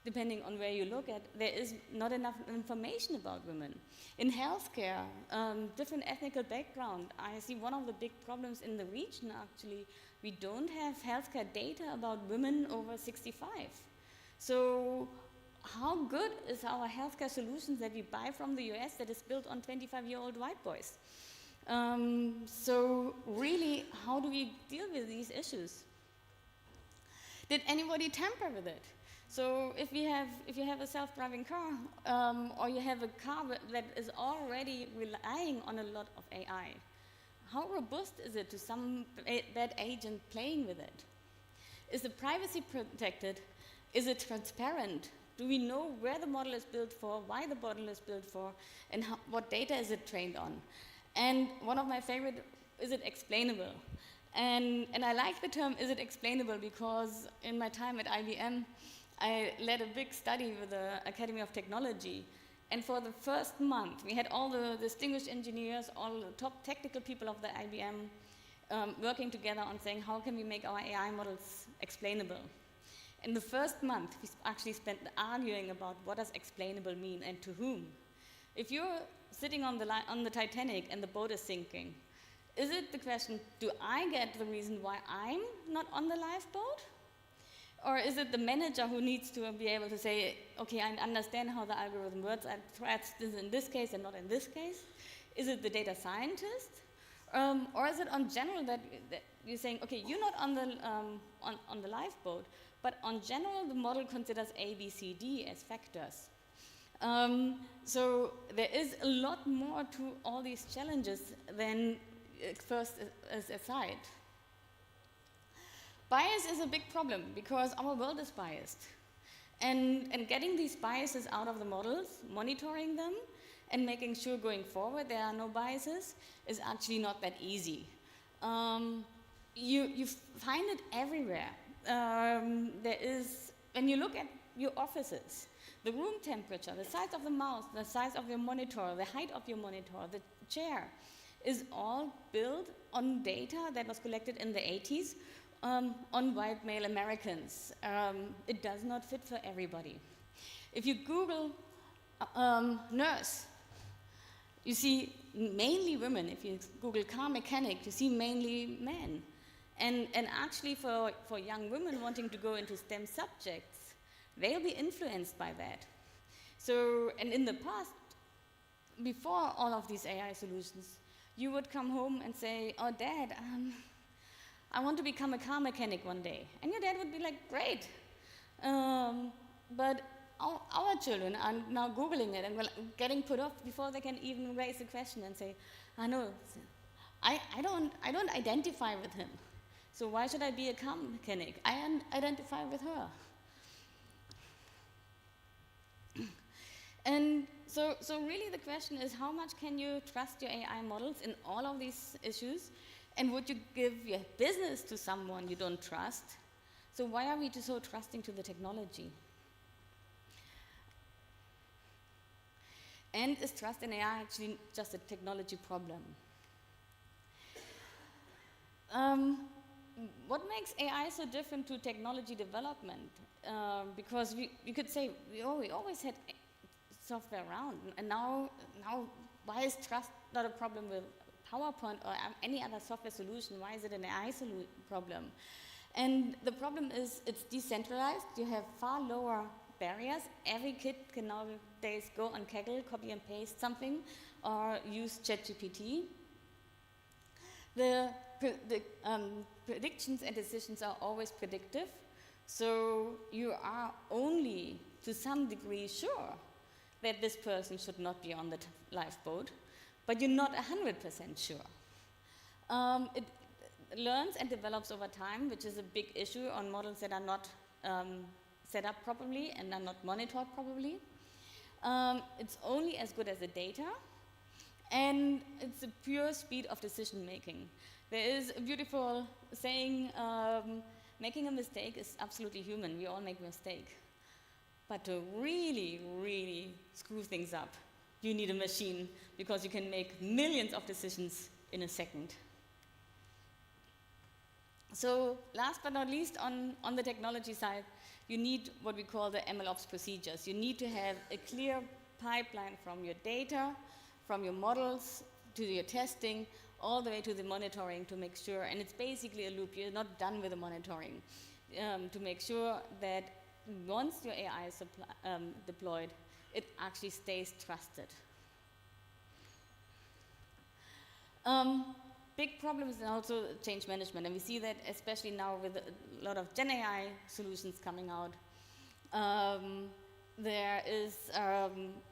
S11: depending on where you look at, there is not enough information about women. In healthcare, different ethnical background, I see one of the big problems in the region actually, we don't have healthcare data about women over 65. So how good is our healthcare solutions that we buy from the US that is built on 25-year-old white boys? So really, how do we deal with these issues? Did anybody tamper with it? So if you have a self-driving car, or you have a car that is already relying on a lot of AI, how robust is it to some bad agent playing with it? Is the privacy protected? Is it transparent? Do we know where the model is built for, why the model is built for, and what data is it trained on? And one of my favorite, is it explainable? And I like the term, is it explainable, because in my time at IBM, I led a big study with the Academy of Technology. And for the first month, we had all the distinguished engineers, all the top technical people of the IBM working together on saying, how can we make our AI models explainable? In the first month, we actually spent arguing about what does explainable mean and to whom. If you're sitting on the Titanic and the boat is sinking, is it the question, do I get the reason why I'm not on the lifeboat? Or is it the manager who needs to be able to say, okay, I understand how the algorithm works, I tried this in this case and not in this case? Is it the data scientist? Or is it on general that you're saying, okay, you're not on the lifeboat, but on general, the model considers A, B, C, D as factors. So there is a lot more to all these challenges than first as aside. Bias is a big problem because our world is biased. And getting these biases out of the models, monitoring them, and making sure going forward there are no biases is actually not that easy. You find it everywhere. There is, when you look at your offices, the room temperature, the size of the mouse, the size of your monitor, the height of your monitor, the chair, is all built on data that was collected in the 80s on white male Americans. It does not fit for everybody. If you Google nurse, you see mainly women. If you Google car mechanic, you see mainly men. And actually for young women wanting to go into STEM subjects, they'll be influenced by that. So, and in the past, before all of these AI solutions, you would come home and say, oh, Dad, I want to become a car mechanic one day. And your dad would be like, great. But our children are now Googling it and getting put off before they can even raise the question and say, I know, I don't identify with him. So why should I be a car mechanic? I identify with her. And so really the question is, how much can you trust your AI models in all of these issues? And would you give your business to someone you don't trust? So why are we so trusting to the technology? And is trust in AI actually just a technology problem? What makes AI so different to technology development? Because we could say we always had software around, and now why is trust not a problem with PowerPoint or any other software solution? Why is it an AI problem? And the problem is it's decentralized. You have far lower barriers. Every kid can nowadays go on Kaggle, copy and paste something, or use ChatGPT. The predictions and decisions are always predictive, so you are only to some degree sure that this person should not be on the lifeboat, but you're not 100% sure. It learns and develops over time, which is a big issue on models that are not set up properly and are not monitored properly. It's only as good as the data, and it's a pure speed of decision making. There is a beautiful saying, making a mistake is absolutely human. We all make a mistake. But to really, really screw things up, you need a machine, because you can make millions of decisions in a second. So last but not least, on the technology side, you need what we call the MLOps procedures. You need to have a clear pipeline from your data, from your models, to your testing, all the way to the monitoring to make sure, and it's basically a loop, you're not done with the monitoring, to make sure that once your AI is deployed, it actually stays trusted. Big problem is also change management, and we see that especially now with a lot of Gen AI solutions coming out.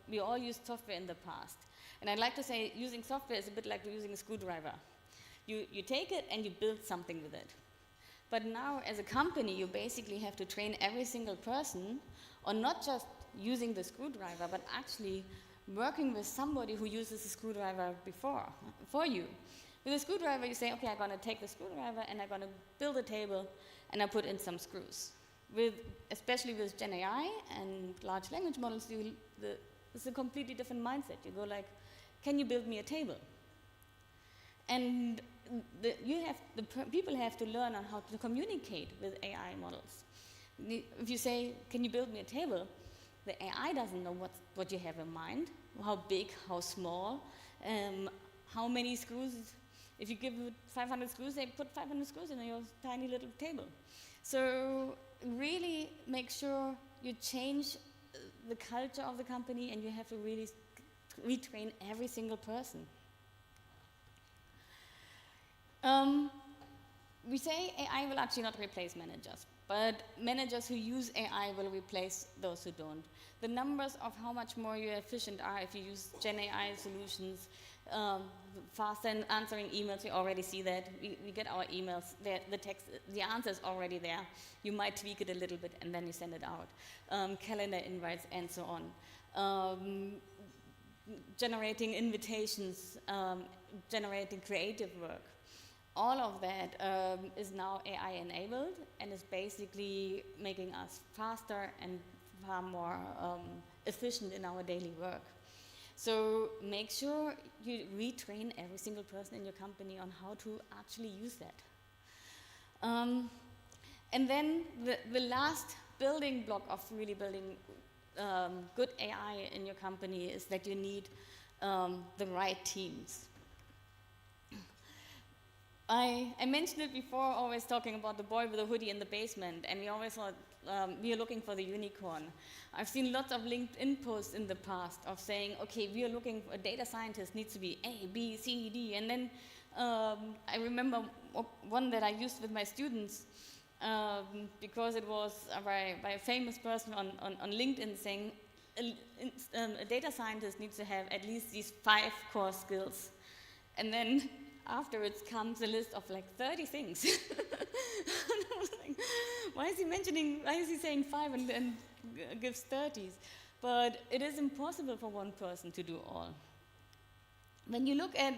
S11: We all used software in the past. And I'd like to say using software is a bit like using a screwdriver. You take it and you build something with it. But now as a company, you basically have to train every single person on not just using the screwdriver, but actually working with somebody who uses the screwdriver for you. With a screwdriver, you say, okay, I'm going to take the screwdriver and I'm going to build a table and I put in some screws. Especially with Gen AI and large language models, it's a completely different mindset. You go like, can you build me a table? And people have to learn on how to communicate with AI models. If you say, can you build me a table? The AI doesn't know what you have in mind, how big, how small, how many screws. If you give it 500 screws, they put 500 screws in your tiny little table. So really make sure you change the culture of the company, and you have to really retrain every single person. We say AI will actually not replace managers, but managers who use AI will replace those who don't. The numbers of how much more you efficient are if you use Gen AI solutions, faster in answering emails, we already see that. We get our emails, the answer is already there. You might tweak it a little bit and then you send it out. Calendar invites and so on. Generating invitations, generating creative work. All of that is now AI enabled and is basically making us faster and far more efficient in our daily work. So make sure you retrain every single person in your company on how to actually use that. And then the last building block of really building good AI in your company is that you need the right teams. I mentioned it before, always talking about the boy with the hoodie in the basement, and we always thought we are looking for the unicorn. I've seen lots of LinkedIn posts in the past of saying, okay, we are looking for a data scientist, needs to be A, B, C, D, and then I remember one that I used with my students because it was by a famous person on LinkedIn saying a data scientist needs to have at least these 5 core skills. And then afterwards comes a list of like 30 things. I was like, why is he saying 5 and then gives 30s? But it is impossible for one person to do all. When you look at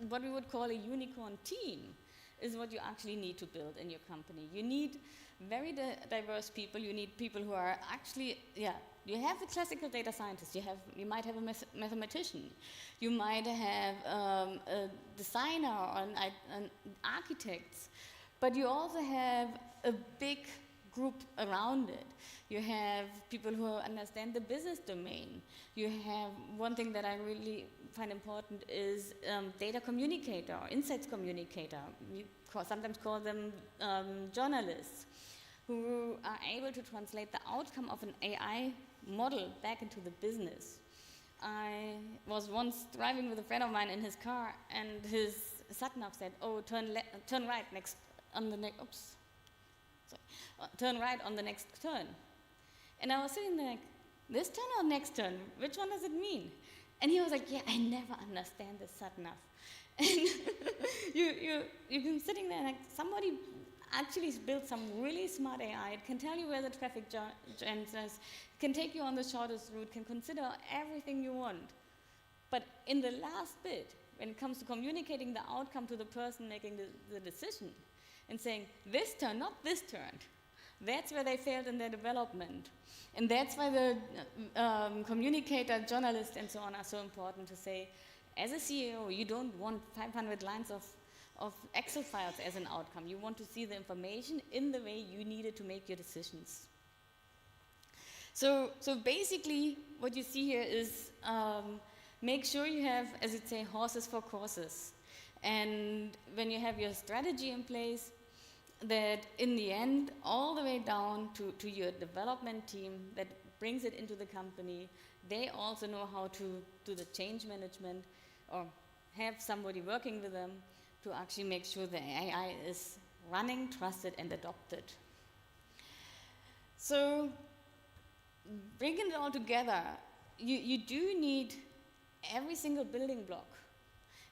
S11: what we would call a unicorn team, is what you actually need to build in your company. You need very diverse people. You need people who are actually, you have the classical data scientist. You might have a mathematician. You might have a designer or an architect. But you also have a big group around it. You have people who understand the business domain. You have one thing that I really find important is data communicator, or insights communicator. We sometimes call them journalists, who are able to translate the outcome of an AI model back into the business. I was once driving with a friend of mine in his car, and his sat-nav said, "Oh, turn right on the next. Turn right on the next turn." And I was sitting there like, "This turn or next turn? Which one does it mean?" And he was like, "Yeah, I never understand the sat-nav." And you've been sitting there like, somebody actually build some really smart AI. It can tell you where the traffic jams is, can take you on the shortest route, can consider everything you want. But in the last bit, when it comes to communicating the outcome to the person making the decision and saying, this turn, not this turn, that's where they failed in their development. And that's why the communicator, journalist, and so on are so important to say, as a CEO, you don't want 500 lines of Excel files as an outcome. You want to see the information in the way you need it to make your decisions. So basically, what you see here is make sure you have, as it say, horses for courses. And when you have your strategy in place, that in the end, all the way down to your development team that brings it into the company, they also know how to do the change management or have somebody working with them to actually make sure the AI is running, trusted, and adopted. So bringing it all together, you do need every single building block.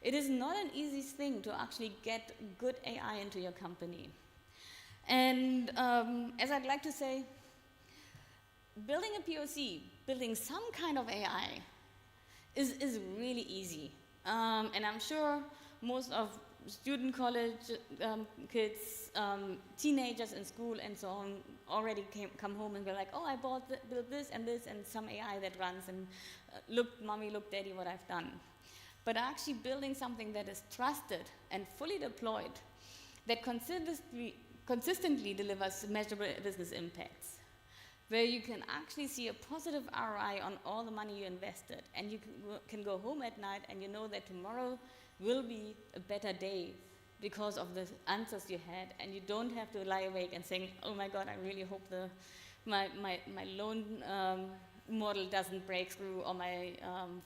S11: It is not an easy thing to actually get good AI into your company. And as I'd like to say, building a POC, building some kind of AI is really easy. And I'm sure most of student college kids, teenagers in school and so on already come home and be like, oh, I built this and some AI that runs and look, mommy, look, daddy, what I've done. But actually building something that is trusted and fully deployed, that consistently delivers measurable business impacts, where you can actually see a positive ROI on all the money you invested, and you can go home at night and you know that tomorrow will be a better day because of the answers you had, and you don't have to lie awake and saying, oh my God, I really hope my loan model doesn't break through, or my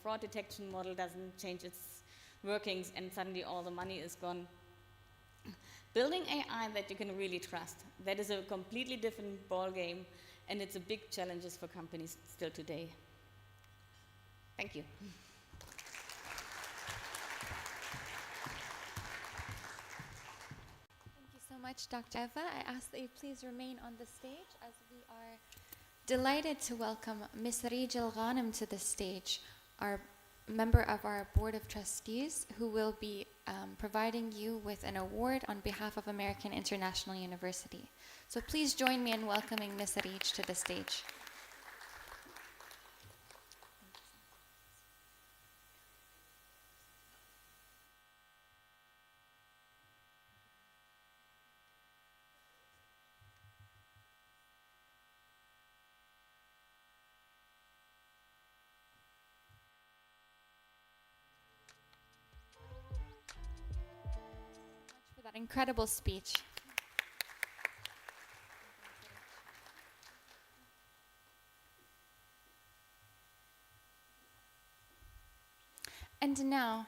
S11: fraud detection model doesn't change its workings, and suddenly all the money is gone. Building AI that you can really trust, that is a completely different ball game, and it's a big challenge for companies still today. Thank you.
S3: Thank you so much, Dr. Eva. I ask that you please remain on the stage as we are delighted to welcome Ms. Rij Al-Ghanem to the stage, our member of our Board of Trustees, who will be providing you with an award on behalf of American International University. So please join me in welcoming Ms. Rij to the stage. For that incredible speech. And now,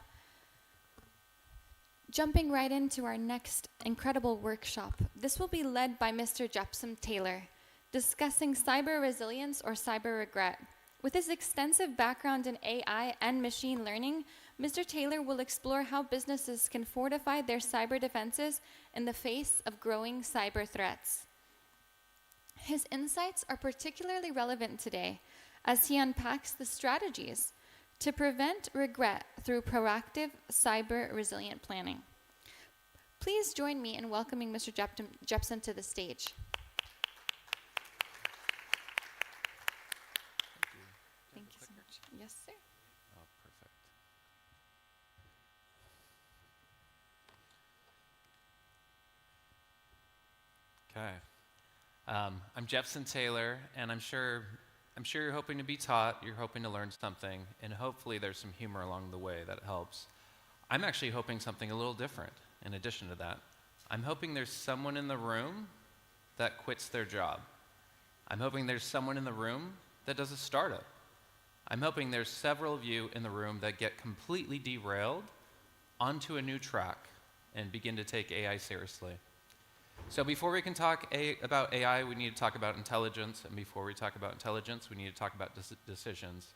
S3: jumping right into our next incredible workshop, this will be led by Mr. Jepson Taylor, discussing cyber resilience or cyber regret. With his extensive background in AI and machine learning, Mr. Taylor will explore how businesses can fortify their cyber defenses in the face of growing cyber threats. His insights are particularly relevant today as he unpacks the strategies to prevent regret through proactive cyber resilient planning. Please join me in welcoming Mr. Jepson to the stage. Thank you so much. Yes, sir.
S12: Oh, perfect. Okay. I'm Jepson Taylor, and I'm sure you're hoping to be taught, you're hoping to learn something, and hopefully there's some humor along the way that helps. I'm actually hoping something a little different in addition to that. I'm hoping there's someone in the room that quits their job. I'm hoping there's someone in the room that does a startup. I'm hoping there's several of you in the room that get completely derailed onto a new track and begin to take AI seriously. So before we can talk about AI, we need to talk about intelligence, and before we talk about intelligence, we need to talk about decisions.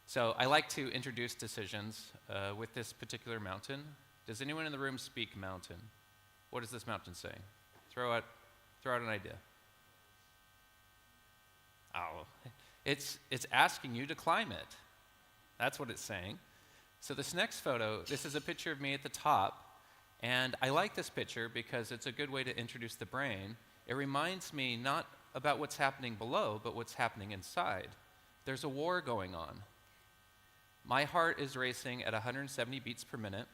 S12: So I like to introduce decisions with this particular mountain. Does anyone in the room speak mountain? What does this mountain say? Throw out an idea. Oh, it's asking you to climb it. That's what it's saying. So this next photo, this is a picture of me at the top, and I like this picture because it's a good way to introduce the brain. It reminds me not about what's happening below, but what's happening inside. There's a war going on. My heart is racing at 170 beats per minute,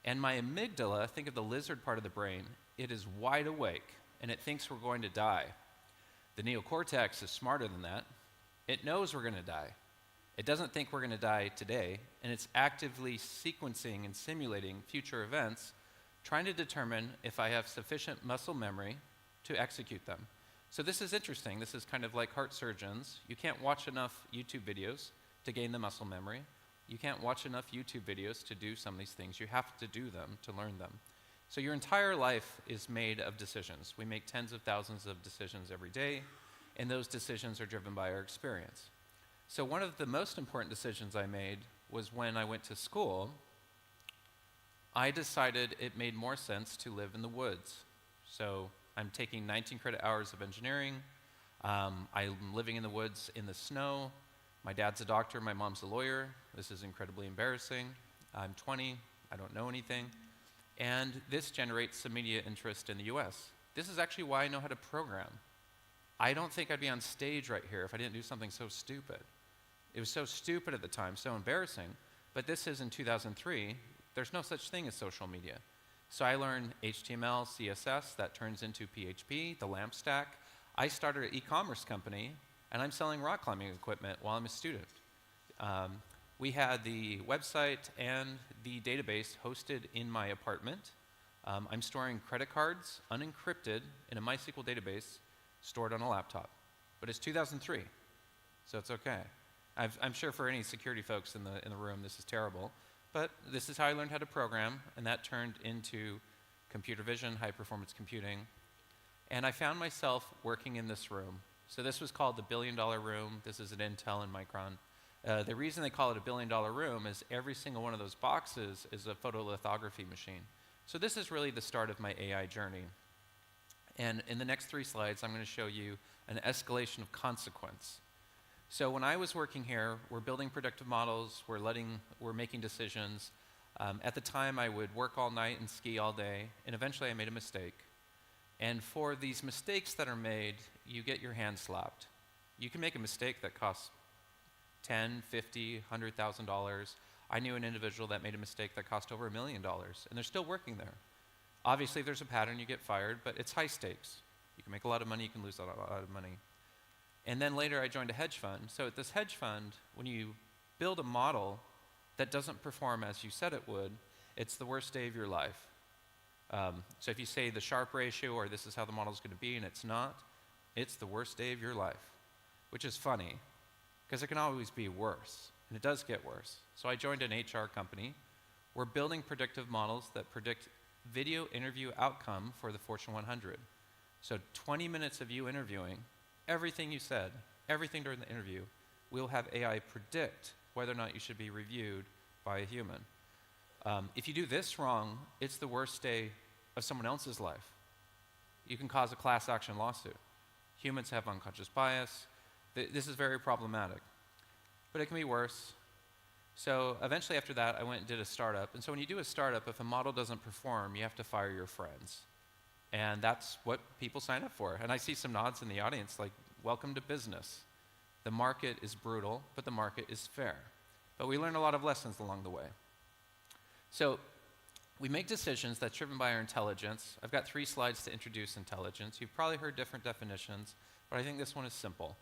S12: and my amygdala, think of the lizard part of the brain, it is wide awake, and it thinks we're going to die. The neocortex is smarter than that. It knows we're going to die. It doesn't think we're going to die today, and it's actively sequencing and simulating future events, trying to determine if I have sufficient muscle memory to execute them. So this is interesting. This is kind of like heart surgeons. You can't watch enough YouTube videos to gain the muscle memory. You can't watch enough YouTube videos to do some of these things. You have to do them to learn them. So your entire life is made of decisions. We make tens of thousands of decisions every day, and those decisions are driven by our experience. So one of the most important decisions I made was when I went to school. I decided it made more sense to live in the woods. So I'm taking 19 credit hours of engineering. I'm living in the woods in the snow. My dad's a doctor, my mom's a lawyer. This is incredibly embarrassing. I'm 20, I don't know anything. And this generates some media interest in the US. This is actually why I know how to program. I don't think I'd be on stage right here if I didn't do something so stupid. It was so stupid at the time, so embarrassing, but this is in 2003. There's no such thing as social media. So I learned HTML, CSS, that turns into PHP, the LAMP stack. I started an e-commerce company, and I'm selling rock climbing equipment while I'm a student. We had the website and the database hosted in my apartment. I'm storing credit cards, unencrypted, in a MySQL database, stored on a laptop. But it's 2003, so it's okay. I'm sure for any security folks in the room, this is terrible. But this is how I learned how to program, and that turned into computer vision, high-performance computing. And I found myself working in this room. So this was called the $1 billion room. This is at Intel and Micron. The reason they call it a $1 billion room is every single one of those boxes is a photolithography machine. So this is really the start of my AI journey. And in the next 3 slides, I'm going to show you an escalation of consequence. So when I was working here, we're building predictive models, we're making decisions. At the time, I would work all night and ski all day, and eventually I made a mistake. And for these mistakes that are made, you get your hand slapped. You can make a mistake that costs $10, $50, $100,000. I knew an individual that made a mistake that cost over $1 million, and they're still working there. Obviously, if there's a pattern, you get fired, but it's high stakes. You can make a lot of money, you can lose a lot of money. And then later, I joined a hedge fund. So at this hedge fund, when you build a model that doesn't perform as you said it would, it's the worst day of your life. So if you say the Sharpe ratio or this is how the model is going to be and it's not, it's the worst day of your life, which is funny because it can always be worse, and it does get worse. So I joined an HR company. We're building predictive models that predict video interview outcome for the Fortune 100. So 20 minutes of you interviewing, everything you said, everything during the interview, we'll have AI predict whether or not you should be reviewed by a human. If you do this wrong, it's the worst day of someone else's life. You can cause a class action lawsuit. Humans have unconscious bias. This is very problematic. But it can be worse. So eventually after that, I went and did a startup. And so when you do a startup, if a model doesn't perform, you have to fire your friends. And that's what people sign up for. And I see some nods in the audience like, welcome to business. The market is brutal, but the market is fair. But we learn a lot of lessons along the way. So we make decisions that's driven by our intelligence. I've got 3 slides to introduce intelligence. You've probably heard different definitions, but I think this one is simple.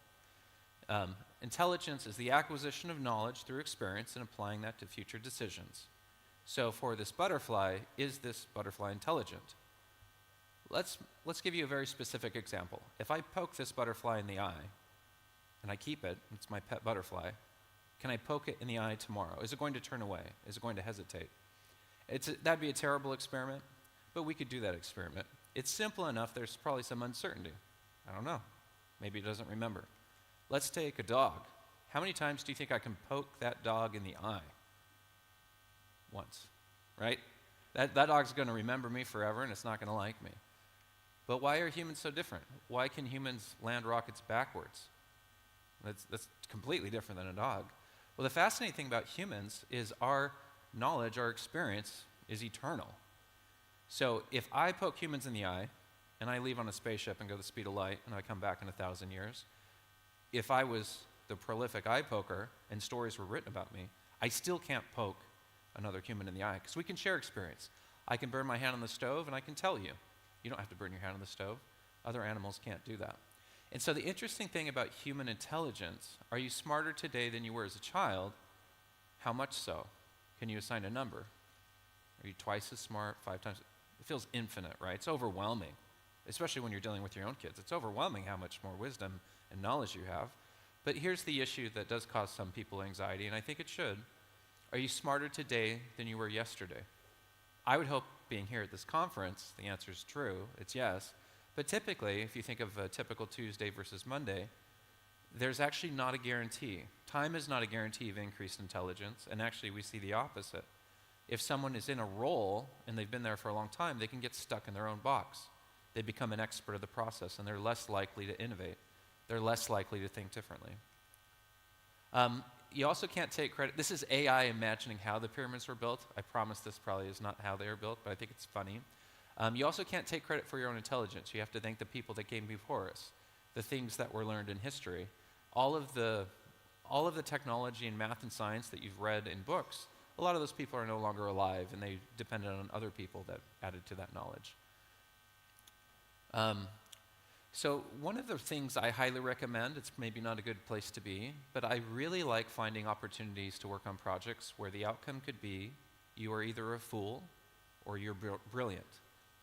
S12: Intelligence is the acquisition of knowledge through experience and applying that to future decisions. So for this butterfly, is this butterfly intelligent? Let's give you a very specific example. If I poke this butterfly in the eye, and I keep it, it's my pet butterfly, can I poke it in the eye tomorrow? Is it going to turn away? Is it going to hesitate? That'd be a terrible experiment, but we could do that experiment. It's simple enough, there's probably some uncertainty. I don't know. Maybe it doesn't remember. Let's take a dog. How many times do you think I can poke that dog in the eye? Once, right? That dog's going to remember me forever, and it's not going to like me. But why are humans so different? Why can humans land rockets backwards? That's completely different than a dog. Well, the fascinating thing about humans is our knowledge, our experience is eternal. So if I poke humans in the eye, and I leave on a spaceship and go the speed of light, and I come back in 1,000 years, if I was the prolific eye poker and stories were written about me, I still can't poke another human in the eye, because we can share experience. I can burn my hand on the stove, and I can tell you. You don't have to burn your hand on the stove. Other animals can't do that. And so the interesting thing about human intelligence, are you smarter today than you were as a child? How much so? Can you assign a number? Are you twice as smart, 5 times? It feels infinite, right? It's overwhelming, especially when you're dealing with your own kids. It's overwhelming how much more wisdom and knowledge you have. But here's the issue that does cause some people anxiety, and I think it should. Are you smarter today than you were yesterday? I would hope, being here at this conference, the answer is true. It's yes. But typically, if you think of a typical Tuesday versus Monday, there's actually not a guarantee. Time is not a guarantee of increased intelligence, and actually we see the opposite. If someone is in a role and they've been there for a long time, they can get stuck in their own box. They become an expert of the process, and they're less likely to innovate. They're less likely to think differently. You also can't take credit. This is AI imagining how the pyramids were built. I promise this probably is not how they were built, but I think it's funny. You also can't take credit for your own intelligence. You have to thank the people that came before us, the things that were learned in history. All of the technology and math and science that you've read in books, a lot of those people are no longer alive, and they depended on other people that added to that knowledge. So one of the things I highly recommend, it's maybe not a good place to be, but I really like finding opportunities to work on projects where the outcome could be you are either a fool or you're brilliant.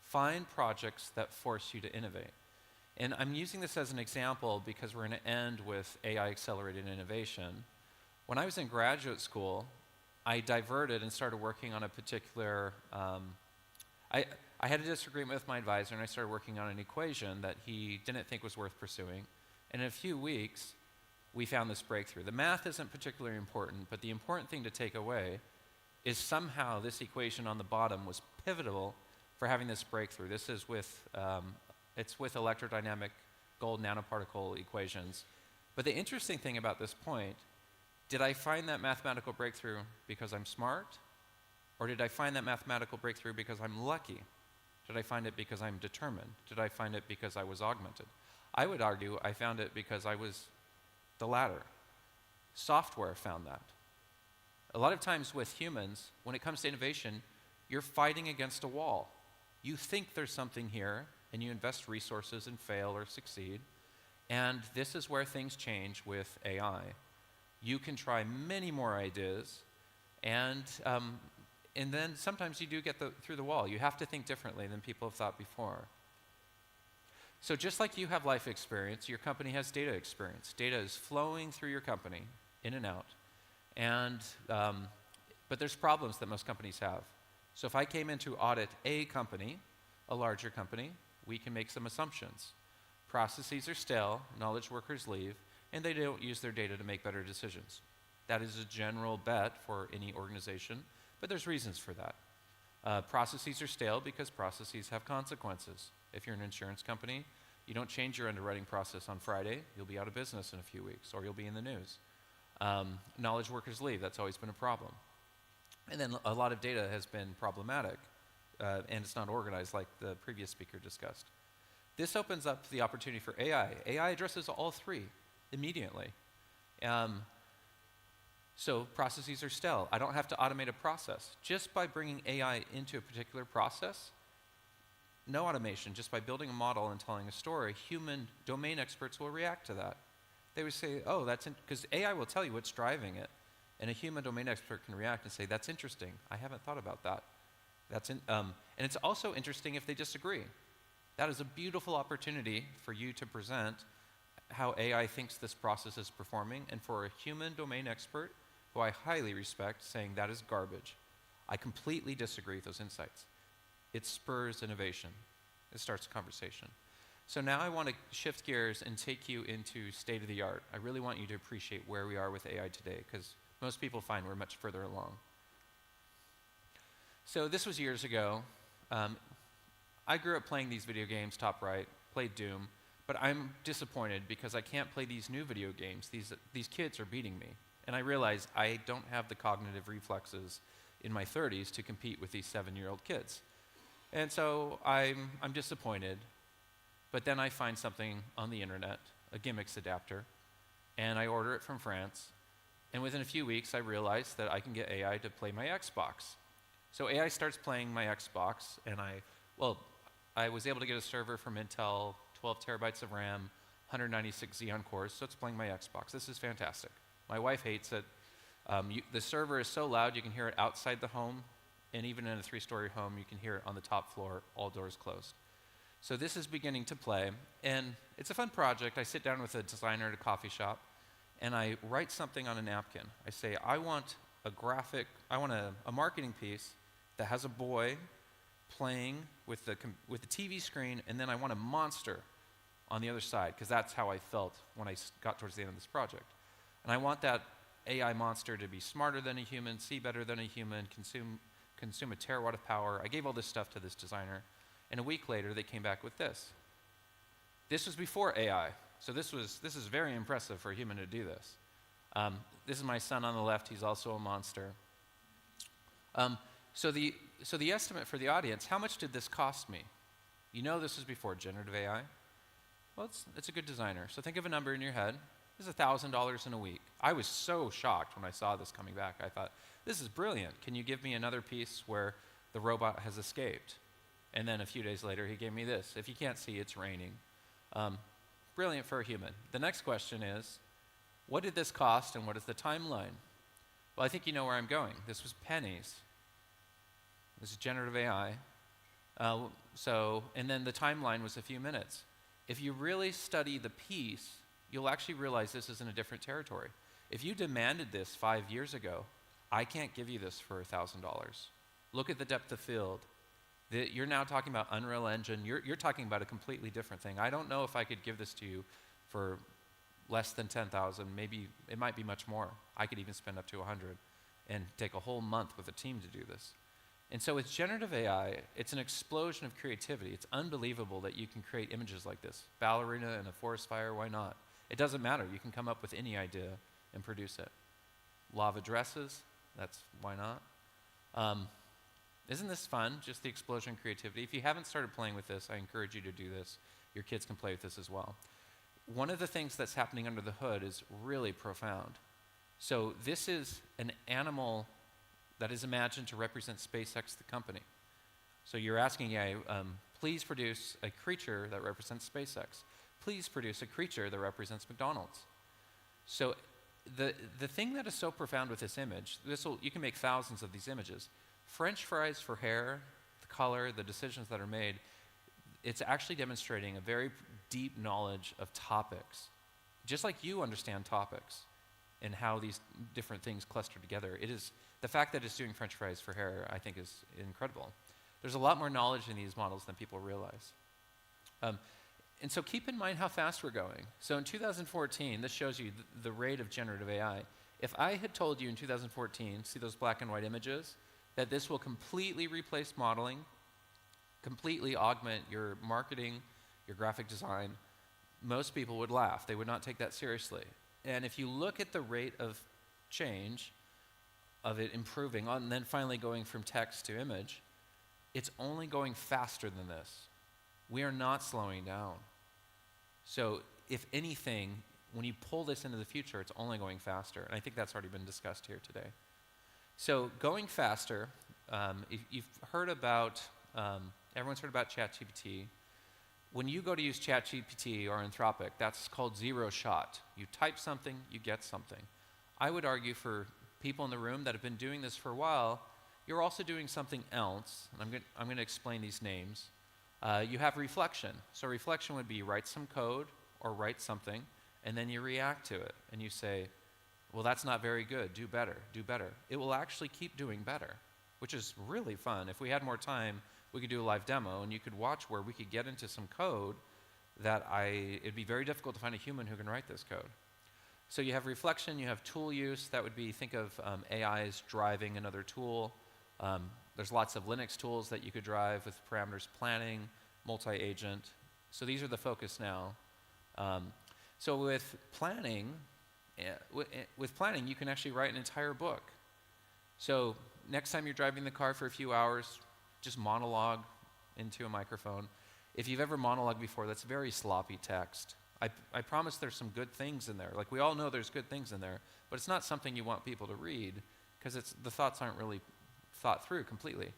S12: Find projects that force you to innovate. And I'm using this as an example because we're going to end with AI-accelerated innovation. When I was in graduate school, I diverted and started working on a particular, I had a disagreement with my advisor, and I started working on an equation that he didn't think was worth pursuing. And in a few weeks, we found this breakthrough. The math isn't particularly important, but the important thing to take away is somehow this equation on the bottom was pivotal for having this breakthrough. This is with, it's with electrodynamic gold nanoparticle equations. But the interesting thing about this point, did I find that mathematical breakthrough because I'm smart? Or did I find that mathematical breakthrough because I'm lucky? Did I find it because I'm determined? Did I find it because I was augmented? I would argue I found it because I was the latter. Software found that. A lot of times with humans, when it comes to innovation, you're fighting against a wall. You think there's something here, and you invest resources and fail or succeed. And this is where things change with AI. You can try many more ideas, and then sometimes you do get through the wall. You have to think differently than people have thought before. So just like you have life experience, your company has data experience. Data is flowing through your company, in and out. And, but there's problems that most companies have. So if I came in to audit a company, a larger company, we can make some assumptions. Processes are stale, knowledge workers leave, and they don't use their data to make better decisions. That is a general bet for any organization. But there's reasons for that. Processes are stale because processes have consequences. If you're an insurance company, you don't change your underwriting process on Friday, you'll be out of business in a few weeks, or you'll be in the news. Knowledge workers leave, that's always been a problem. And then a lot of data has been problematic, and it's not organized like the previous speaker discussed. This opens up the opportunity for AI. AI addresses all three immediately. So processes are stale. I don't have to automate a process. Just by bringing AI into a particular process, no automation, just by building a model and telling a story, human domain experts will react to that. They would say, oh, that's because AI will tell you what's driving it, and a human domain expert can react and say, that's interesting. I haven't thought about that. And it's also interesting if they disagree. That is a beautiful opportunity for you to present how AI thinks this process is performing, and for a human domain expert who I highly respect saying that is garbage. I completely disagree with those insights. It spurs innovation. It starts a conversation. So now I want to shift gears and take you into state of the art. I really want you to appreciate where we are with AI today, because most people find we're much further along. So this was years ago. I grew up playing these video games, top right, played Doom, but I'm disappointed because I can't play these new video games. These kids are beating me. And I realize I don't have the cognitive reflexes in my 30s to compete with these 7-year-old kids. And so I'm disappointed, but then I find something on the internet, a gimmicks adapter, and I order it from France, and within a few weeks I realize that I can get AI to play my Xbox. So AI starts playing my Xbox, and I was able to get a server from Intel, 12 terabytes of RAM, 196 Xeon cores, so it's playing my Xbox. This is fantastic. My wife hates it. The server is so loud you can hear it outside the home, and even in a 3-story home you can hear it on the top floor, all doors closed. So this is beginning to play, and it's a fun project. I sit down with a designer at a coffee shop, and I write something on a napkin. I say, I want a marketing piece that has a boy playing with the TV screen, and then I want a monster on the other side, because that's how I felt when I got towards the end of this project. And I want that AI monster to be smarter than a human, see better than a human, consume a terawatt of power. I gave all this stuff to this designer, and a week later they came back with this. This was before AI, so this is very impressive for a human to do this. This is my son on the left, he's also a monster. So the estimate for the audience, how much did this cost me? You know this was before generative AI. Well, it's a good designer. So think of a number in your head. This is $1,000 in a week. I was so shocked when I saw this coming back. I thought, this is brilliant. Can you give me another piece where the robot has escaped? And then a few days later, he gave me this. If you can't see, it's raining. Brilliant for a human. The next question is, what did this cost and what is the timeline? Well, I think you know where I'm going. This was pennies. This is generative AI. And then the timeline was a few minutes. If you really study the piece, you'll actually realize this is in a different territory. If you demanded this 5 years ago, I can't give you this for $1,000. Look at the depth of field. You're now talking about Unreal Engine. You're talking about a completely different thing. I don't know if I could give this to you for less than 10,000. Maybe it might be much more. I could even spend up to 100 and take a whole month with a team to do this. And so with generative AI, it's an explosion of creativity. It's unbelievable that you can create images like this. Ballerina in a forest fire, why not? It doesn't matter. You can come up with any idea and produce it. Lava dresses, why not? Isn't this fun, just the explosion of creativity? If you haven't started playing with this, I encourage you to do this. Your kids can play with this as well. One of the things that's happening under the hood is really profound. So this is an animal that is imagined to represent SpaceX, the company. So you're asking AI, please produce a creature that represents SpaceX. Please produce a creature that represents McDonald's. So the thing that is so profound with this image, you can make thousands of these images. French fries for hair, the color, the decisions that are made, it's actually demonstrating a very deep knowledge of topics. Just like you understand topics and how these different things cluster together, the fact that it's doing French fries for hair, I think, is incredible. There's a lot more knowledge in these models than people realize. And so keep in mind how fast we're going. So in 2014, this shows you the rate of generative AI. If I had told you in 2014, see those black and white images, that this will completely replace modeling, completely augment your marketing, your graphic design, most people would laugh. They would not take that seriously. And if you look at the rate of change, of it improving, and then finally going from text to image, it's only going faster than this. We are not slowing down. So if anything, when you pull this into the future, it's only going faster. And I think that's already been discussed here today. So going faster, you've heard about, everyone's heard about ChatGPT. When you go to use ChatGPT or Anthropic, that's called zero shot. You type something, you get something. I would argue for people in the room that have been doing this for a while, you're also doing something else. And I'm going to explain these names. You have reflection. So reflection would be you write some code or write something, and then you react to it. And you say, well, that's not very good. Do better, do better. It will actually keep doing better, which is really fun. If we had more time, we could do a live demo, and you could watch where we could get into some code that it'd be very difficult to find a human who can write this code. So you have reflection, you have tool use. That would be, think of AI as driving another tool. There's lots of Linux tools that you could drive with parameters planning, multi-agent. So these are the focus now. So with planning, you can actually write an entire book. So next time you're driving the car for a few hours, just monologue into a microphone. If you've ever monologued before, that's very sloppy text. I promise there's some good things in there. Like, we all know there's good things in there, but it's not something you want people to read because the thoughts aren't really thought through completely.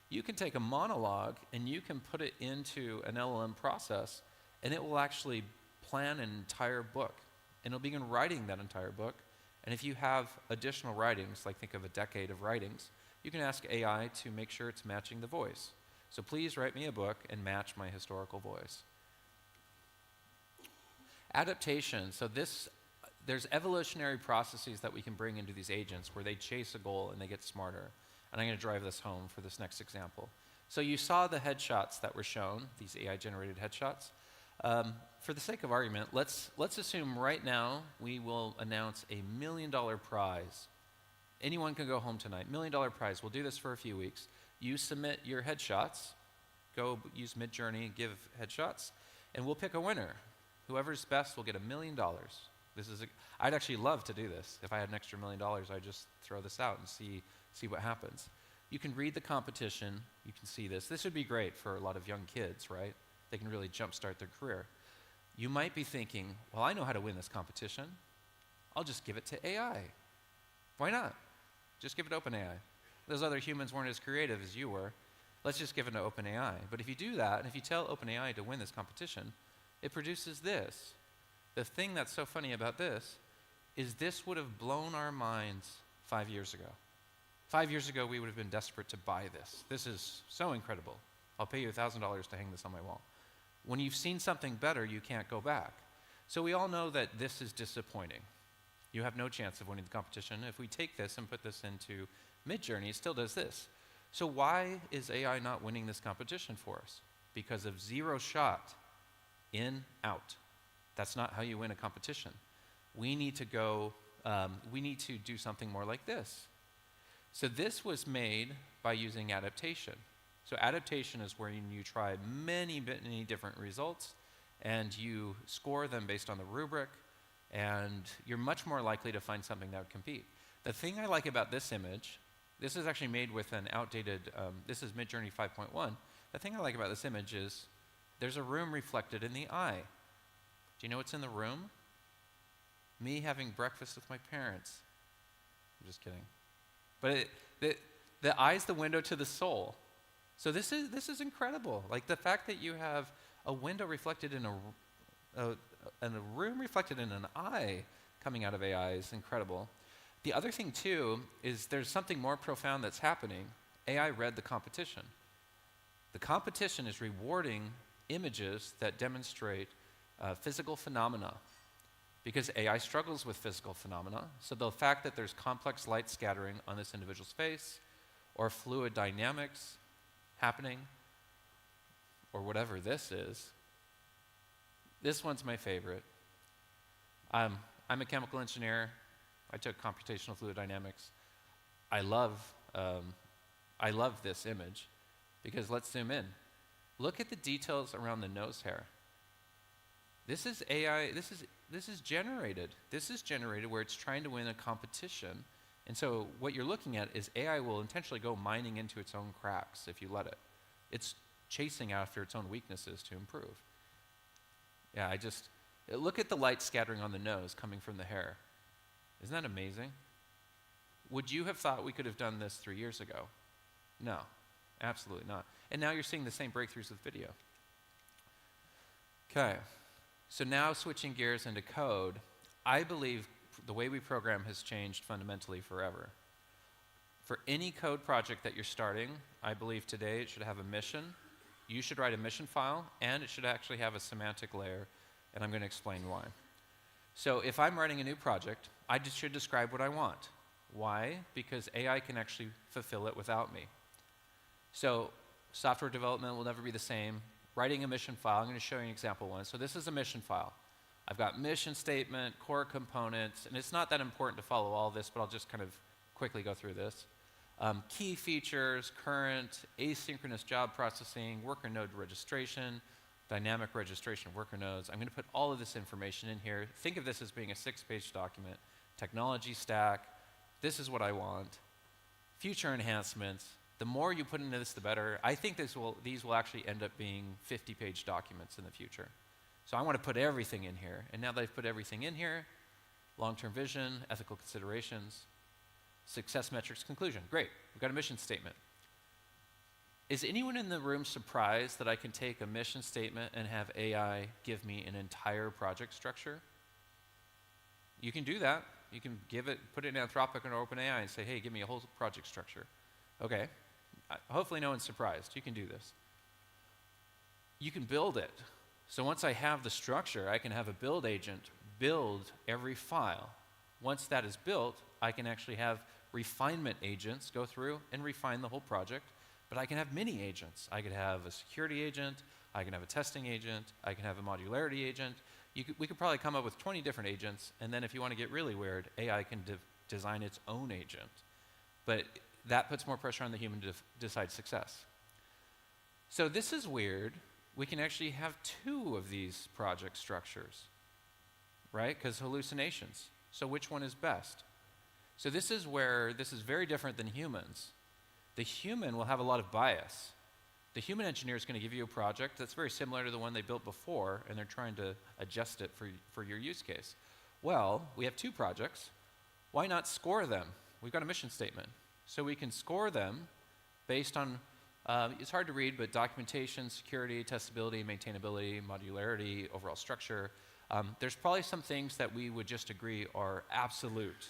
S12: You can take a monologue and you can put it into an LLM process, and it will actually plan an entire book. And it'll begin writing that entire book. And if you have additional writings, like think of a decade of writings, you can ask AI to make sure it's matching the voice. So please write me a book and match my historical voice. Adaptation. So there's evolutionary processes that we can bring into these agents where they chase a goal and they get smarter. And I'm going to drive this home for this next example. So you saw the headshots that were shown, these AI-generated headshots. For the sake of argument, let's assume right now we will announce $1 million prize. Anyone can go home tonight. $1 million prize. We'll do this for a few weeks. You submit your headshots. Go use Midjourney, give headshots, and we'll pick a winner. Whoever's best will get $1 million. I'd actually love to do this. If I had an extra $1 million, I'd just throw this out and see what happens. You can read the competition. You can see this. This would be great for a lot of young kids, right? They can really jumpstart their career. You might be thinking, well, I know how to win this competition. I'll just give it to AI. Why not? Just give it to OpenAI. Those other humans weren't as creative as you were. Let's just give it to OpenAI. But if you do that, and if you tell OpenAI to win this competition, it produces this. The thing that's so funny about this is this would have blown our minds 5 years ago. 5 years ago, we would have been desperate to buy this. This is so incredible. I'll pay you $1,000 to hang this on my wall. When you've seen something better, you can't go back. So we all know that this is disappointing. You have no chance of winning the competition. If we take this and put this into Midjourney, it still does this. So why is AI not winning this competition for us? Because of zero shot, in, out. That's not how you win a competition. We need to do something more like this. So this was made by using adaptation. So adaptation is where you try many different results, and you score them based on the rubric, and you're much more likely to find something that would compete. The thing I like about this image, this is actually made with an outdated, this is Midjourney 5.1. The thing I like about this image is there's a room reflected in the eye. Do you know what's in the room? Me having breakfast with my parents. I'm just kidding. But the eye's the window to the soul. So this is incredible. Like, the fact that you have a window reflected in a room reflected in an eye coming out of AI is incredible. The other thing too is there's something more profound that's happening. AI read the competition. The competition is rewarding images that demonstrate physical phenomena, because AI struggles with physical phenomena. So the fact that there's complex light scattering on this individual's face, or fluid dynamics happening, or whatever this is. This one's my favorite. I'm a chemical engineer. I took computational fluid dynamics. I love this image because let's zoom in. Look at the details around the nose hair. This is AI, this is generated. This is generated where it's trying to win a competition. And so what you're looking at is AI will intentionally go mining into its own cracks if you let it. It's chasing after its own weaknesses to improve. Yeah, look at the light scattering on the nose coming from the hair. Isn't that amazing? Would you have thought we could have done this 3 years ago? No, absolutely not. And now you're seeing the same breakthroughs with video. Okay, so now switching gears into code, I believe the way we program has changed fundamentally forever. For any code project that you're starting, I believe today it should have a mission. You should write a mission file, and it should actually have a semantic layer, and I'm going to explain why. So if I'm writing a new project, I just should describe what I want. Why? Because AI can actually fulfill it without me. So software development will never be the same. Writing a mission file, I'm going to show you an example one. So this is a mission file. I've got mission statement, core components, and it's not that important to follow all this, but I'll just kind of quickly go through this. key features, current, asynchronous job processing, worker node registration, dynamic registration of worker nodes. I'm going to put all of this information in here. Think of this as being a 6-page document. Technology stack, this is what I want. Future enhancements, the more you put into this, the better. I think these will actually end up being 50-page documents in the future. So I want to put everything in here. And now that I've put everything in here, long-term vision, ethical considerations, success metrics, conclusion. Great, we've got a mission statement. Is anyone in the room surprised that I can take a mission statement and have AI give me an entire project structure? You can do that. You can put it in Anthropic or OpenAI and say, hey, give me a whole project structure. Okay, hopefully no one's surprised. You can do this. You can build it. So once I have the structure, I can have a build agent build every file. Once that is built, I can actually have refinement agents go through and refine the whole project, but I can have many agents. I could have a security agent, I can have a testing agent, I can have a modularity agent. We could probably come up with 20 different agents, and then if you want to get really weird, AI can design its own agent. But that puts more pressure on the human to decide success. So this is weird. We can actually have 2 of these project structures, right? Because hallucinations. So which one is best? So this is where this is very different than humans. The human will have a lot of bias. The human engineer is going to give you a project that's very similar to the one they built before, and they're trying to adjust it for your use case. Well, we have 2 projects. Why not score them? We've got a mission statement. So we can score them based on, it's hard to read, but documentation, security, testability, maintainability, modularity, overall structure. There's probably some things that we would just agree are absolute.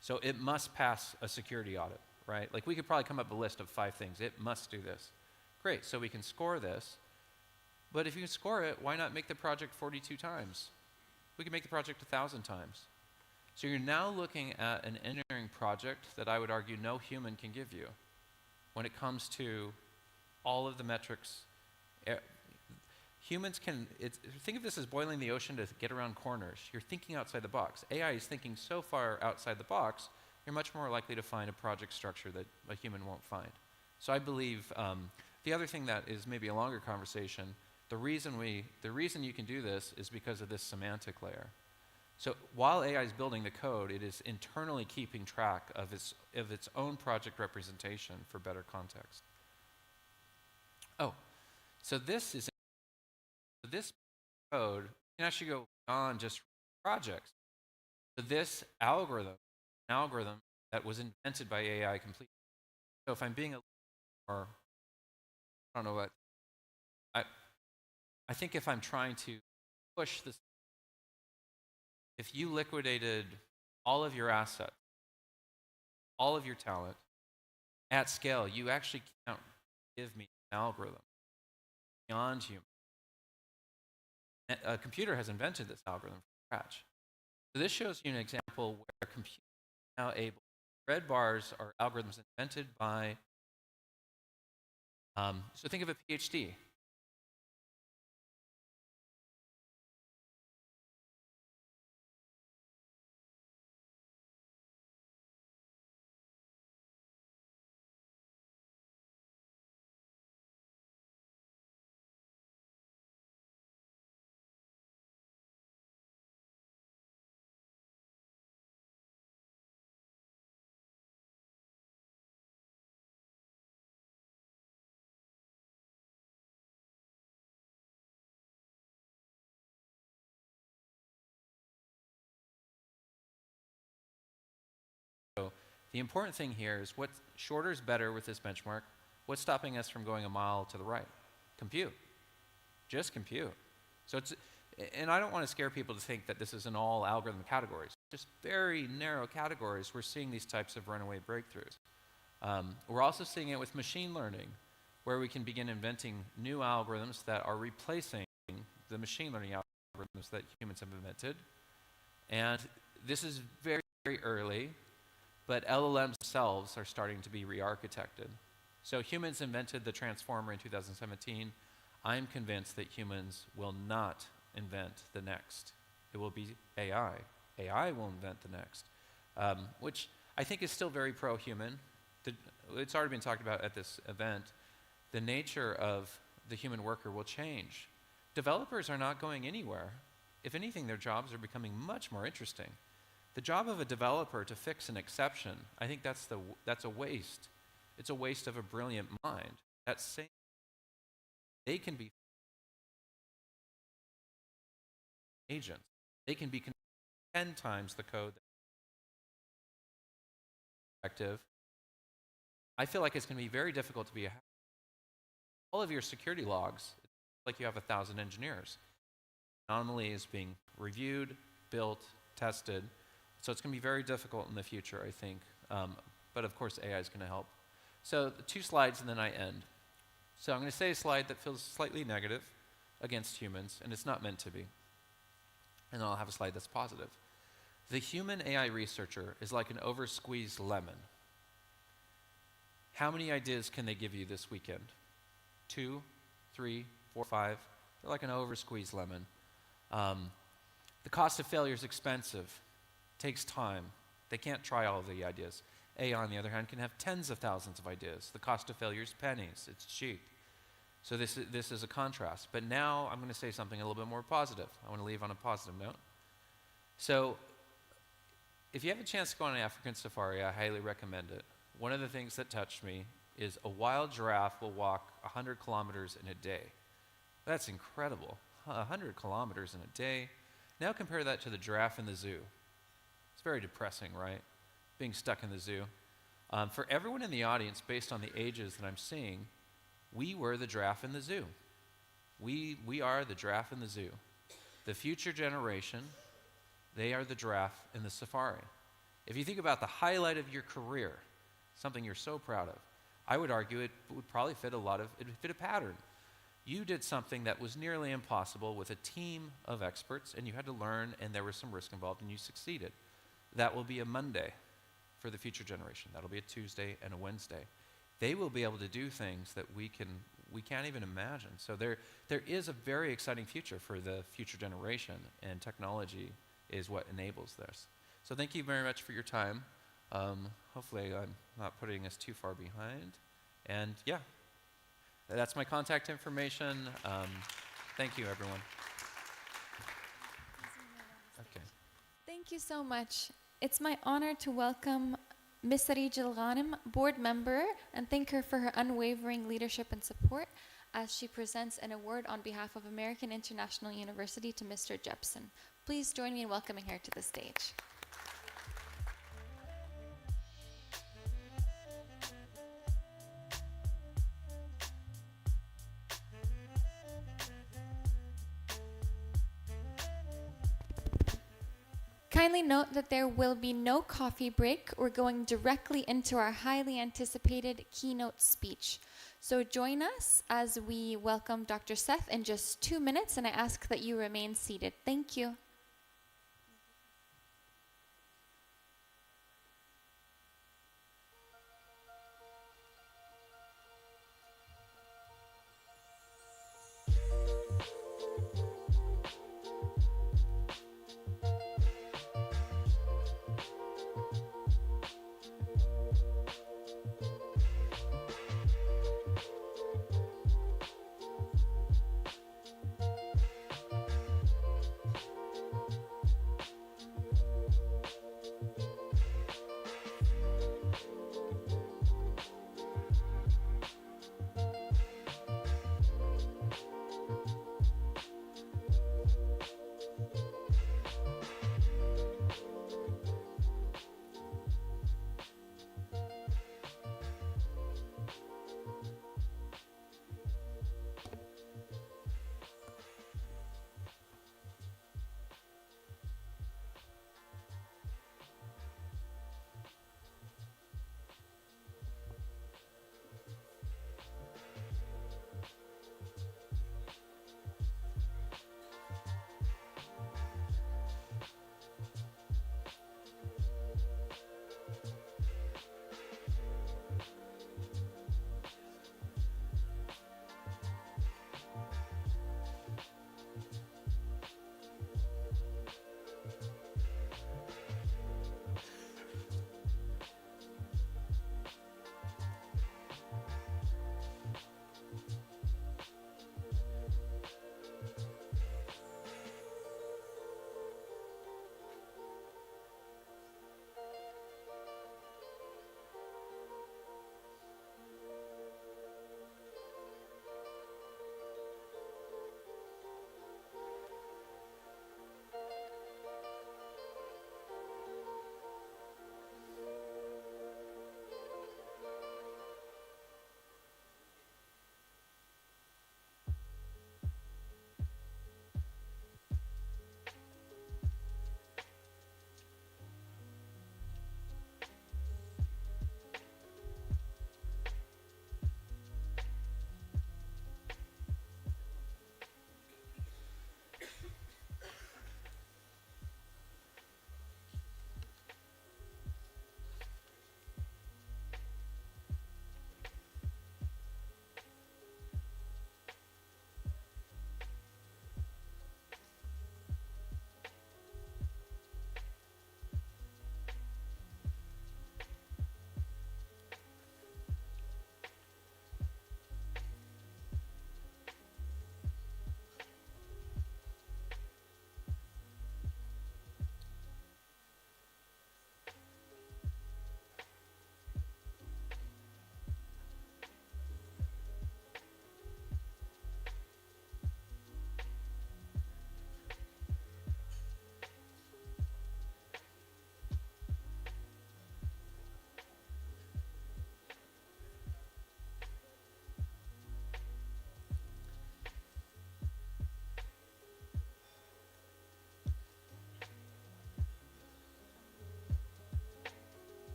S12: So it must pass a security audit, right? Like we could probably come up with a list of 5 things. It must do this. Great, so we can score this. But if you can score it, why not make the project 42 times? We can make the project 1,000 times. So you're now looking at an engineering project that I would argue no human can give you when it comes to all of the metrics. Humans can, think of this as boiling the ocean to get around corners. You're thinking outside the box. AI is thinking so far outside the box, you're much more likely to find a project structure that a human won't find. So I believe the other thing that is maybe a longer conversation, the reason you can do this is because of this semantic layer. So while AI is building the code, it is internally keeping track of its own project representation for better context. Oh, so this code can actually go beyond just projects. So this algorithm that was invented by AI completely. So if I'm being a little more, I don't know what, I think if I'm trying to push this, if you liquidated all of your assets, all of your talent at scale, you actually can't give me an algorithm beyond human. A computer has invented this algorithm from scratch. So this shows you an example where a computer is now able, red bars are algorithms invented by, so think of a PhD. So the important thing here is what shorter is better with this benchmark. What's stopping us from going a mile to the right? Compute. Just compute. So it's, and I don't want to scare people to think that this is in all algorithm categories. Just very narrow categories, we're seeing these types of runaway breakthroughs. We're also seeing it with machine learning, where we can begin inventing new algorithms that are replacing the machine learning algorithms that humans have invented. And this is very, very early, but LLMs themselves are starting to be re-architected. So humans invented the transformer in 2017. I'm convinced that humans will not invent the next. It will be AI. AI will invent the next, which I think is still very pro-human. it's already been talked about at this event, the nature of the human worker will change. Developers are not going anywhere. If anything, their jobs are becoming much more interesting. The job of a developer to fix an exception, I think that's a waste. It's a waste of a brilliant mind. That same, they can be agents. They can be 10 times the code. I feel like it's going to be very difficult to be a hacker. All of your security logs, it's like you have 1,000 engineers. Anomaly is being reviewed, built, tested. So it's going to be very difficult in the future, I think. But of course, AI is going to help. So 2 slides and then I end. So I'm going to say a slide that feels slightly negative against humans, and it's not meant to be. And then I'll have a slide that's positive. The human AI researcher is like an over-squeezed lemon. How many ideas can they give you this weekend? 2, 3, 4, 5? They're like an over-squeezed lemon. The cost of failure is expensive, takes time. They can't try all of the ideas. AI, on the other hand, can have tens of thousands of ideas. The cost of failure is pennies. It's cheap. So this is a contrast. But now I'm going to say something a little bit more positive. I want to leave on a positive note. So if you have a chance to go on an African safari, I highly recommend it. One of the things that touched me is a wild giraffe will walk 100 kilometers in a day. That's incredible. 100 kilometers in a day. Now compare that to the giraffe in the zoo. It's very depressing, right? Being stuck in the zoo. For everyone in the audience, based on the ages that I'm seeing, we were the giraffe in the zoo. We are the giraffe in the zoo. The future generation, they are the giraffe in the safari. If you think about the highlight of your career, something you're so proud of, I would argue it would probably fit a pattern. You did something that was nearly impossible with a team of experts, and you had to learn, and there was some risk involved, and you succeeded. That will be a Monday for the future generation. That'll be a Tuesday and a Wednesday. They will be able to do things that we can't even imagine. So there is a very exciting future for the future generation, and technology is what enables this. So thank you very much for your time. Hopefully I'm not putting us too far behind. And yeah, that's my contact information. Thank you, everyone. Okay.
S3: Thank you so much. It's my honor to welcome Ms. Sarij Al-Ghanem, board member, and thank her for her unwavering leadership and support as she presents an award on behalf of American International University to Mr. Jepson. Please join me in welcoming her to the stage. Kindly note that there will be no coffee break. We're going directly into our highly anticipated keynote speech. So join us as we welcome Dr. Seth in just 2 minutes, and I ask that you remain seated. Thank you.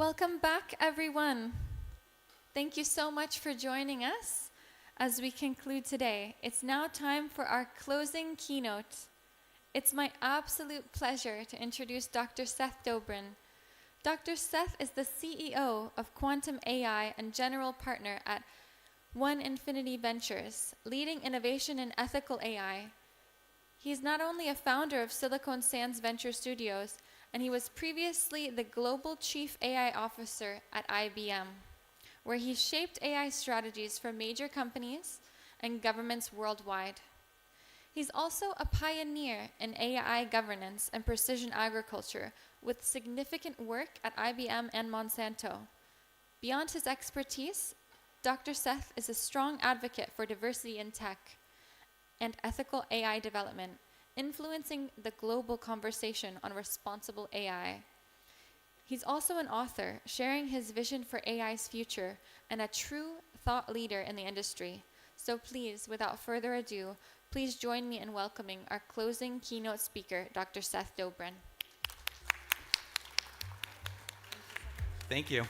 S3: Welcome back, everyone. Thank you so much for joining us as we conclude today. It's now time for our closing keynote. It's my absolute pleasure to introduce Dr. Seth Dobrin. Dr. Seth is the CEO of Quantum AI and general partner at One Infinity Ventures, leading innovation in ethical AI. He's not only a founder of Silicon Sands Venture Studios, and he was previously the global chief AI officer at IBM, where he shaped AI strategies for major companies and governments worldwide. He's also a pioneer in AI governance and precision agriculture, with significant work at IBM and Monsanto. Beyond his expertise, Dr. Seth is a strong advocate for diversity in tech and ethical AI development, influencing the global conversation on responsible AI. He's also an author, sharing his vision for AI's future and a true thought leader in the industry. So please, without further ado, please join me in welcoming our closing keynote speaker, Dr. Seth Dobrin.
S13: Thank you.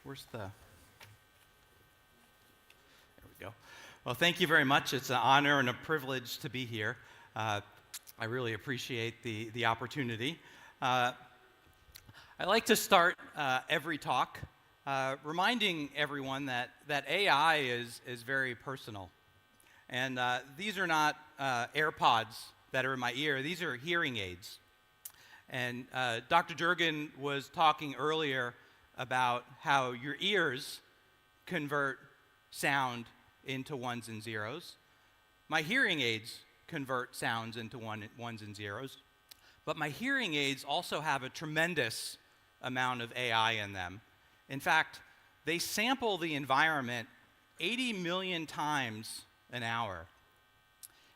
S13: Where's the... There we go. Well, thank you very much. It's an honor and a privilege to be here. I really appreciate the opportunity. I like to start every talk reminding everyone that AI is very personal. And these are not AirPods that are in my ear. These are hearing aids. And Dr. Jurgen was talking earlier about how your ears convert sound into ones and zeros. My hearing aids convert sounds into ones and zeros. But my hearing aids also have a tremendous amount of AI in them. In fact, they sample the environment 80 million times an hour.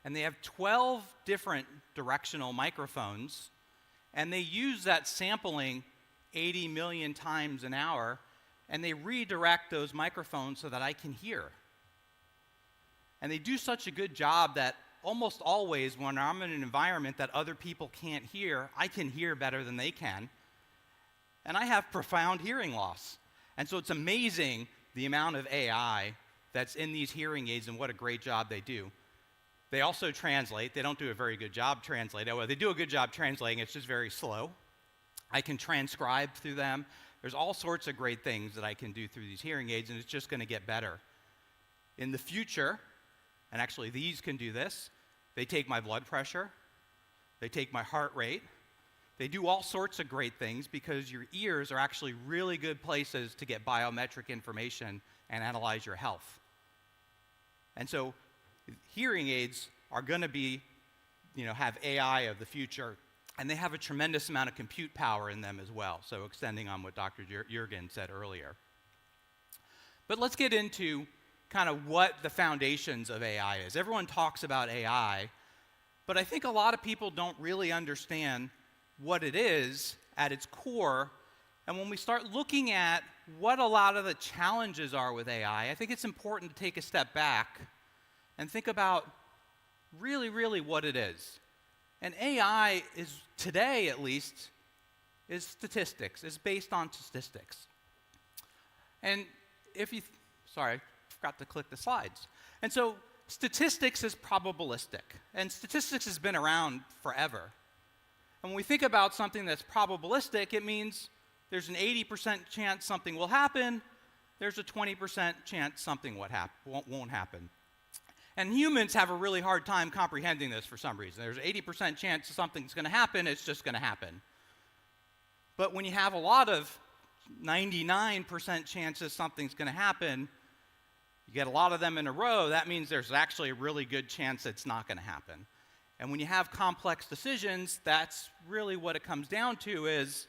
S13: And they have 12 different directional microphones, and they use that sampling 80 million times an hour, and they redirect those microphones so that I can hear. And they do such a good job that almost always when I'm in an environment that other people can't hear, I can hear better than they can. And I have profound hearing loss. And so it's amazing the amount of AI that's in these hearing aids and what a great job they do. They also translate. They don't do a very good job translating. Well, they do a good job translating. It's just very slow. I can transcribe through them. There's all sorts of great things that I can do through these hearing aids, and it's just going to get better. In the future, and actually these can do this, they take my blood pressure, they take my heart rate, they do all sorts of great things because your ears are actually really good places to get biometric information and analyze your health. And so hearing aids are going to be, have AI of the future, and they have a tremendous amount of compute power in them as well, so extending on what Dr. Jurgen said earlier. But let's get into kind of what the foundations of AI is. Everyone talks about AI, but I think a lot of people don't really understand what it is at its core. And when we start looking at what a lot of the challenges are with AI, I think it's important to take a step back and think about really, really what it is. And AI is, today at least, is statistics, is based on statistics. And if you, sorry, forgot to click the slides. And so statistics is probabilistic, and statistics has been around forever. And when we think about something that's probabilistic, it means there's an 80% chance something will happen, there's a 20% chance something won't happen. And humans have a really hard time comprehending this for some reason. There's an 80% chance something's going to happen, it's just going to happen. But when you have a lot of 99% chances something's going to happen, you get a lot of them in a row, that means there's actually a really good chance it's not going to happen. And when you have complex decisions, that's really what it comes down to, is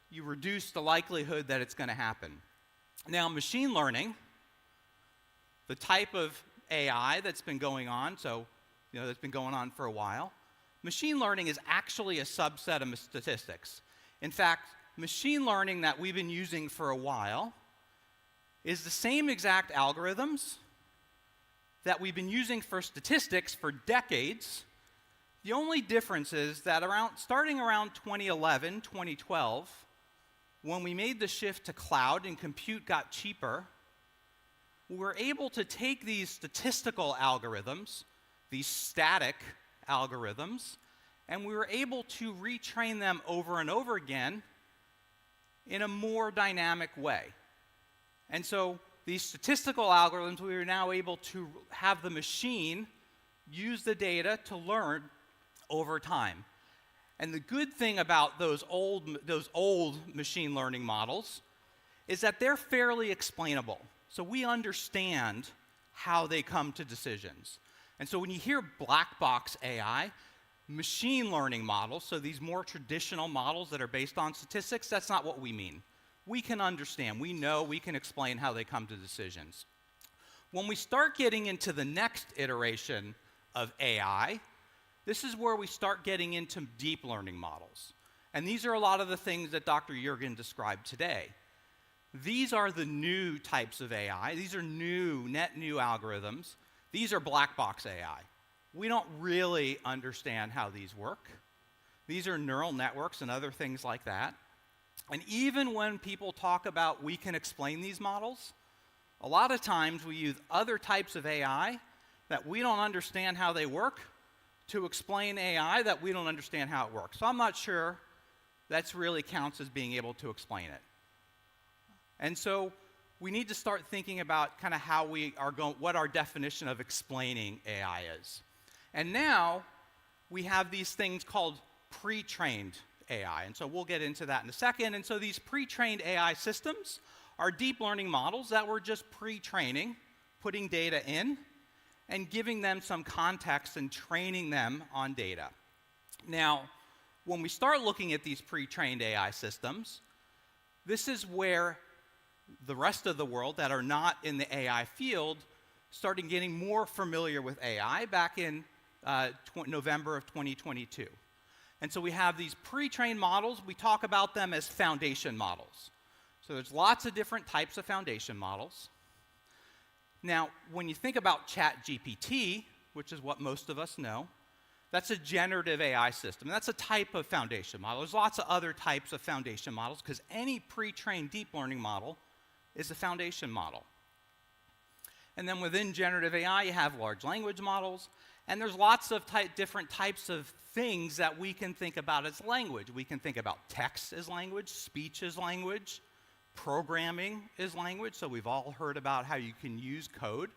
S13: you reduce the likelihood that it's going to happen. Now, machine learning, the type of AI that's been going on, that's been going on for a while, machine learning is actually a subset of statistics. In fact, machine learning that we've been using for a while is the same exact algorithms that we've been using for statistics for decades. The only difference is that starting around 2011, 2012, when we made the shift to cloud and compute got cheaper, we were able to take these statistical algorithms, these static algorithms, and we were able to retrain them over and over again in a more dynamic way. And so these statistical algorithms, we are now able to have the machine use the data to learn over time. And the good thing about those old machine learning models is that they're fairly explainable. So we understand how they come to decisions. And so when you hear black box AI, machine learning models, so these more traditional models that are based on statistics, that's not what we mean. We can understand, we know, we can explain how they come to decisions. When we start getting into the next iteration of AI, this is where we start getting into deep learning models. And these are a lot of the things that Dr. Juergen described today. These are the new types of AI. These are net new algorithms. These are black box AI. We don't really understand how these work. These are neural networks and other things like that. And even when people talk about we can explain these models, a lot of times we use other types of AI that we don't understand how they work to explain AI that we don't understand how it works. So I'm not sure that really counts as being able to explain it. And so we need to start thinking about kind of how we are going, what our definition of explaining AI is. And now we have these things called pre-trained AI. And so we'll get into that in a second. And so these pre-trained AI systems are deep learning models that we're just pre-training, putting data in, and giving them some context and training them on data. Now, when we start looking at these pre-trained AI systems, this is where the rest of the world that are not in the AI field started getting more familiar with AI back in November of 2022. And so we have these pre-trained models. We talk about them as foundation models. So there's lots of different types of foundation models. Now, when you think about ChatGPT, which is what most of us know, that's a generative AI system. That's a type of foundation model. There's lots of other types of foundation models because any pre-trained deep learning model is a foundation model. And then within generative AI, you have large language models, and there's lots of different types of things that we can think about as language. We can think about text as language, speech as language, programming is language, so we've all heard about how you can use code.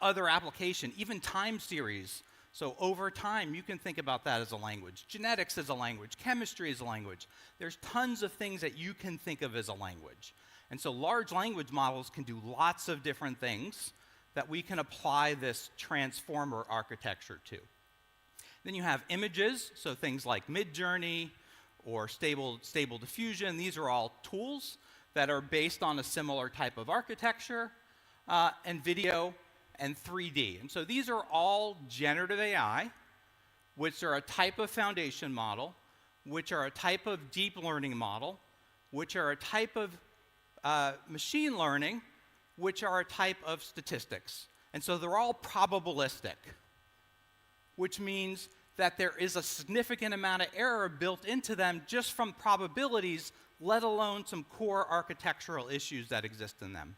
S13: Other application, even time series. So over time, you can think about that as a language. Genetics is a language. Chemistry is a language. There's tons of things that you can think of as a language. And so large language models can do lots of different things that we can apply this transformer architecture to. Then you have images, so things like Midjourney or Stable Diffusion. These are all tools that are based on a similar type of architecture, and video and 3D. And so these are all generative AI, which are a type of foundation model, which are a type of deep learning model, which are a type of machine learning, which are a type of statistics. And so they're all probabilistic, which means that there is a significant amount of error built into them just from probabilities, let alone some core architectural issues that exist in them,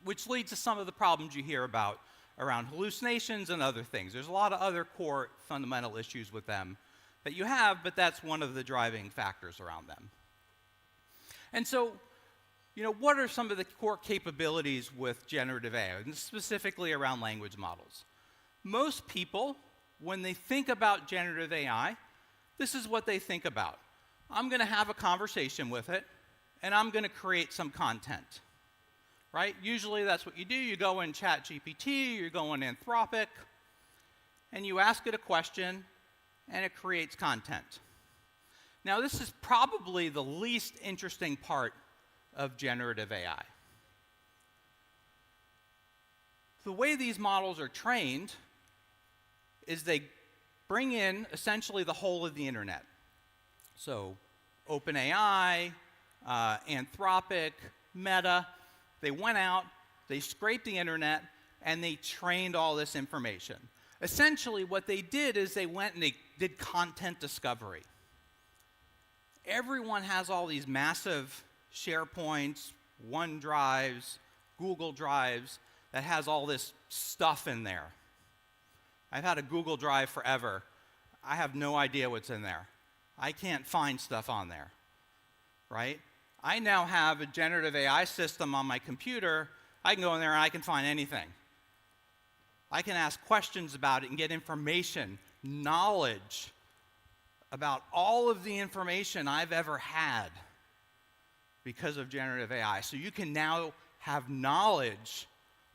S13: which leads to some of the problems you hear about around hallucinations and other things. There's a lot of other core fundamental issues with them that you have, but that's one of the driving factors around them. And so, what are some of the core capabilities with generative AI, and specifically around language models? Most people, when they think about generative AI, this is what they think about. I'm going to have a conversation with it, and I'm going to create some content, right? Usually that's what you do. You go in ChatGPT, you go in Anthropic, and you ask it a question, and it creates content. Now, this is probably the least interesting part of generative AI. The way these models are trained is they bring in essentially the whole of the internet. So OpenAI, Anthropic, Meta, they went out, they scraped the internet, and they trained all this information. Essentially, what they did is they went and they did content discovery. everyone has all these massive SharePoints, OneDrives, Google Drives that has all this stuff in there. I've had a Google Drive forever. I have no idea what's in there. I can't find stuff on there, right? I now have a generative AI system on my computer. I can go in there and I can find anything. I can ask questions about it and get information, knowledge about all of the information I've ever had because of generative AI. So you can now have knowledge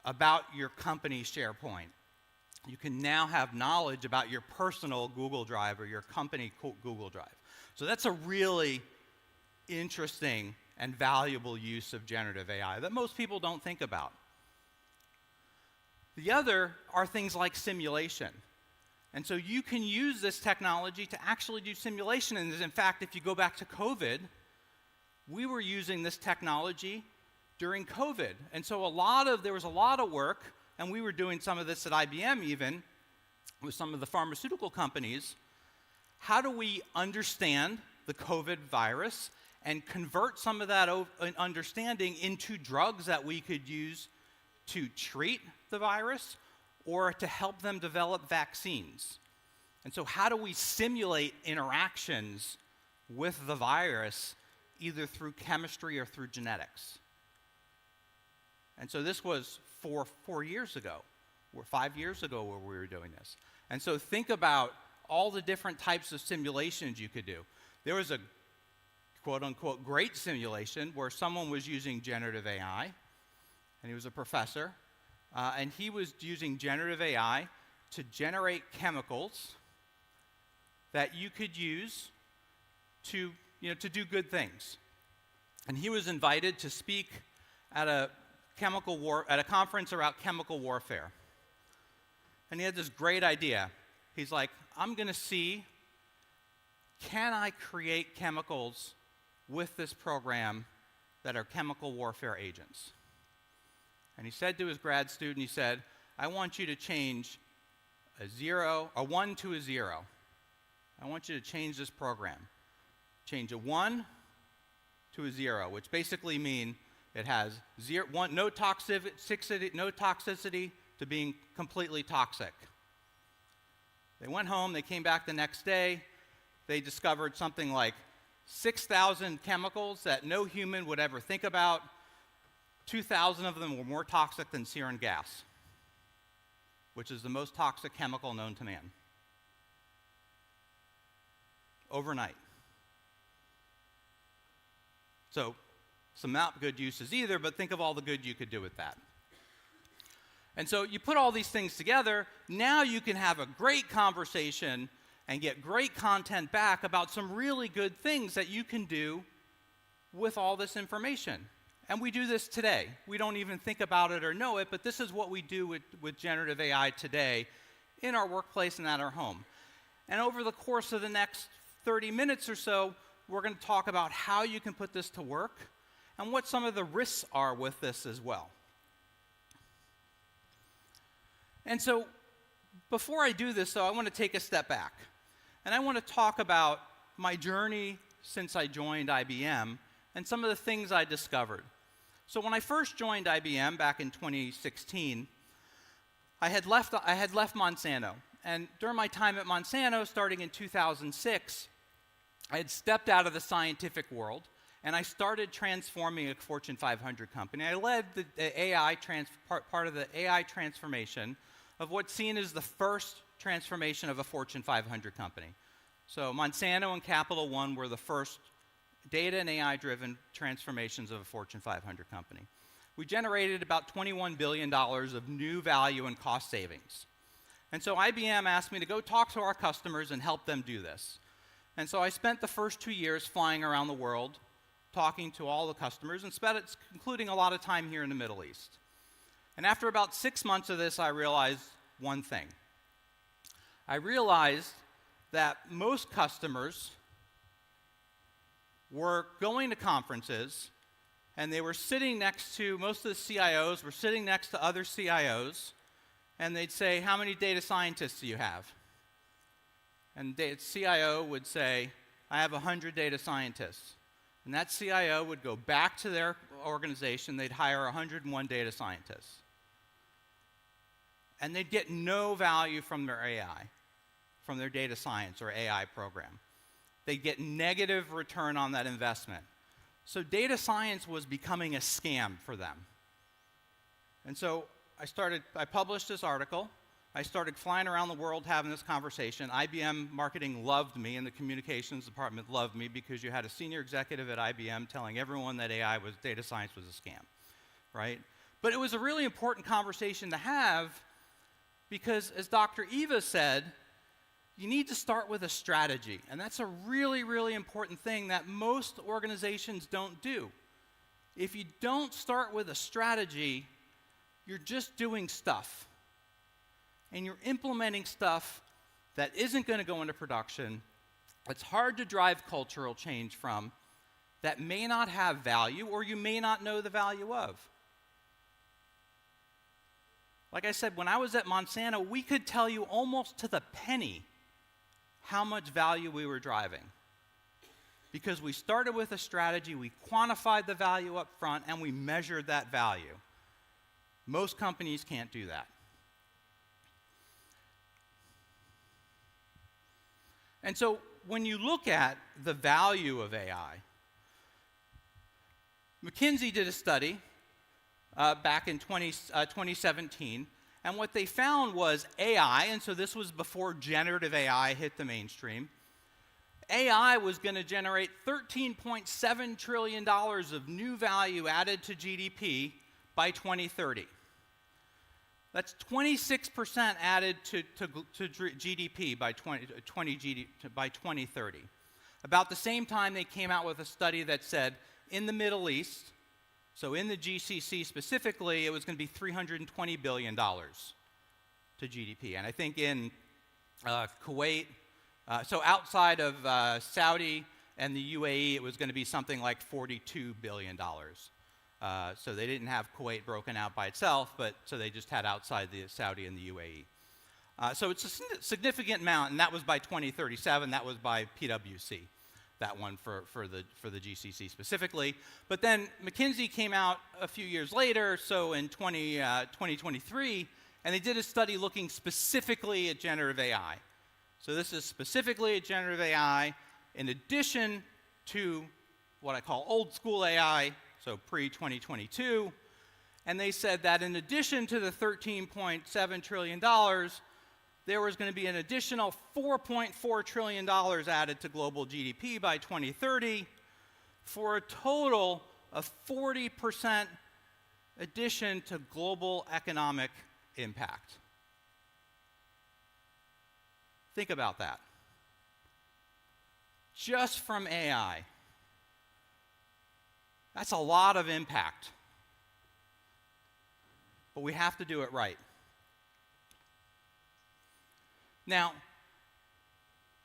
S13: about your company's SharePoint. You can now have knowledge about your personal Google Drive or your company Google Drive. So that's a really interesting and valuable use of generative AI that most people don't think about. The other are things like simulation. And so you can use this technology to actually do simulation. And in fact, if you go back to COVID, we were using this technology during COVID. And so there was a lot of work, and we were doing some of this at IBM even, with some of the pharmaceutical companies. How do we understand the COVID virus and convert some of that understanding into drugs that we could use to treat the virus or to help them develop vaccines? And so how do we simulate interactions with the virus, either through chemistry or through genetics? And so this was 4 years ago, or 5 years ago where we were doing this. And so think about all the different types of simulations you could do. There was a quote-unquote great simulation where someone was using generative AI, and he was a professor, and he was using generative AI to generate chemicals that you could use to do good things. And he was invited to speak at a conference about chemical warfare. And he had this great idea. He's like, I'm going to see, can I create chemicals with this program that are chemical warfare agents? And he said to his grad student, he said, I want you to change a 1 to a 0. I want you to change this program. Change a 1 to a 0, which basically means it has no toxicity to being completely toxic. They went home, they came back the next day, they discovered something like 6,000 chemicals that no human would ever think about. 2,000 of them were more toxic than sarin gas, which is the most toxic chemical known to man. Overnight. So, some not good uses either, but think of all the good you could do with that. And so you put all these things together, now you can have a great conversation and get great content back about some really good things that you can do with all this information. And we do this today. We don't even think about it or know it, but this is what we do with generative AI today in our workplace and at our home. And over the course of the next 30 minutes or so, we're going to talk about how you can put this to work and what some of the risks are with this as well. And so before I do this, though, I want to take a step back. And I want to talk about my journey since I joined IBM and some of the things I discovered. So when I first joined IBM back in 2016, I had left Monsanto. And during my time at Monsanto, starting in 2006, I had stepped out of the scientific world, and I started transforming a Fortune 500 company. I led the part of the AI transformation of what's seen as the first transformation of a Fortune 500 company. So Monsanto and Capital One were the first data and AI-driven transformations of a Fortune 500 company. We generated about $21 billion of new value and cost savings. And so IBM asked me to go talk to our customers and help them do this. And so I spent the first 2 years flying around the world, talking to all the customers, and including a lot of time here in the Middle East. And after about 6 months of this, I realized one thing. I realized that most customers were going to conferences, and they were sitting next to, most of the CIOs were sitting next to other CIOs, and they'd say, how many data scientists do you have? And the CIO would say, I have 100 data scientists. And that CIO would go back to their organization, they'd hire 101 data scientists. And they'd get no value from their AI, from their data science or AI program. They'd get negative return on that investment. So data science was becoming a scam for them. And so I published this article. I started flying around the world having this conversation. IBM marketing loved me, and the communications department loved me because you had a senior executive at IBM telling everyone that data science was a scam, right? But it was a really important conversation to have because, as Dr. Eva said, you need to start with a strategy. And that's a really, really important thing that most organizations don't do. If you don't start with a strategy, you're just doing stuff. And you're implementing stuff that isn't going to go into production, that's hard to drive cultural change from, that may not have value or you may not know the value of. Like I said, when I was at Monsanto, we could tell you almost to the penny how much value we were driving. Because we started with a strategy, we quantified the value up front, and we measured that value. Most companies can't do that. And so when you look at the value of AI, McKinsey did a study back in 2017, and what they found was AI, and so this was before generative AI hit the mainstream, AI was going to generate $13.7 trillion of new value added to GDP by 2030. That's 26% added to GDP by 2030. About the same time, they came out with a study that said in the Middle East, so in the GCC specifically, it was going to be $320 billion to GDP. And I think in Kuwait, so outside of Saudi and the UAE, it was going to be something like $42 billion. So they didn't have Kuwait broken out by itself, but so they just had outside the Saudi and the UAE. So it's a significant amount, and that was by 2037. That was by PwC, that one for the GCC specifically. But then McKinsey came out a few years later, so in 2023, and they did a study looking specifically at generative AI. So this is specifically at generative AI in addition to what I call old school AI, so pre-2022, and they said that in addition to the $13.7 trillion, there was going to be an additional $4.4 trillion added to global GDP by 2030 for a total of 40% addition to global economic impact. Think about that. Just from AI. That's a lot of impact. But we have to do it right. Now,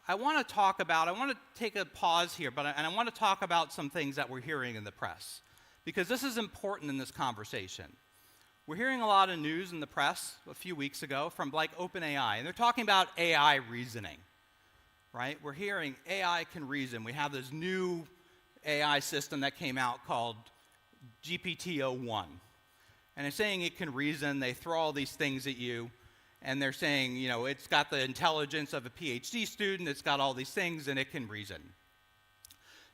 S13: I want to take a pause here, and I want to talk about some things that we're hearing in the press, because this is important in this conversation. We're hearing a lot of news in the press a few weeks ago from like OpenAI, and they're talking about AI reasoning, right? We're hearing AI can reason. We have this new AI system that came out called GPT-01. And they're saying it can reason. They throw all these things at you. And they're saying, you know, it's got the intelligence of a PhD student. It's got all these things, and it can reason.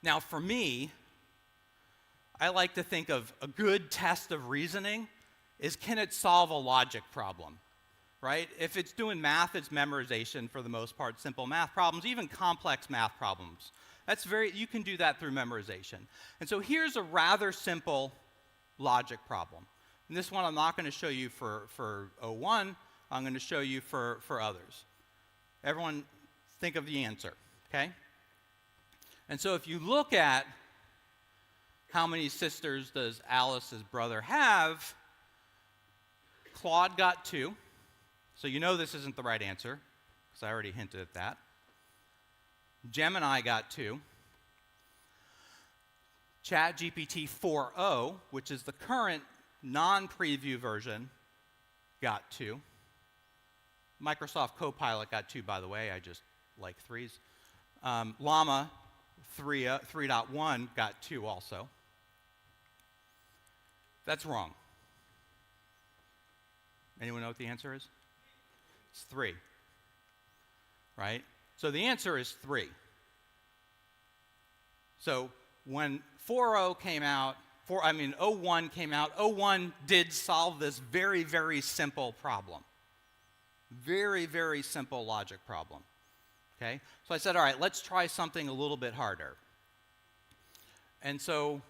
S13: Now, for me, I like to think of a good test of reasoning is, can it solve a logic problem, right? If it's doing math, it's memorization for the most part, simple math problems, even complex math problems. You can do that through memorization. And so here's a rather simple logic problem. And this one I'm not going to show you for 01. I'm going to show you for others. Everyone think of the answer, okay? And so if you look at how many sisters does Alice's brother have, Claude got 2. So you know this isn't the right answer, because I already hinted at that. Gemini got 2. ChatGPT 4o, which is the current non-preview version, got 2. Microsoft Copilot got 2, by the way. I just like 3s. Llama 3.1 got 2 also. That's wrong. Anyone know what the answer is? It's 3, right? So the answer is 3. So when 4.0 came out, 01 came out, 01 did solve this very, very simple problem. Very, very simple logic problem. Okay? So I said, all right, let's try something a little bit harder. And so,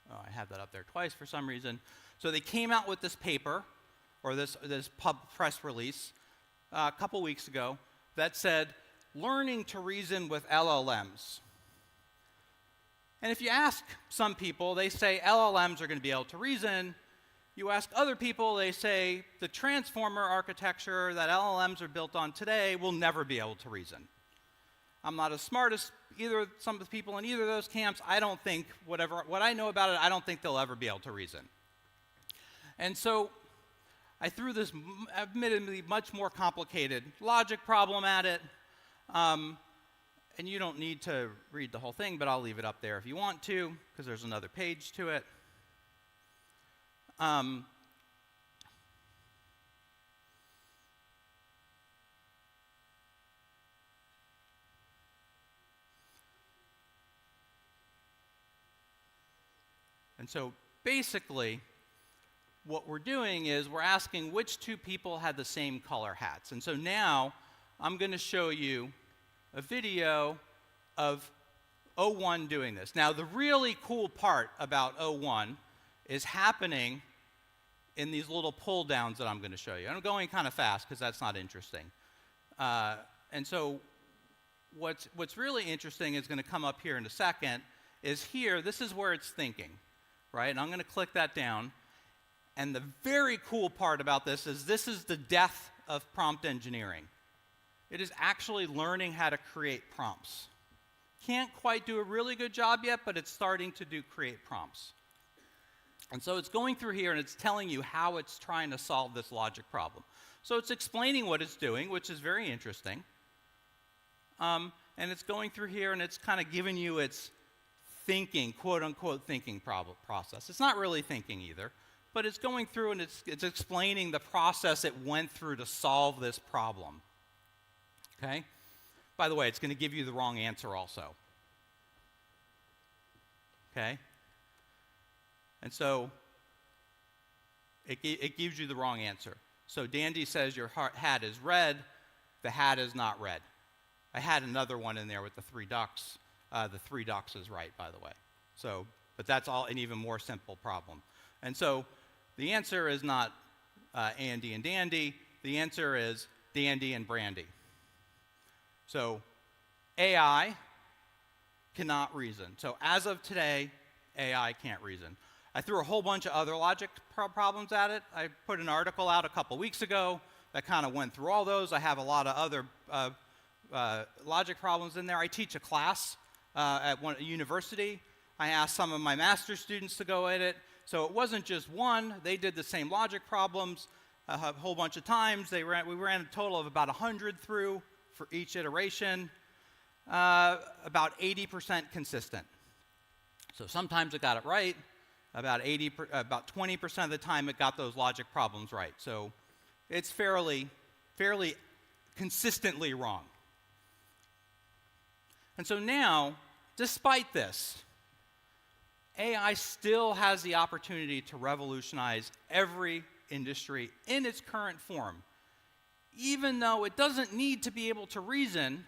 S13: I had that up there twice for some reason. So they came out with this paper, or this press release, a couple weeks ago, that said, learning to reason with LLMs. And if you ask some people, they say LLMs are going to be able to reason. You ask other people, they say the transformer architecture that LLMs are built on today will never be able to reason. I'm not as smart as some of the people in either of those camps. I don't think, what I know about it, I don't think they'll ever be able to reason. And so I threw this admittedly much more complicated logic problem at it. And you don't need to read the whole thing, but I'll leave it up there if you want to, because there's another page to it. And so basically, what we're doing is we're asking which 2 people had the same color hats. And so now I'm going to show you a video of 01 doing this. Now, the really cool part about 01 is happening in these little pull downs that I'm going to show you. I'm going kind of fast because that's not interesting. And so what's really interesting is going to come up here in a second is here, this is where it's thinking, right? And I'm going to click that down. And the very cool part about this is the death of prompt engineering. It is actually learning how to create prompts. Can't quite do a really good job yet, but it's starting to create prompts. And so it's going through here and it's telling you how it's trying to solve this logic problem. So it's explaining what it's doing, which is very interesting. And it's going through here and it's kind of giving you its thinking, quote unquote thinking process. It's not really thinking either, but it's going through and it's explaining the process it went through to solve this problem. Okay? By the way, it's going to give you the wrong answer also. Okay? And so it gives you the wrong answer. So Dandy says your hat is red. The hat is not red. I had another one in there with the 3 ducks. The 3 ducks is right, by the way. So, but that's all an even more simple problem. And so the answer is not Andy and Dandy. The answer is Dandy and Brandy. So AI cannot reason. So as of today, AI can't reason. I threw a whole bunch of other logic problems at it. I put an article out a couple weeks ago that kind of went through all those. I have a lot of other logic problems in there. I teach a class at a university. I asked some of my master's students to go at it. So it wasn't just one. They did the same logic problems a whole bunch of times. We ran a total of about 100 through for each iteration, about 80% consistent. So sometimes it got it right. About 20% of the time it got those logic problems right. So it's fairly consistently wrong. And so now, despite this, AI still has the opportunity to revolutionize every industry in its current form, even though it doesn't need to be able to reason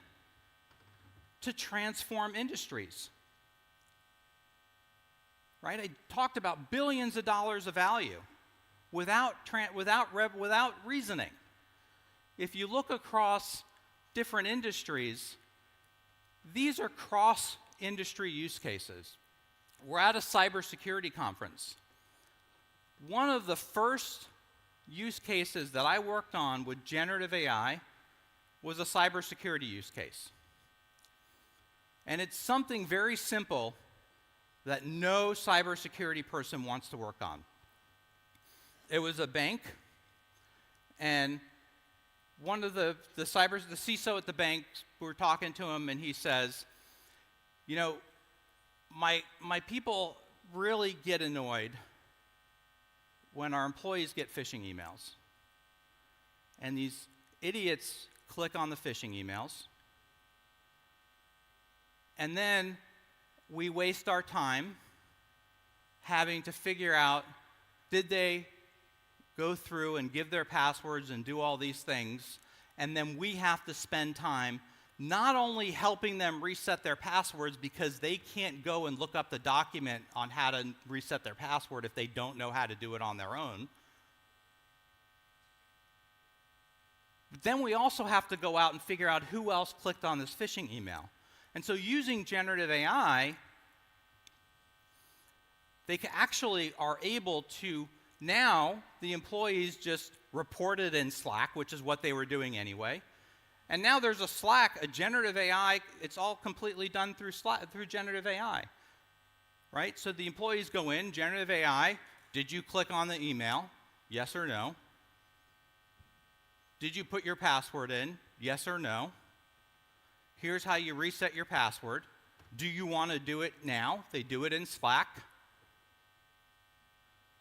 S13: to transform industries. Right? I talked about billions of dollars of value without reasoning. If you look across different industries, these are cross-industry use cases. We're at a cybersecurity conference. One of the first use cases that I worked on with generative AI was a cybersecurity use case. And it's something very simple that no cybersecurity person wants to work on. It was a bank, and one of the CISO at the bank, we were talking to him, and he says, You know, my people really get annoyed when our employees get phishing emails. And these idiots click on the phishing emails. And then we waste our time having to figure out, did they go through and give their passwords and do all these things? And then we have to spend time not only helping them reset their passwords because they can't go and look up the document on how to reset their password if they don't know how to do it on their own. But then we also have to go out and figure out who else clicked on this phishing email. And so using generative AI, they actually are able to, now the employees just report it in Slack, which is what they were doing anyway. And now there's a Slack, a generative AI, it's all completely done through Slack, through generative AI, right? So the employees go in, generative AI, did you click on the email? Yes or no? Did you put your password in? Yes or no? Here's how you reset your password. Do you want to do it now? They do it in Slack.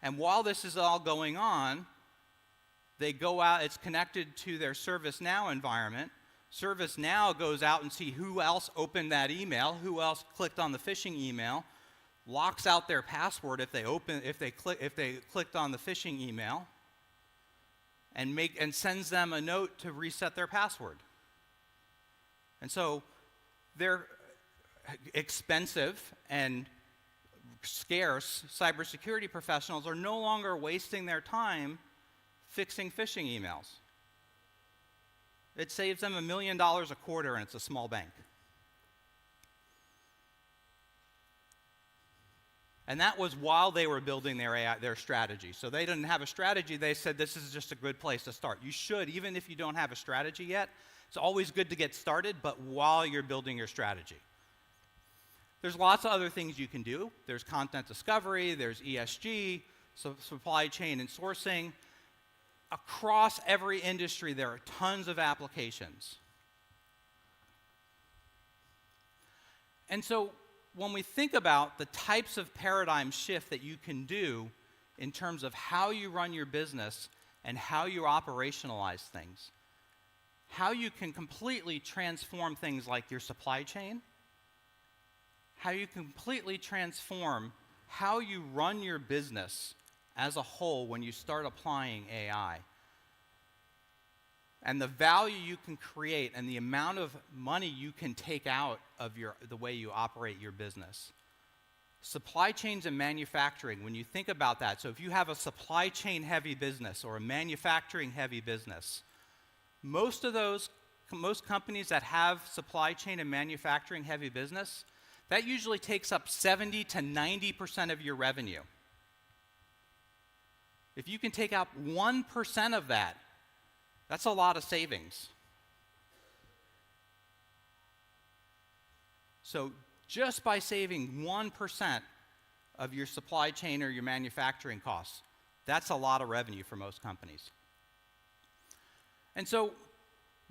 S13: And while this is all going on, they go out, it's connected to their ServiceNow environment. ServiceNow goes out and see who else opened that email, who else clicked on the phishing email, locks out their password if they clicked on the phishing email, and sends them a note to reset their password. And so they're expensive and scarce cybersecurity professionals are no longer wasting their time fixing phishing emails. It saves them $1 million a quarter, and it's a small bank. And that was while they were building their strategy. So they didn't have a strategy. They said, this is just a good place to start. You should, even if you don't have a strategy yet, it's always good to get started, but while you're building your strategy. There's lots of other things you can do. There's content discovery, there's ESG, so supply chain and sourcing. Across every industry, there are tons of applications. And so when we think about the types of paradigm shift that you can do in terms of how you run your business and how you operationalize things, how you can completely transform things like your supply chain, how you completely transform how you run your business as a whole when you start applying AI, and the value you can create and the amount of money you can take out of the way you operate your business. Supply chains and manufacturing, when you think about that, so if you have a supply chain heavy business or a manufacturing heavy business, most companies that have supply chain and manufacturing heavy business, that usually takes up 70 to 90% of your revenue. If you can take out 1% of that, that's a lot of savings. So just by saving 1% of your supply chain or your manufacturing costs, that's a lot of revenue for most companies. And so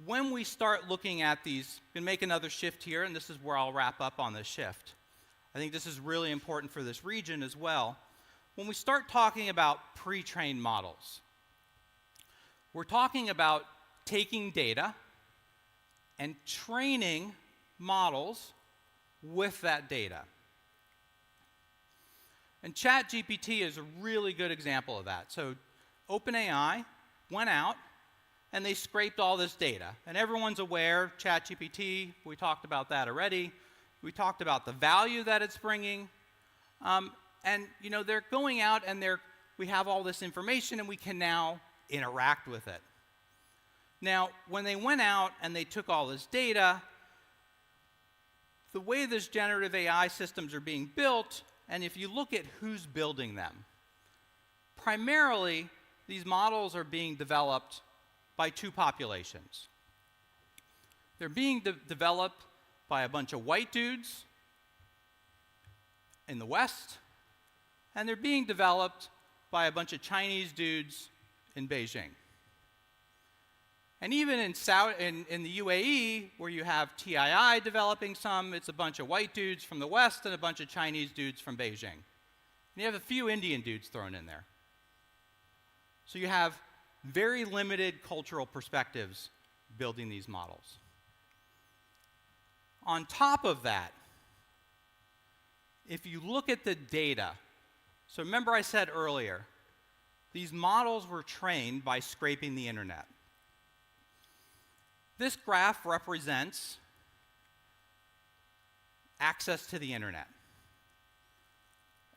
S13: when we start looking at these, I'm going to make another shift here, and this is where I'll wrap up on this shift. I think this is really important for this region as well. When we start talking about pre-trained models, we're talking about taking data and training models with that data. And ChatGPT is a really good example of that. So OpenAI went out and they scraped all this data. And everyone's aware, ChatGPT, we talked about that already. We talked about the value that it's bringing. And you know, they're going out and we have all this information and we can now interact with it. Now, when they went out and they took all this data, the way these generative AI systems are being built, and if you look at who's building them, primarily these models are being developed by two populations. They're being developed by a bunch of white dudes in the West, and they're being developed by a bunch of Chinese dudes in Beijing. And even in the UAE, where you have TII developing some, it's a bunch of white dudes from the West and a bunch of Chinese dudes from Beijing. And you have a few Indian dudes thrown in there. So you have very limited cultural perspectives building these models. On top of that, if you look at the data, so remember I said earlier, these models were trained by scraping the internet. This graph represents access to the internet.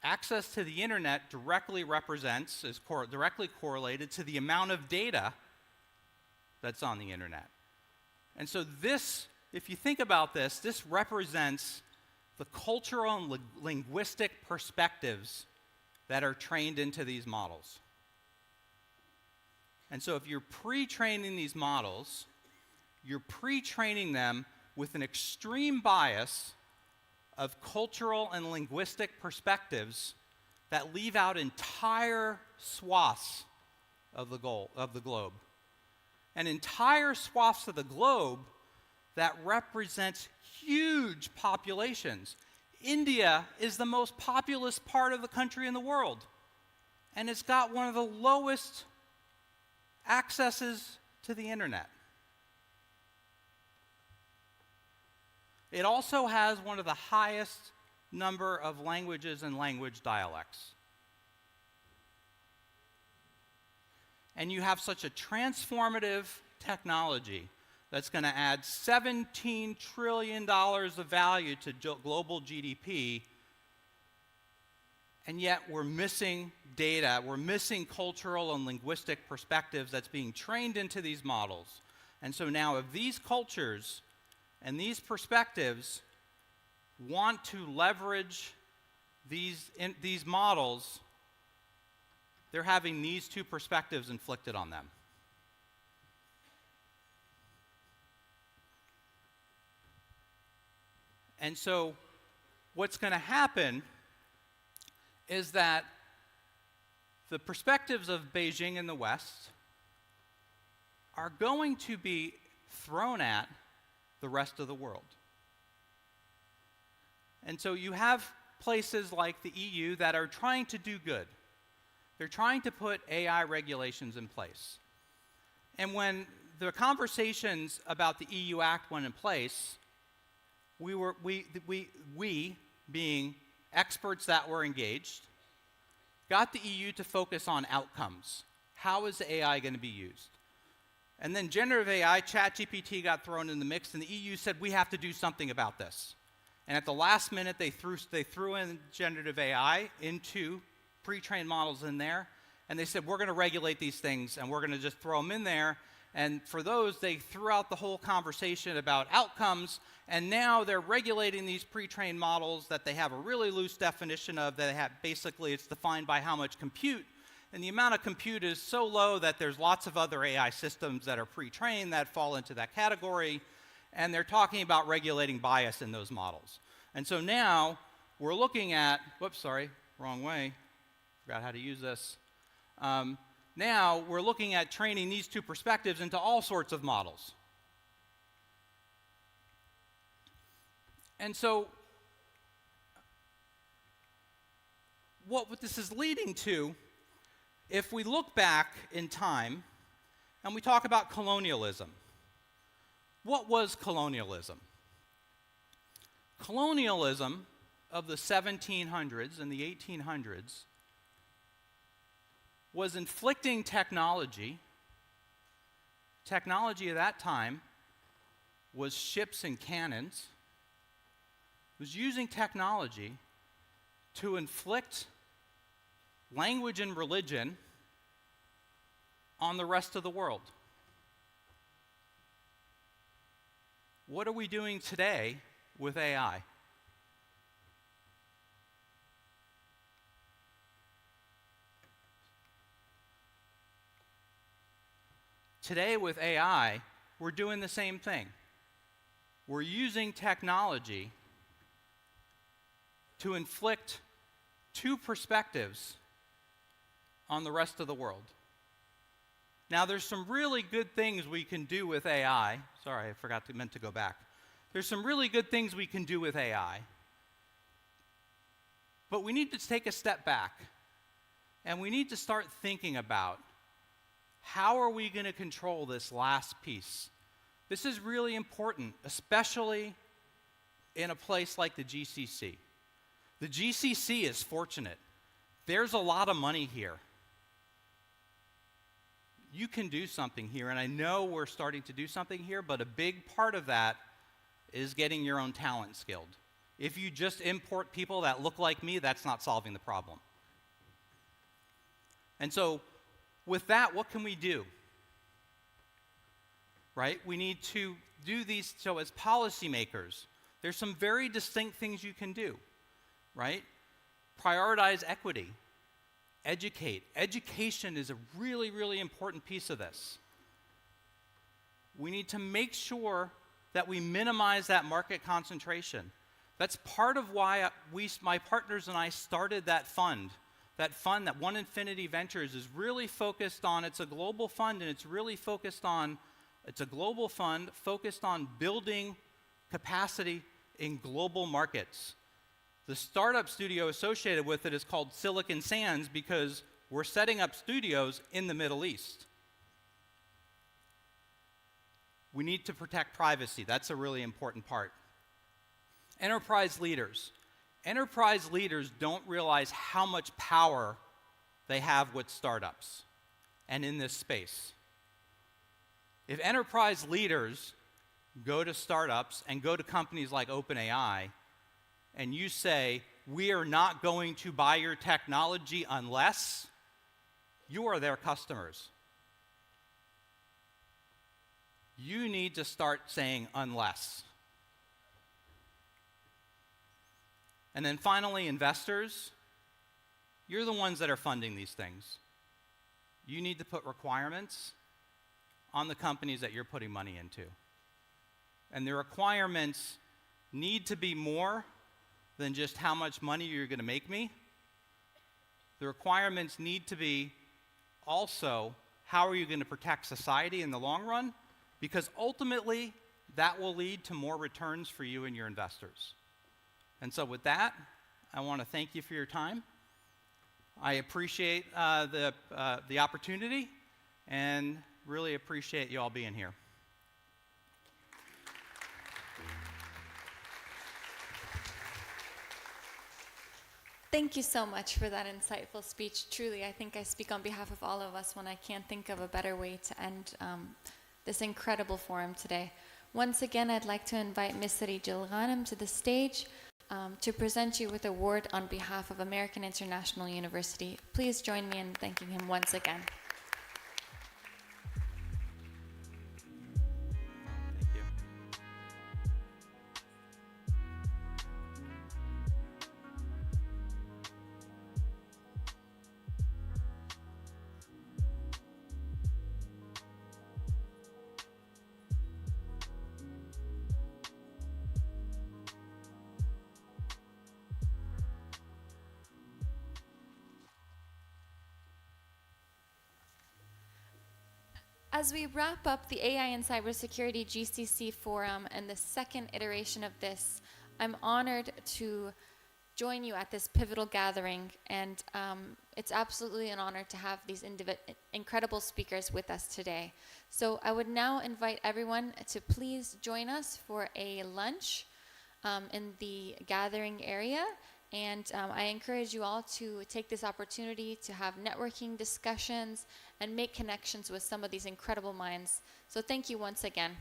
S13: Access to the internet directly directly correlated to the amount of data that's on the internet. And so this, if you think about this, this represents the cultural and linguistic perspectives that are trained into these models. And so if you're pre-training these models, you're pre-training them with an extreme bias of cultural and linguistic perspectives that leave out entire swaths of the globe. And entire swaths of the globe that represents huge populations. India is the most populous part of the country in the world, and it's got one of the lowest accesses to the internet. It also has one of the highest number of languages and language dialects. And you have such a transformative technology that's going to add $17 trillion of value to global GDP, and yet we're missing data, we're missing cultural and linguistic perspectives that's being trained into these models. And so now if these cultures and these perspectives want to leverage these models, they're having these two perspectives inflicted on them. And so what's going to happen is that the perspectives of Beijing and the West are going to be thrown at the rest of the world. And so you have places like the EU that are trying to do good. They're trying to put AI regulations in place. And when the conversations about the EU Act went in place, we being experts that were engaged, got the EU to focus on outcomes. How is AI going to be used? And then generative AI, ChatGPT got thrown in the mix, and the EU said, we have to do something about this. And at the last minute, they threw in generative AI into pre-trained models in there, and they said, we're going to regulate these things, and we're going to just throw them in there. And for those, they threw out the whole conversation about outcomes, and now they're regulating these pre-trained models that they have a really loose definition of, that they have, basically it's defined by how much compute. And the amount of compute is so low that there's lots of other AI systems that are pre-trained that fall into that category, and they're talking about regulating bias in those models. And so now we're looking at, whoops, sorry, wrong way, forgot how to use this. Now we're looking at training these two perspectives into all sorts of models. And so what this is leading to, if we look back in time and we talk about colonialism, what was colonialism? Colonialism of the 1700s and the 1800s was inflicting technology. Technology at that time was ships and cannons. It was using technology to inflict language and religion on the rest of the world. What are we doing today with AI? Today with AI, we're doing the same thing. We're using technology to inflict two perspectives on the rest of the world. Now, there's some really good things we can do with AI. Sorry, I meant to go back. There's some really good things we can do with AI. But we need to take a step back, and we need to start thinking about how are we going to control this last piece. This is really important, especially in a place like the GCC. The GCC is fortunate. There's a lot of money here. You can do something here, and I know we're starting to do something here, but a big part of that is getting your own talent skilled. If you just import people that look like me, that's not solving the problem. And so, with that, what can we do? Right? We need to do these, so as policymakers, there's some very distinct things you can do, right? Prioritize equity. Educate. Education is a really, really important piece of this. We need to make sure that we minimize that market concentration. That's part of why my partners and I started that fund. That fund, that One Infinity Ventures, is really focused on, it's a global fund, and it's really focused on, it's a global fund focused on building capacity in global markets. The startup studio associated with it is called Silicon Sands because we're setting up studios in the Middle East. We need to protect privacy. That's a really important part. Enterprise leaders. Enterprise leaders don't realize how much power they have with startups and in this space. If enterprise leaders go to startups and go to companies like OpenAI, and you say, we are not going to buy your technology unless, you are their customers. You need to start saying unless. And then finally, investors, you're the ones that are funding these things. You need to put requirements on the companies that you're putting money into. And the requirements need to be more than just how much money you're going to make me. The requirements need to be also how are you going to protect society in the long run, because ultimately that will lead to more returns for you and your investors. And so with that, I want to thank you for your time. I appreciate the opportunity and really appreciate you all being here.
S3: Thank you so much for that insightful speech. Truly, I think I speak on behalf of all of us when I can't think of a better way to end this incredible forum today. Once again, I'd like to invite Ms. Sarij Al-Ghanem to the stage to present you with an award on behalf of American International University. Please join me in thanking him once again. As we wrap up the AI and Cybersecurity GCC Forum and the second iteration of this, I'm honored to join you at this pivotal gathering, and it's absolutely an honor to have these incredible speakers with us today. So I would now invite everyone to please join us for a lunch in the gathering area. And I encourage you all to take this opportunity to have networking discussions and make connections with some of these incredible minds. So thank you once again.